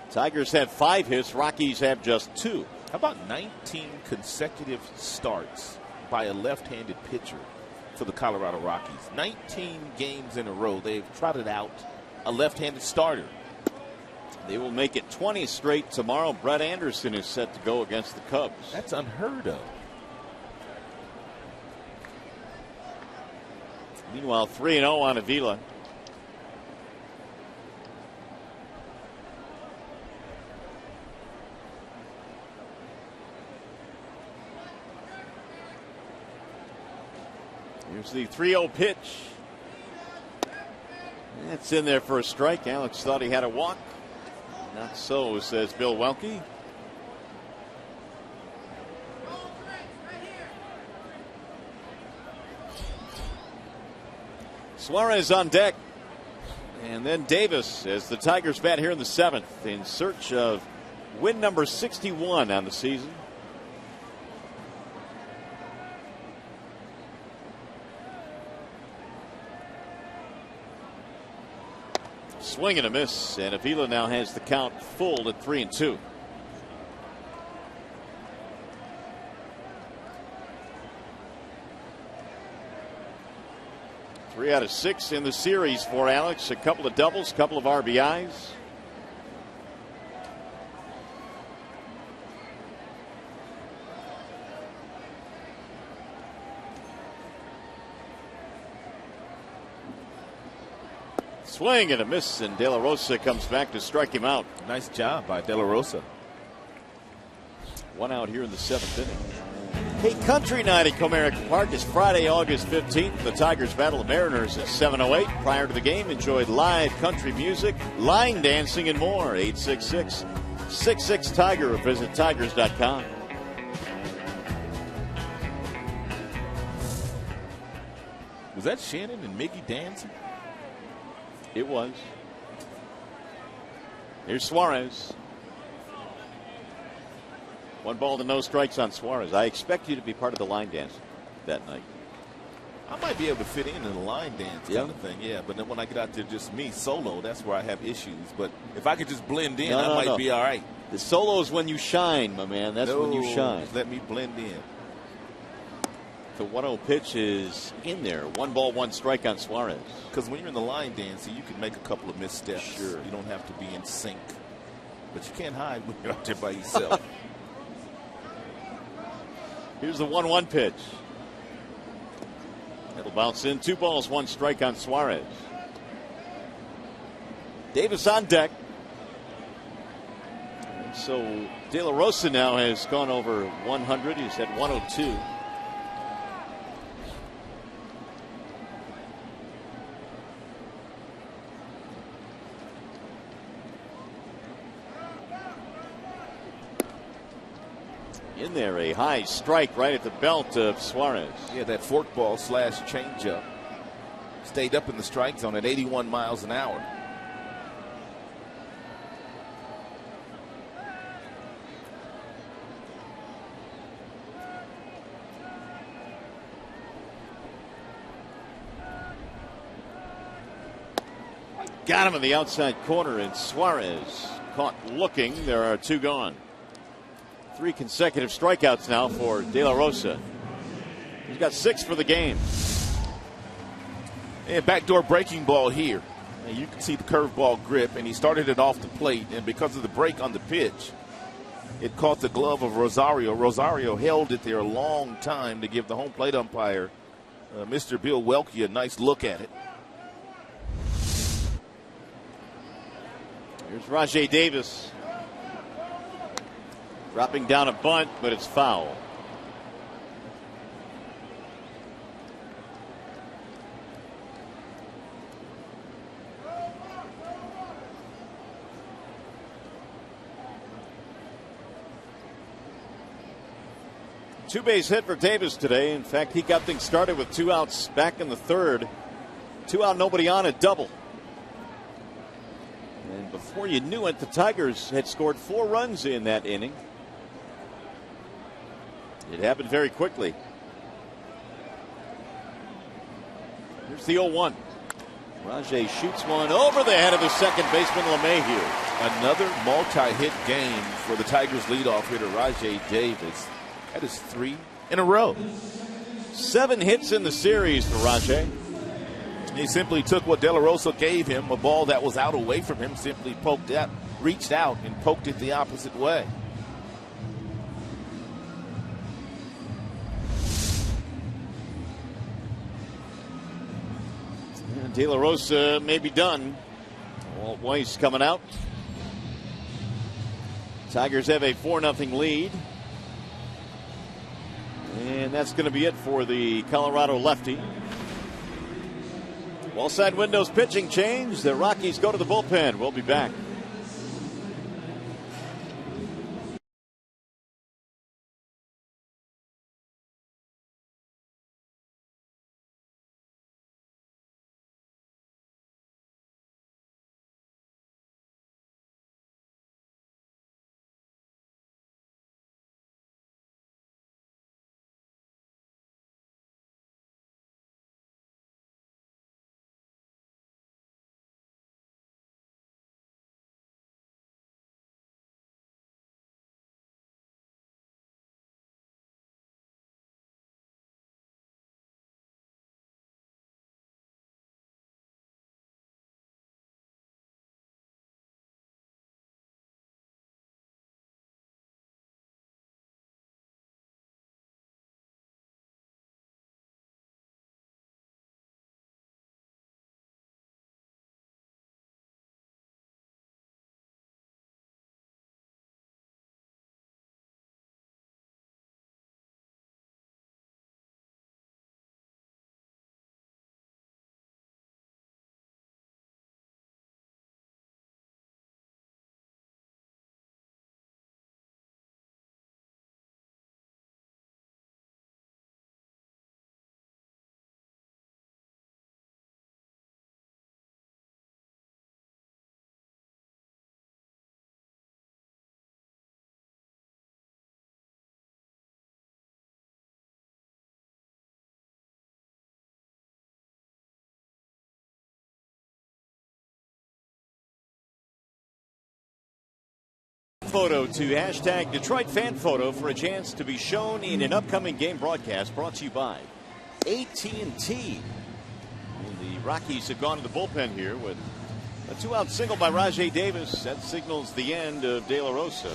Tigers have 5 hits. Rockies have just 2. How about 19 consecutive starts by a left-handed pitcher for the Colorado Rockies? 19 games in a row they've trotted out a left-handed starter. They will make it 20 straight tomorrow. Brett Anderson is set to go against the Cubs. That's unheard of. Meanwhile, 3-0 on Avila. Here's the 3-0 pitch. It's in there for a strike. Alex thought he had a walk. Not so, says Bill Welke. Suarez on deck. And then Davis as the Tigers bat here in the 7th in search of win number 61 on the season. Swing and a miss, and Avila now has the count full at 3-2. Three out of 6 in the series for Alex. A couple of doubles, couple of RBIs. Swing and a miss, and De La Rosa comes back to strike him out. Nice job by De La Rosa. 1 out here in the 7th inning. Hey, Country Night at Comerica Park is Friday, August 15th. The Tigers battle the Mariners at 7:08. Prior to the game, enjoyed live country music, line dancing, and more. 866-66-TIGER or visit tigers.com. Was that Shannon and Mickey dancing? It was. Here's Suarez. 1 ball to no strikes on Suarez. I expect you to be part of the line dance that night. I might be able to fit in the line dance kind of thing, yeah. But then when I get out there just me solo, that's where I have issues. But if I could just blend in, I might be all right. The solo is when you shine, my man. That's when you shine. Let me blend in. The 1-0 pitch is in there. 1 ball, 1 strike on Suarez. Because when you're in the line dancing, you can make a couple of missteps. Sure. You don't have to be in sync. But you can't hide when you're out there by yourself. Here's the 1-1 pitch. It'll bounce in. 2 balls, 1 strike on Suarez. Davis on deck. And so De La Rosa now has gone over 100. He's had 102. In there, a high strike right at the belt of Suarez. Yeah, that forkball / changeup stayed up in the strike zone at 81 miles an hour. Got him in the outside corner, and Suarez caught looking. There are 2 gone. 3 consecutive strikeouts now for De La Rosa. He's got 6 for the game. And backdoor breaking ball here. And you can see the curveball grip, and he started it off the plate, and because of the break on the pitch, it caught the glove of Rosario. Rosario held it there a long time to give the home plate umpire, Mr. Bill Welke, a nice look at it. Here's Rajai Davis. Dropping down a bunt, but it's foul. Two-base hit for Davis today. In fact, he got things started with 2 outs back in the 3rd. 2 out, nobody on, a double. And before you knew it, the Tigers had scored 4 runs in that inning. It happened very quickly. Here's the 0-1. Rajai shoots one over the head of the second baseman, LeMahieu. Another multi-hit game for the Tigers leadoff hitter, Rajai Davis. That is 3 in a row. 7 hits in the series for Rajai. He simply took what De La Rosa gave him, a ball that was out away from him, simply poked out, reached out and poked it the opposite way. De La Rosa may be done. Walt Weiss coming out. Tigers have a 4-0 lead. And that's going to be it for the Colorado lefty. Wallside Windows pitching change. The Rockies go to the bullpen. We'll be back. photo to hashtag Detroit Fan Photo for a chance to be shown in an upcoming game broadcast brought to you by AT&T. And the Rockies have gone to the bullpen here with a 2-out single by Rajai Davis. That signals the end of De La Rosa.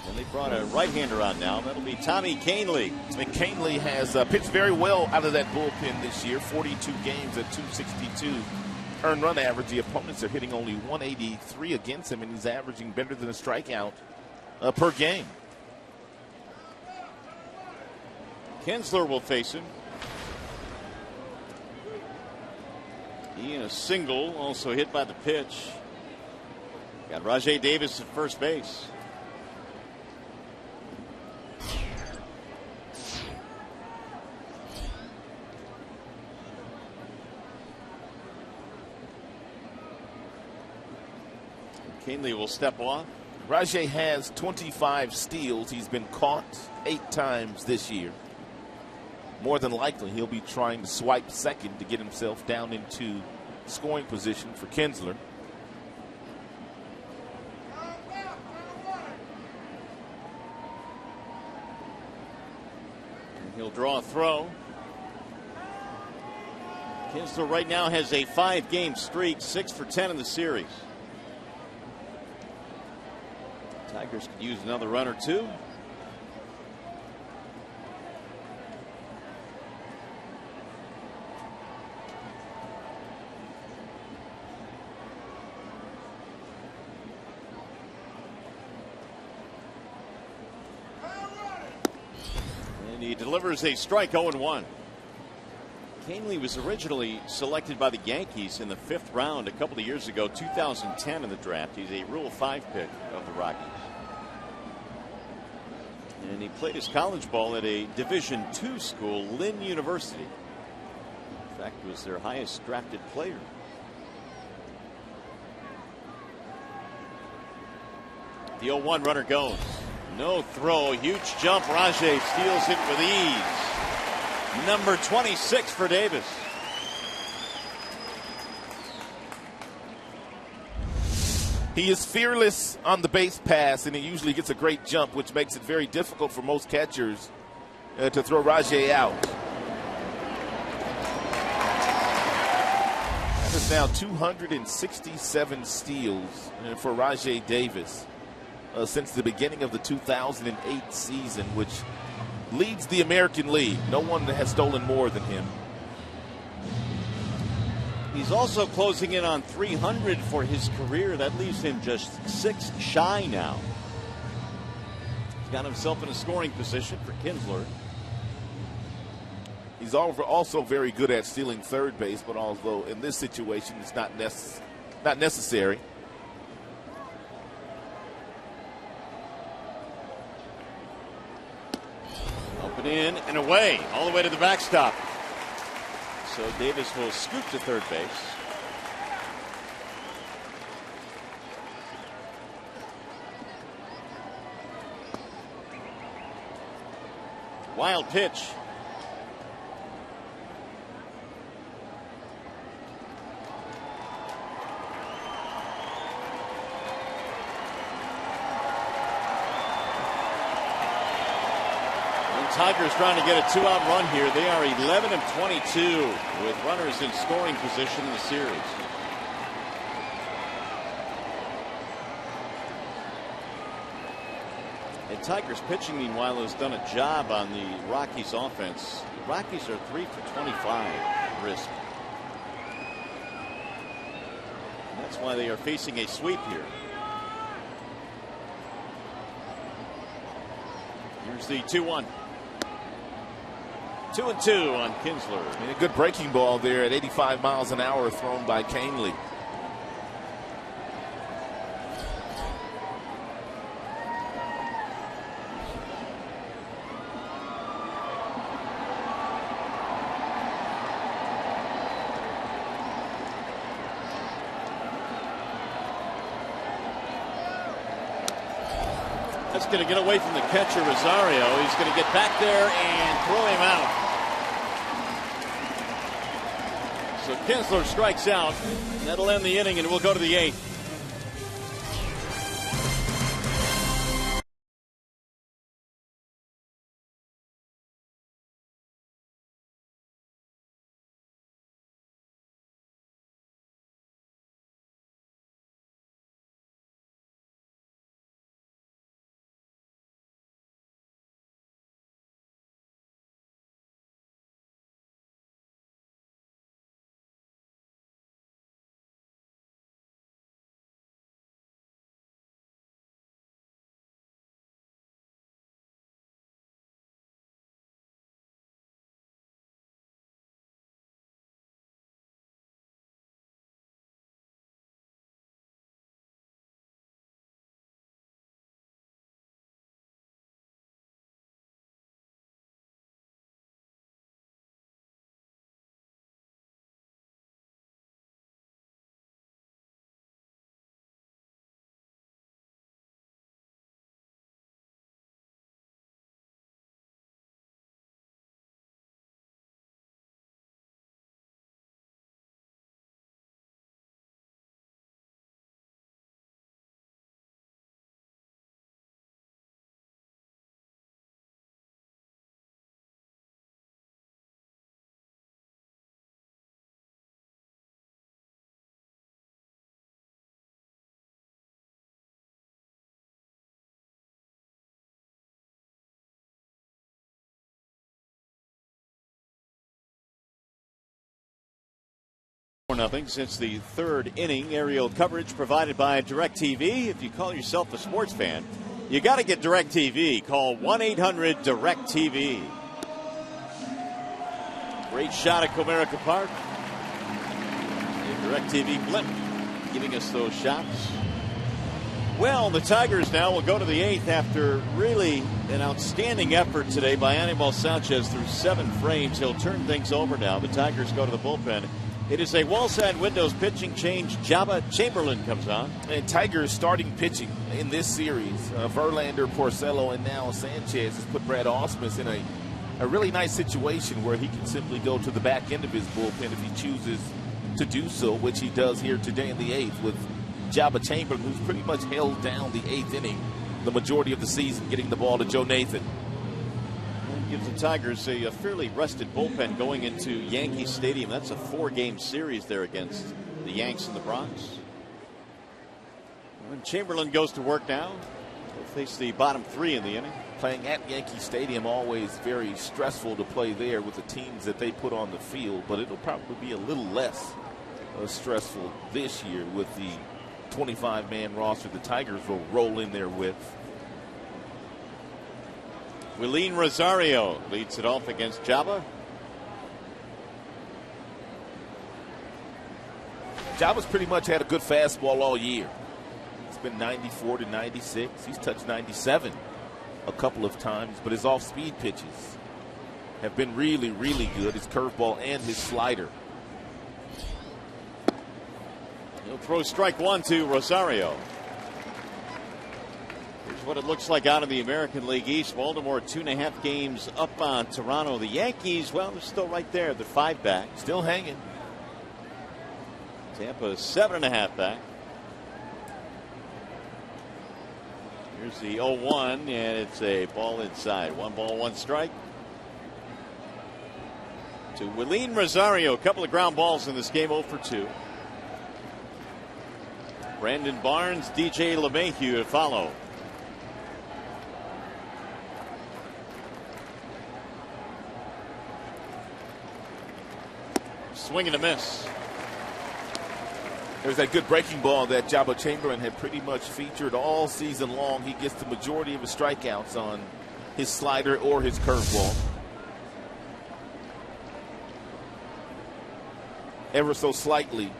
And they brought a right-hander on now. That'll be Tommy Kahnle. And Kahnle has pitched very well out of that bullpen this year. 42 games at 262 earned run average. The opponents are hitting only 183 against him, and he's averaging better than a strikeout per game. Kinsler will face him. He in a single, also hit by the pitch. Got Rajai Davis at first base. Kahnle will step off. Rajai has 25 steals. He's been caught 8 times this year. More than likely, he'll be trying to swipe second to get himself down into scoring position for Kinsler. And he'll draw a throw. Kinsler right now has a 5-game streak, 6 for 10 in the series. Tigers could use another run or two. And he delivers a strike, 0-1. Kahnle was originally selected by the Yankees in the 5th round a couple of years ago, 2010 in the draft. He's a Rule 5 pick of the Rockies. And he played his college ball at a Division II school, Lynn University. In fact, was their highest drafted player. The 0-1 runner goes. No throw, huge jump. Rajai steals it with ease. Number 26 for Davis. He is fearless on the base pass, and he usually gets a great jump, which makes it very difficult for most catchers to throw Rajai out. That is now 267 steals for Rajai Davis since the beginning of the 2008 season, which leads the American League. No one has stolen more than him. He's also closing in on 300 for his career. That leaves him just 6 shy now. He's got himself in a scoring position for Kinsler. He's also very good at stealing third base, but although in this situation it's not necessary. Open in and away, all the way to the backstop. So Davis will scoop to third base. Wild pitch. Tigers trying to get a 2-out run here. They are 11 of 22 with runners in scoring position in the series. And Tigers pitching, meanwhile, has done a job on the Rockies offense. The Rockies are 3 for 25 risk. And that's why they are facing a sweep here. Here's the 2-1. 2-2 on Kinsler. And a good breaking ball there at 85 miles an hour thrown by Kahnle. That's going to get away from the catcher, Rosario. He's going to get back there and throw him out. So Kinsler strikes out. That'll end the inning, and we'll go to the 8th. 4-0 since the third inning. Aerial coverage provided by DirecTV. If you call yourself a sports fan, you got to get DirecTV. Call 1-800-DirecTV. Great shot at Comerica Park. DirecTV blip giving us those shots. Well, the Tigers now will go to the 8th after really an outstanding effort today by Anibal Sanchez through 7 frames. He'll turn things over now. The Tigers go to the bullpen. It is a wall-side windows pitching change. Jabba Chamberlain comes on. And Tigers starting pitching in this series. Verlander, Porcello, and now Sanchez has put Brad Ausmus in a really nice situation where he can simply go to the back end of his bullpen if he chooses to do so, which he does here today in the 8th with Jabba Chamberlain, who's pretty much held down the 8th inning the majority of the season, getting the ball to Joe Nathan. And gives the Tigers a fairly rested bullpen going into Yankee Stadium. That's a 4-game series there against the Yanks in the Bronx. When Chamberlain goes to work now, he'll face the bottom 3 in the inning. Playing at Yankee Stadium, always very stressful to play there with the teams that they put on the field, but it'll probably be a little less stressful this year with the 25-man roster the Tigers will roll in there with. Willeen Rosario leads it off against Jabba. Jabba's pretty much had a good fastball all year. It's been 94 to 96. He's touched 97 a couple of times, but his off-speed pitches have been really, really good. His curveball and his slider. He'll throw strike 1 to Rosario. Here's what it looks like out of the American League East. Baltimore 2.5 games up on Toronto. The Yankees, well, they're still right there. They're 5 back. Still hanging. Tampa 7.5 back. Here's the 0-1, and it's a ball inside. 1 ball, 1 strike. To Willeen Rosario. A couple of ground balls in this game, 0 for 2. Brandon Barnes, DJ LeMahieu to follow. Swing and a miss. There's that good breaking ball that Jabba Chamberlain had pretty much featured all season long. He gets the majority of his strikeouts on his slider or his curveball. Ever so slightly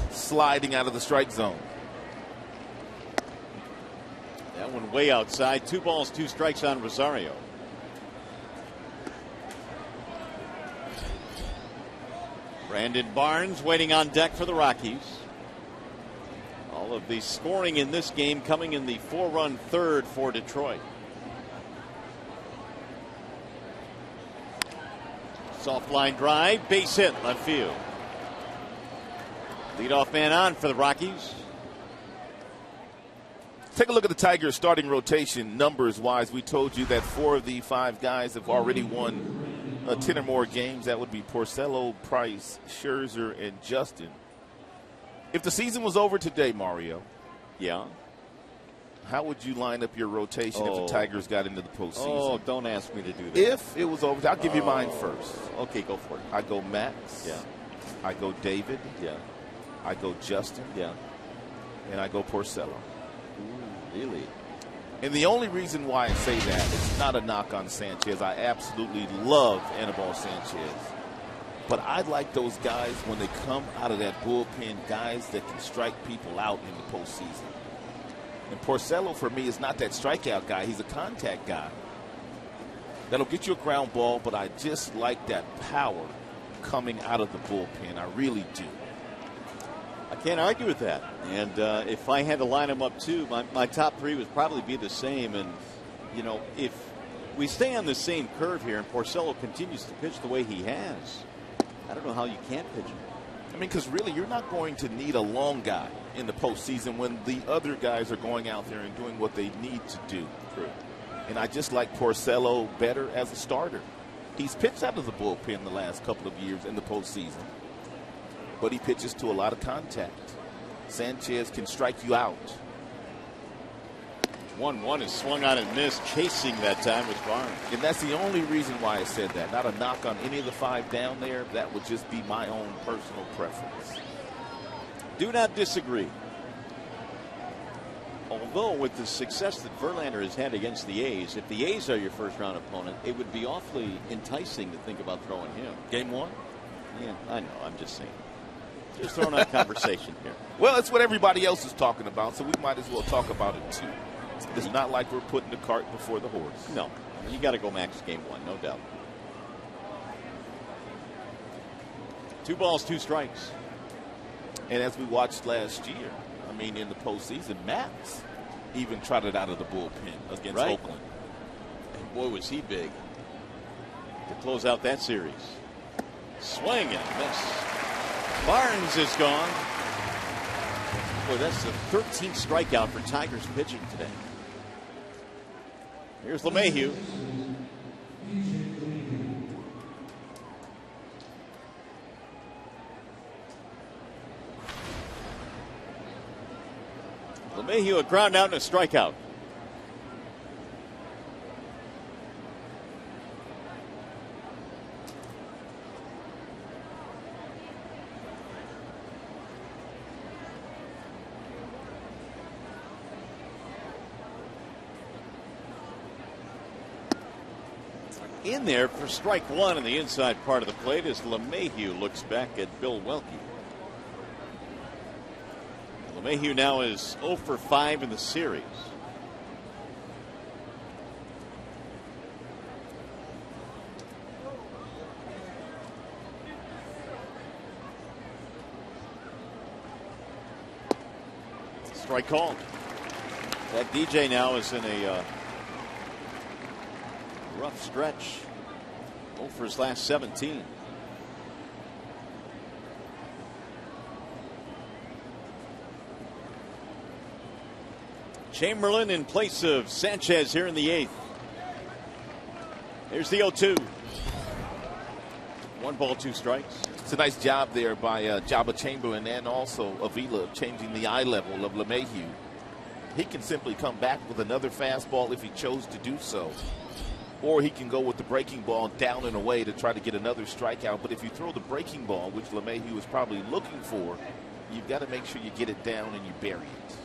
sliding out of the strike zone. That one way outside. 2 balls, 2 strikes on Rosario. Brandon Barnes waiting on deck for the Rockies. All of the scoring in this game coming in the 4-run third for Detroit. Soft line drive, base hit, left field. Leadoff man on for the Rockies. Take a look at the Tigers starting rotation numbers wise. We told you that 4 of the 5 guys have already won 10 or more games. That would be Porcello, Price, Scherzer, and Justin. If the season was over today, Mario, yeah, how would you line up your rotation if the Tigers got into the postseason? Oh, don't ask me to do that. If it was over, I'll give you mine first. Okay, go for it. I go Max. Yeah. I go David. Yeah. I go Justin. Yeah. And I go Porcello. Ooh, really? And the only reason why I say that is not a knock on Sanchez. I absolutely love Anibal Sanchez. But I like those guys when they come out of that bullpen, guys that can strike people out in the postseason. And Porcello, for me, is not that strikeout guy. He's a contact guy. That'll get you a ground ball, but I just like that power coming out of the bullpen. I really do. I can't argue with that. And if I had to line them up too, my top 3 would probably be the same. And, you know, if we stay on the same curve here and Porcello continues to pitch the way he has, I don't know how you can't pitch him. I mean, because really you're not going to need a long guy in the postseason when the other guys are going out there and doing what they need to do. True. And I just like Porcello better as a starter. He's pitched out of the bullpen the last couple of years in the postseason, but he pitches to a lot of contact. Sanchez can strike you out. 1-1 is swung on and missed. Chasing that time was Barnes. And that's the only reason why I said that. Not a knock on any of the 5 down there. That would just be my own personal preference. Do not disagree. Although with the success that Verlander has had against the A's, if the A's are your first round opponent, it would be awfully enticing to think about throwing him. Game 1? Yeah, I know. I'm just saying. Just throwing out conversation here. Well, it's what everybody else is talking about, so we might as well talk about it too. It's not like we're putting the cart before the horse. No. You got to go max game 1, no doubt. 2 balls, 2 strikes. And as we watched last year, I mean, in the postseason, Max even trotted out of the bullpen against Oakland. And boy, was he big to close out that series. Swing and a miss. Barnes is gone. Boy, that's the 13th strikeout for Tigers pitching today. Here's LeMahieu. LeMahieu, a ground out and a strikeout. In there for strike 1 in the inside part of the plate as LeMahieu looks back at Bill Welke. LeMahieu now is 0 for 5 in the series. Strike called. That DJ now is in a rough stretch. 0 for his last 17. Chamberlain in place of Sanchez here in the 8th. Here's the 0-2. 1 ball, 2 strikes. It's a nice job there by Jabba Chamberlain and also Avila changing the eye level of LeMahieu. He can simply come back with another fastball if he chose to do so. Or he can go with the breaking ball down and away to try to get another strikeout. But if you throw the breaking ball, which LeMahieu is probably looking for, you've got to make sure you get it down and you bury it.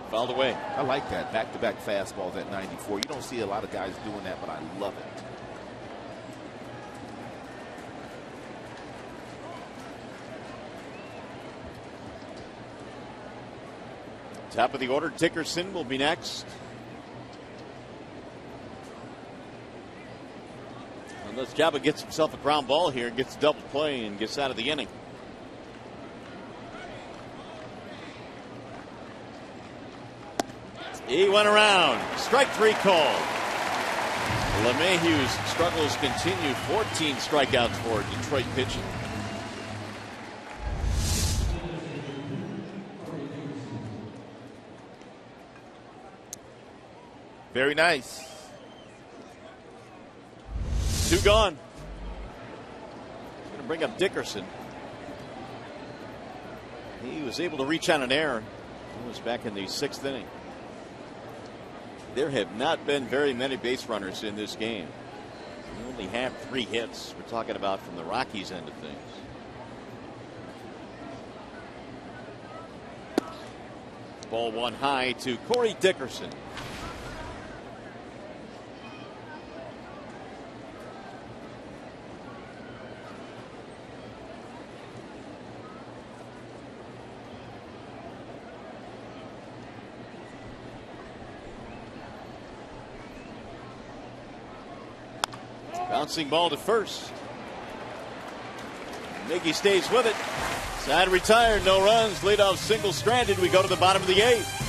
Fouled away. I like that. Back-to-back fastballs at 94. You don't see a lot of guys doing that, but I love it. Top of the order, Dickerson will be next. Unless Jabba gets himself a ground ball here and gets a double play and gets out of the inning. He went around. Strike 3 call. LeMahieu's struggles continue. 14 strikeouts for Detroit pitching. Very nice. 2 gone. Going to bring up Dickerson. He was able to reach on an error. He was back in the 6th inning. There have not been very many base runners in this game. We only have 3 hits. We're talking about from the Rockies end of things. Ball 1 high to Corey Dickerson. Bouncing ball to first. Miggy stays with it. Side retired, no runs. Leadoff single stranded. We go to the bottom of the 8th.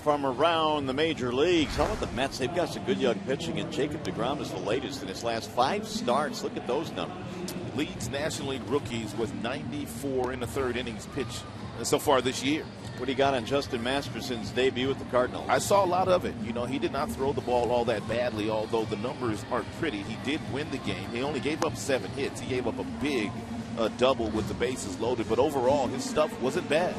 from around the major leagues. How about the Mets? They've got some good young pitching, and Jacob deGrom is the latest in his last 5 starts. Look at those numbers. Leads National League rookies with 94 in the third innings pitched so far this year. What do you got on Justin Masterson's debut with the Cardinals? I saw a lot of it. You know, he did not throw the ball all that badly, although the numbers aren't pretty. He did win the game. He only gave up 7 hits. He gave up a big double with the bases loaded, but overall his stuff wasn't bad.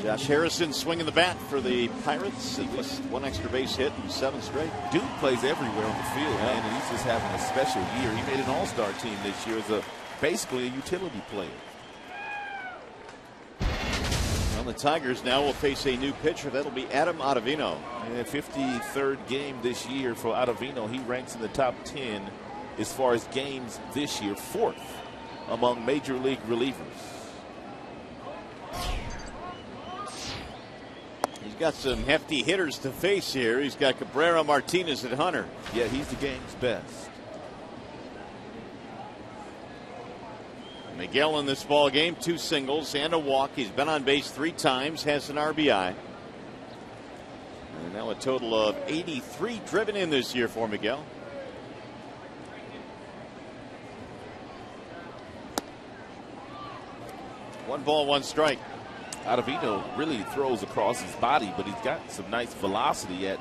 Josh Harrison swinging the bat for the Pirates. At least 1 extra base hit in 7 straight. Dude plays everywhere on the field, man, and he's just having a special year. He made an all-star team this year as basically a utility player. Well, the Tigers now will face a new pitcher. That'll be Adam Ottavino. And 53rd game this year for Ottavino. He ranks in the top 10 as far as games this year, 4th among major league relievers. He's got some hefty hitters to face here. He's got Cabrera, Martinez, and Hunter. Yeah, he's the game's best. Miguel in this ball game, 2 singles and a walk. He's been on base 3 times, has an RBI. And now a total of 83 driven in this year for Miguel. One ball, 1 strike. Ottavino really throws across his body, but he's got some nice velocity at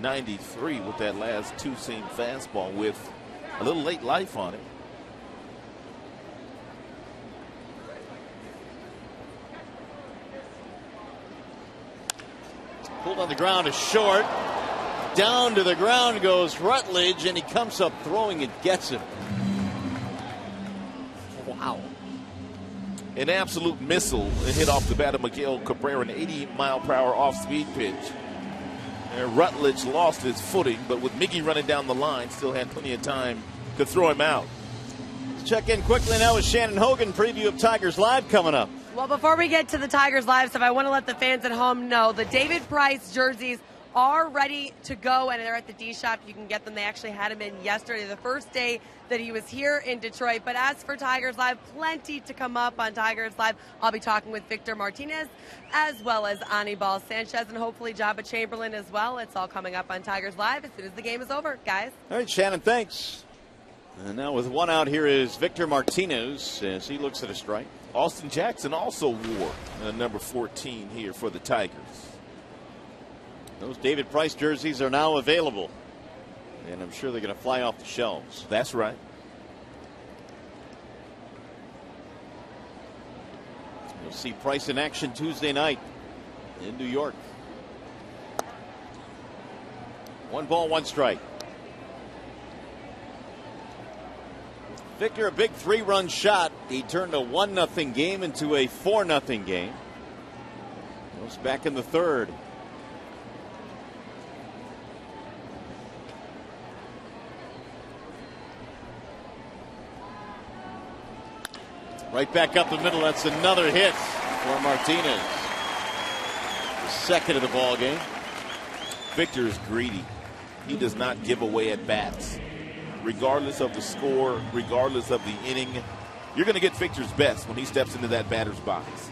93 with that last 2-seam fastball with a little late life on it. Pulled on the ground is short. Down to the ground goes Rutledge, and he comes up throwing and gets him. Wow. An absolute missile hit off the bat of Miguel Cabrera, an 80-mile-per-hour off-speed pitch. And Rutledge lost his footing, but with Miggy running down the line, still had plenty of time to throw him out. Let's check in quickly now with Shannon Hogan. Preview of Tigers Live coming up. Well, before we get to the Tigers Live stuff, I want to let the fans at home know the David Price jerseys are ready to go, and they're at the D Shop. You can get them. They actually had them in yesterday, the first day that he was here in Detroit. But as for Tigers Live, plenty to come up on Tigers Live. I'll be talking with Victor Martinez as well as Anibal Sanchez and hopefully Jabba Chamberlain as well. It's all coming up on Tigers Live as soon as the game is over, guys. All right, Shannon, thanks. And now with 1 out, here is Victor Martinez as he looks at a strike. Austin Jackson also wore number 14 here for the Tigers. Those David Price jerseys are now available, and I'm sure they're going to fly off the shelves. That's right. You'll see Price in action Tuesday night in New York. 1 ball, 1 strike. Victor, a big 3-run shot. He turned a 1-0 game into a 4-0 game. Goes back in the 3rd. Right back up the middle. That's another hit for Martinez. The 2nd of the ball game. Victor is greedy. He does not give away at bats. Regardless of the score, regardless of the inning, you're going to get Victor's best when he steps into that batter's box.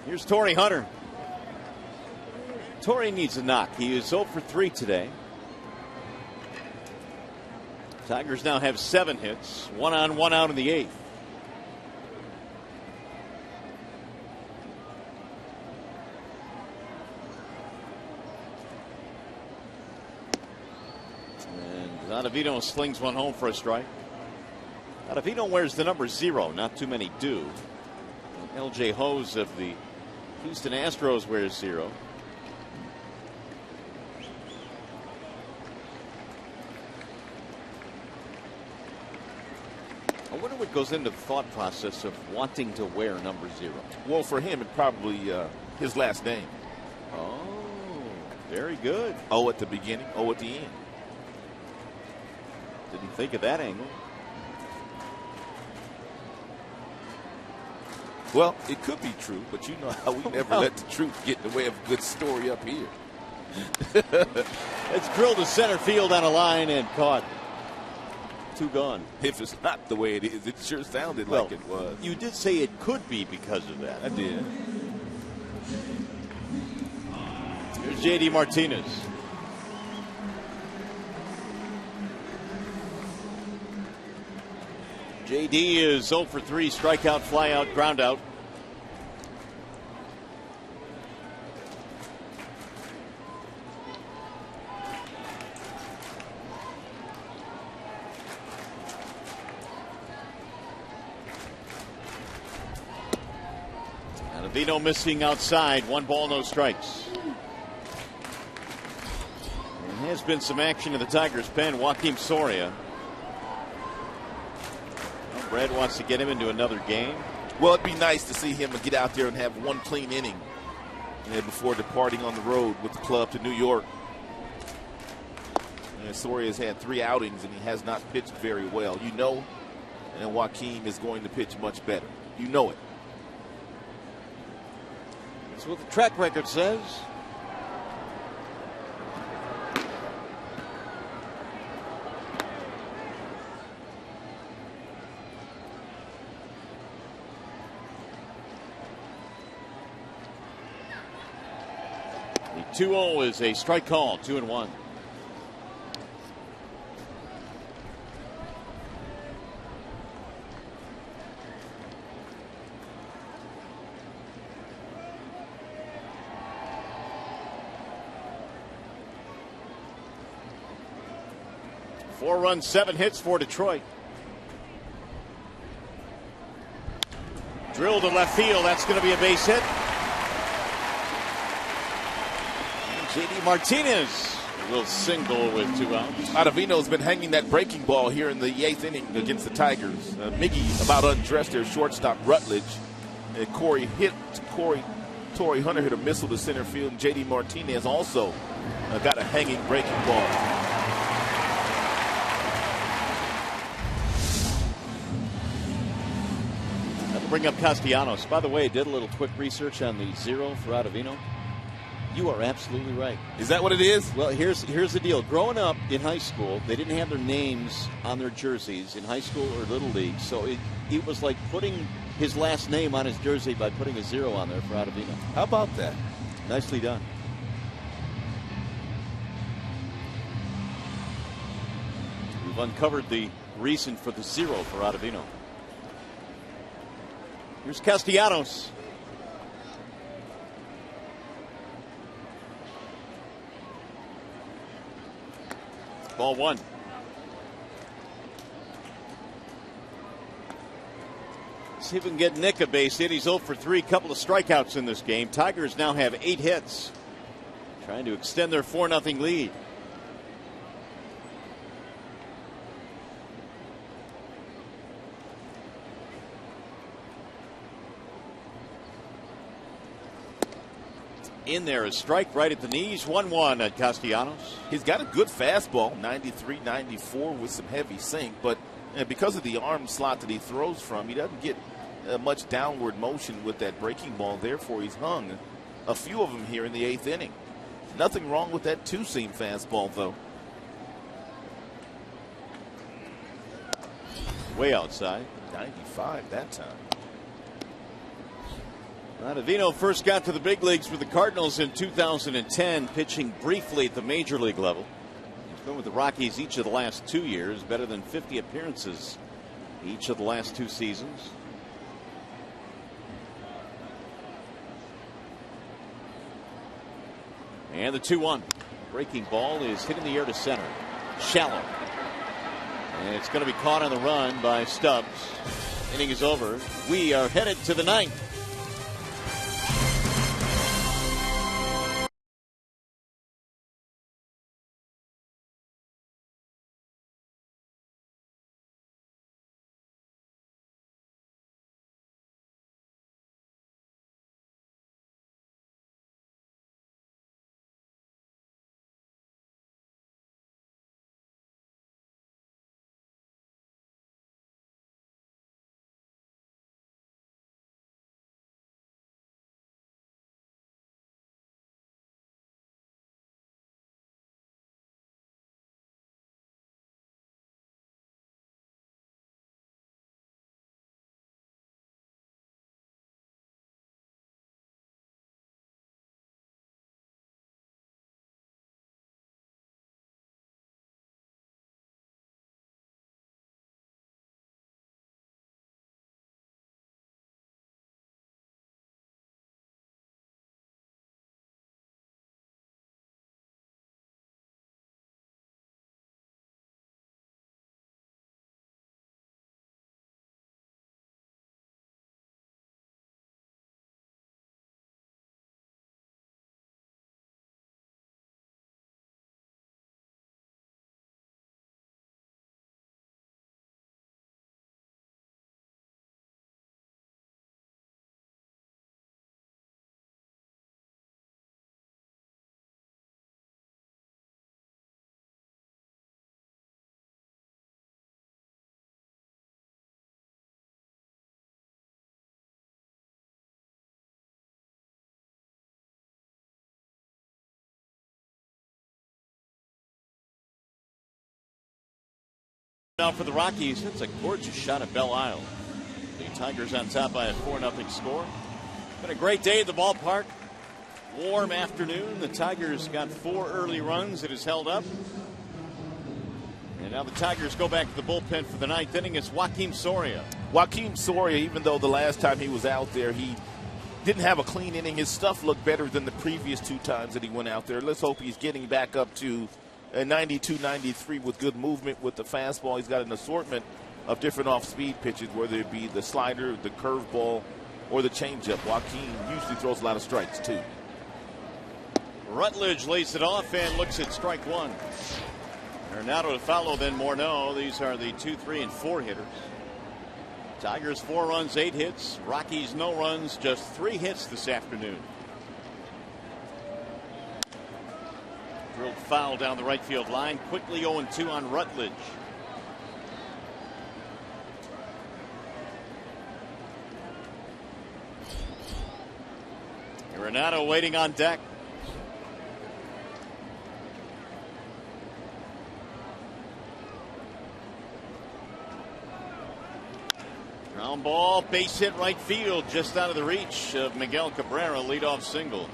Here's Torrey Hunter. Torrey needs a knock. He is 0 for 3 today. Tigers now have 7 hits, 1 on, 1 out in the 8th. Ottavino slings one home for a strike. Ottavino wears the number 0. Not too many do. L.J. Hose of the Houston Astros wears 0. I wonder what goes into the thought process of wanting to wear number 0. Well, for him, it's probably his last name. Oh, very good. O at the beginning, O at the end. Didn't think of that angle. Well, it could be true, but you know how we never let the truth get in the way of a good story up here. It's drilled to center field on a line and caught. 2 gone. If it's not the way it is, it sure sounded like it was. You did say it could be because of that. I did. Here's J.D. Martinez. J.D. is 0 for 3, strikeout, flyout, ground out. Vino missing outside, 1 ball, no strikes. There has been some action in the Tigers' pen. Joakim Soria. Well, Brad wants to get him into another game. Well, it'd be nice to see him get out there and have 1 clean inning before departing on the road with the club to New York. And Soria has had 3 outings and he has not pitched very well. You know, and Joakim is going to pitch much better. You know it. That's what the track record says. The 2-0 is a strike call, 2-1. Four runs, 7 hits for Detroit. Drilled to left field. That's going to be a base hit. J.D. Martinez will single with 2 outs. Ottavino's been hanging that breaking ball here in the 8th inning against the Tigers. Miggy about undressed their shortstop Rutledge. Torrey Hunter hit a missile to center field. J.D. Martinez also got a hanging breaking ball. Bring up Castellanos. By the way, did a little quick research on the 0 for Ottavino. You are absolutely right. Is that what it is? Well, here's the deal. Growing up in high school, they didn't have their names on their jerseys in high school or Little League, so it was like putting his last name on his jersey by putting a 0 on there for Ottavino. How about that? Nicely done. We've uncovered the reason for the 0 for Ottavino. Here's Castellanos. Ball 1. See if we can get Nick a base hit. He's 0 for 3. Couple of strikeouts in this game. Tigers now have 8 hits. Trying to extend their 4-0 lead. In there, a strike right at the knees. 1-1 at Castellanos. He's got a good fastball, 93, 94 with some heavy sink, but because of the arm slot that he throws from, he doesn't get much downward motion with that breaking ball. Therefore, he's hung a few of them here in the 8th inning. Nothing wrong with that 2-seam fastball, though. Way outside. 95 that time. Ottavino first got to the big leagues with the Cardinals in 2010, pitching briefly at the major league level. He's been with the Rockies each of the last 2 years, better than 50 appearances each of the last 2 seasons. And the 2-1. Breaking ball is hit in the air to center. Shallow. And it's going to be caught on the run by Stubbs. Inning is over. We are headed to the 9th. Now for the Rockies, it's a gorgeous shot at Belle Isle. The Tigers on top by a 4-0 score. Been a great day at the ballpark. Warm afternoon. The Tigers got 4 early runs. It has held up. And now the Tigers go back to the bullpen for the 9th inning. It's Joakim Soria. Joakim Soria, even though the last time he was out there, he didn't have a clean inning. His stuff looked better than the previous 2 times that he went out there. Let's hope he's getting back up to 92, 93 with good movement with the fastball. He's got an assortment of different off-speed pitches, whether it be the slider, the curveball, or the changeup. Joakim usually throws a lot of strikes, too. Rutledge lays it off and looks at strike 1. Arenado to follow, then Morneau. These are the 2, 3, and 4 hitters. Tigers 4 runs, 8 hits. Rockies no runs, just 3 hits this afternoon. Drilled foul down the right field line. Quickly 0-2 on Rutledge. Arenado waiting on deck. Ground ball, base hit right field, just out of the reach of Miguel Cabrera, leadoff single.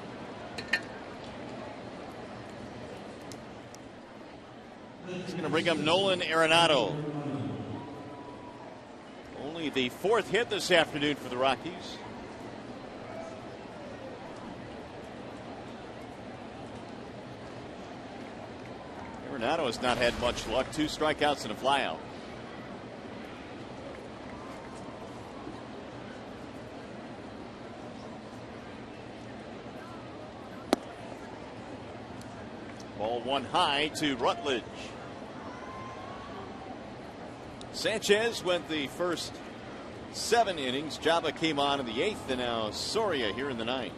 He's going to bring up Nolan Arenado. Only the 4th hit this afternoon for the Rockies. Arenado has not had much luck. 2 strikeouts and a flyout. Ball 1 high to Rutledge. Sanchez went the first 7 innings. Java came on in the 8th, and now Soria here in the 9th.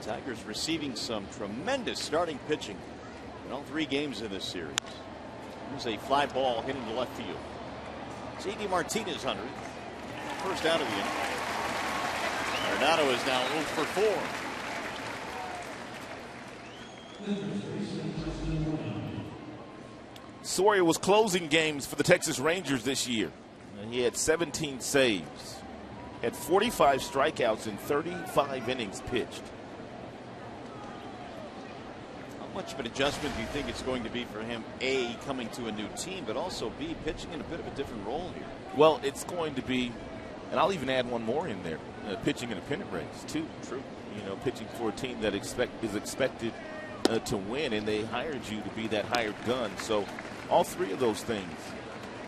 Tigers receiving some tremendous starting pitching in all 3 games of this series. There's a fly ball hitting to left field. J.D. Martinez under it. First out of the inning. Arenado is now 0 for 4. Soria was closing games for the Texas Rangers this year. He had 17 saves, had 45 strikeouts in 35 innings pitched. How much of an adjustment do you think it's going to be for him, A, coming to a new team, but also B, pitching in a bit of a different role here? Well, it's going to be, and I'll even add one more in there, pitching in a pennant race, too. True. You know, pitching for a team that is expected to win, and they hired you to be that hired gun. So all 3 of those things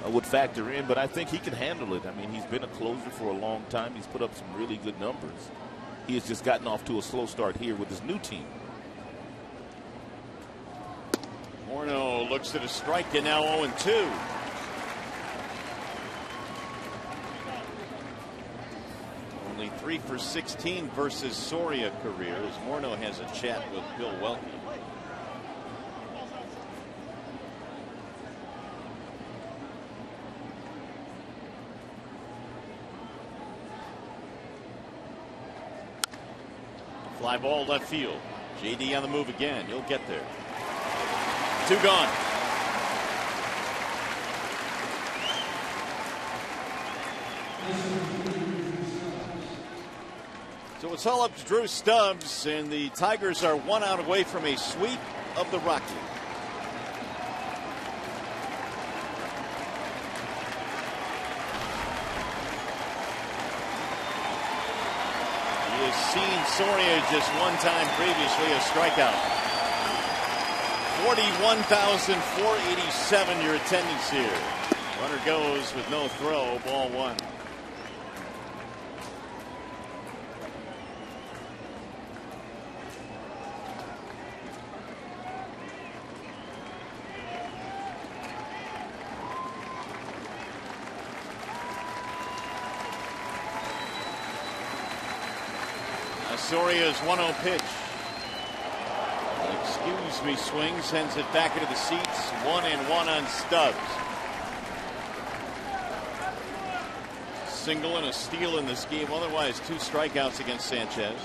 would factor in, but I think he can handle it. I mean, he's been a closer for a long time. He's put up some really good numbers. He has just gotten off to a slow start here with his new team. Morneau looks at a strike and now 0-2. Only 3 for 16 versus Soria career as Morneau has a chat with Bill Welke. Fly ball left field. JD on the move again. He'll get there. 2 gone. So it's all up to Drew Stubbs, and the Tigers are 1 out away from a sweep of the Rockies. He has seen Soria just 1 time previously, a strikeout. 41,487 your attendance here. Runner goes with no throw, ball 1. Soria's 1-0 pitch. Excuse me swing, sends it back into the seats. 1-1 on Stubbs. Single and a steal in this game. Otherwise 2 strikeouts against Sanchez.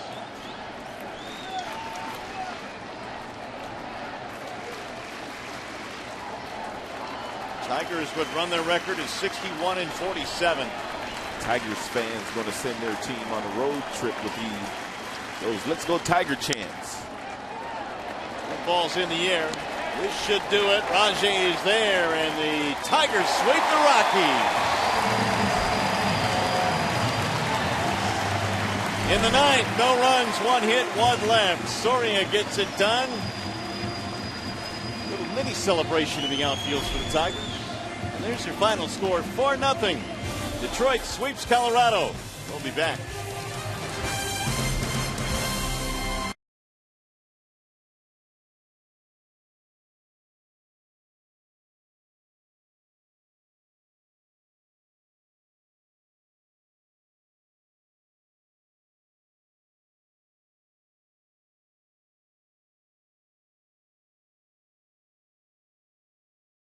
Tigers would run their record as 61-47. Tigers fans going to send their team on a road trip with those "Let's Go Tiger" chants. The ball's in the air. This should do it. Rajay is there, and the Tigers sweep the Rockies. In the ninth, no runs, 1 hit, 1 left. Soria gets it done. Little mini celebration in the outfield for the Tigers. And there's your final score, 4-0. Detroit sweeps Colorado. We'll be back.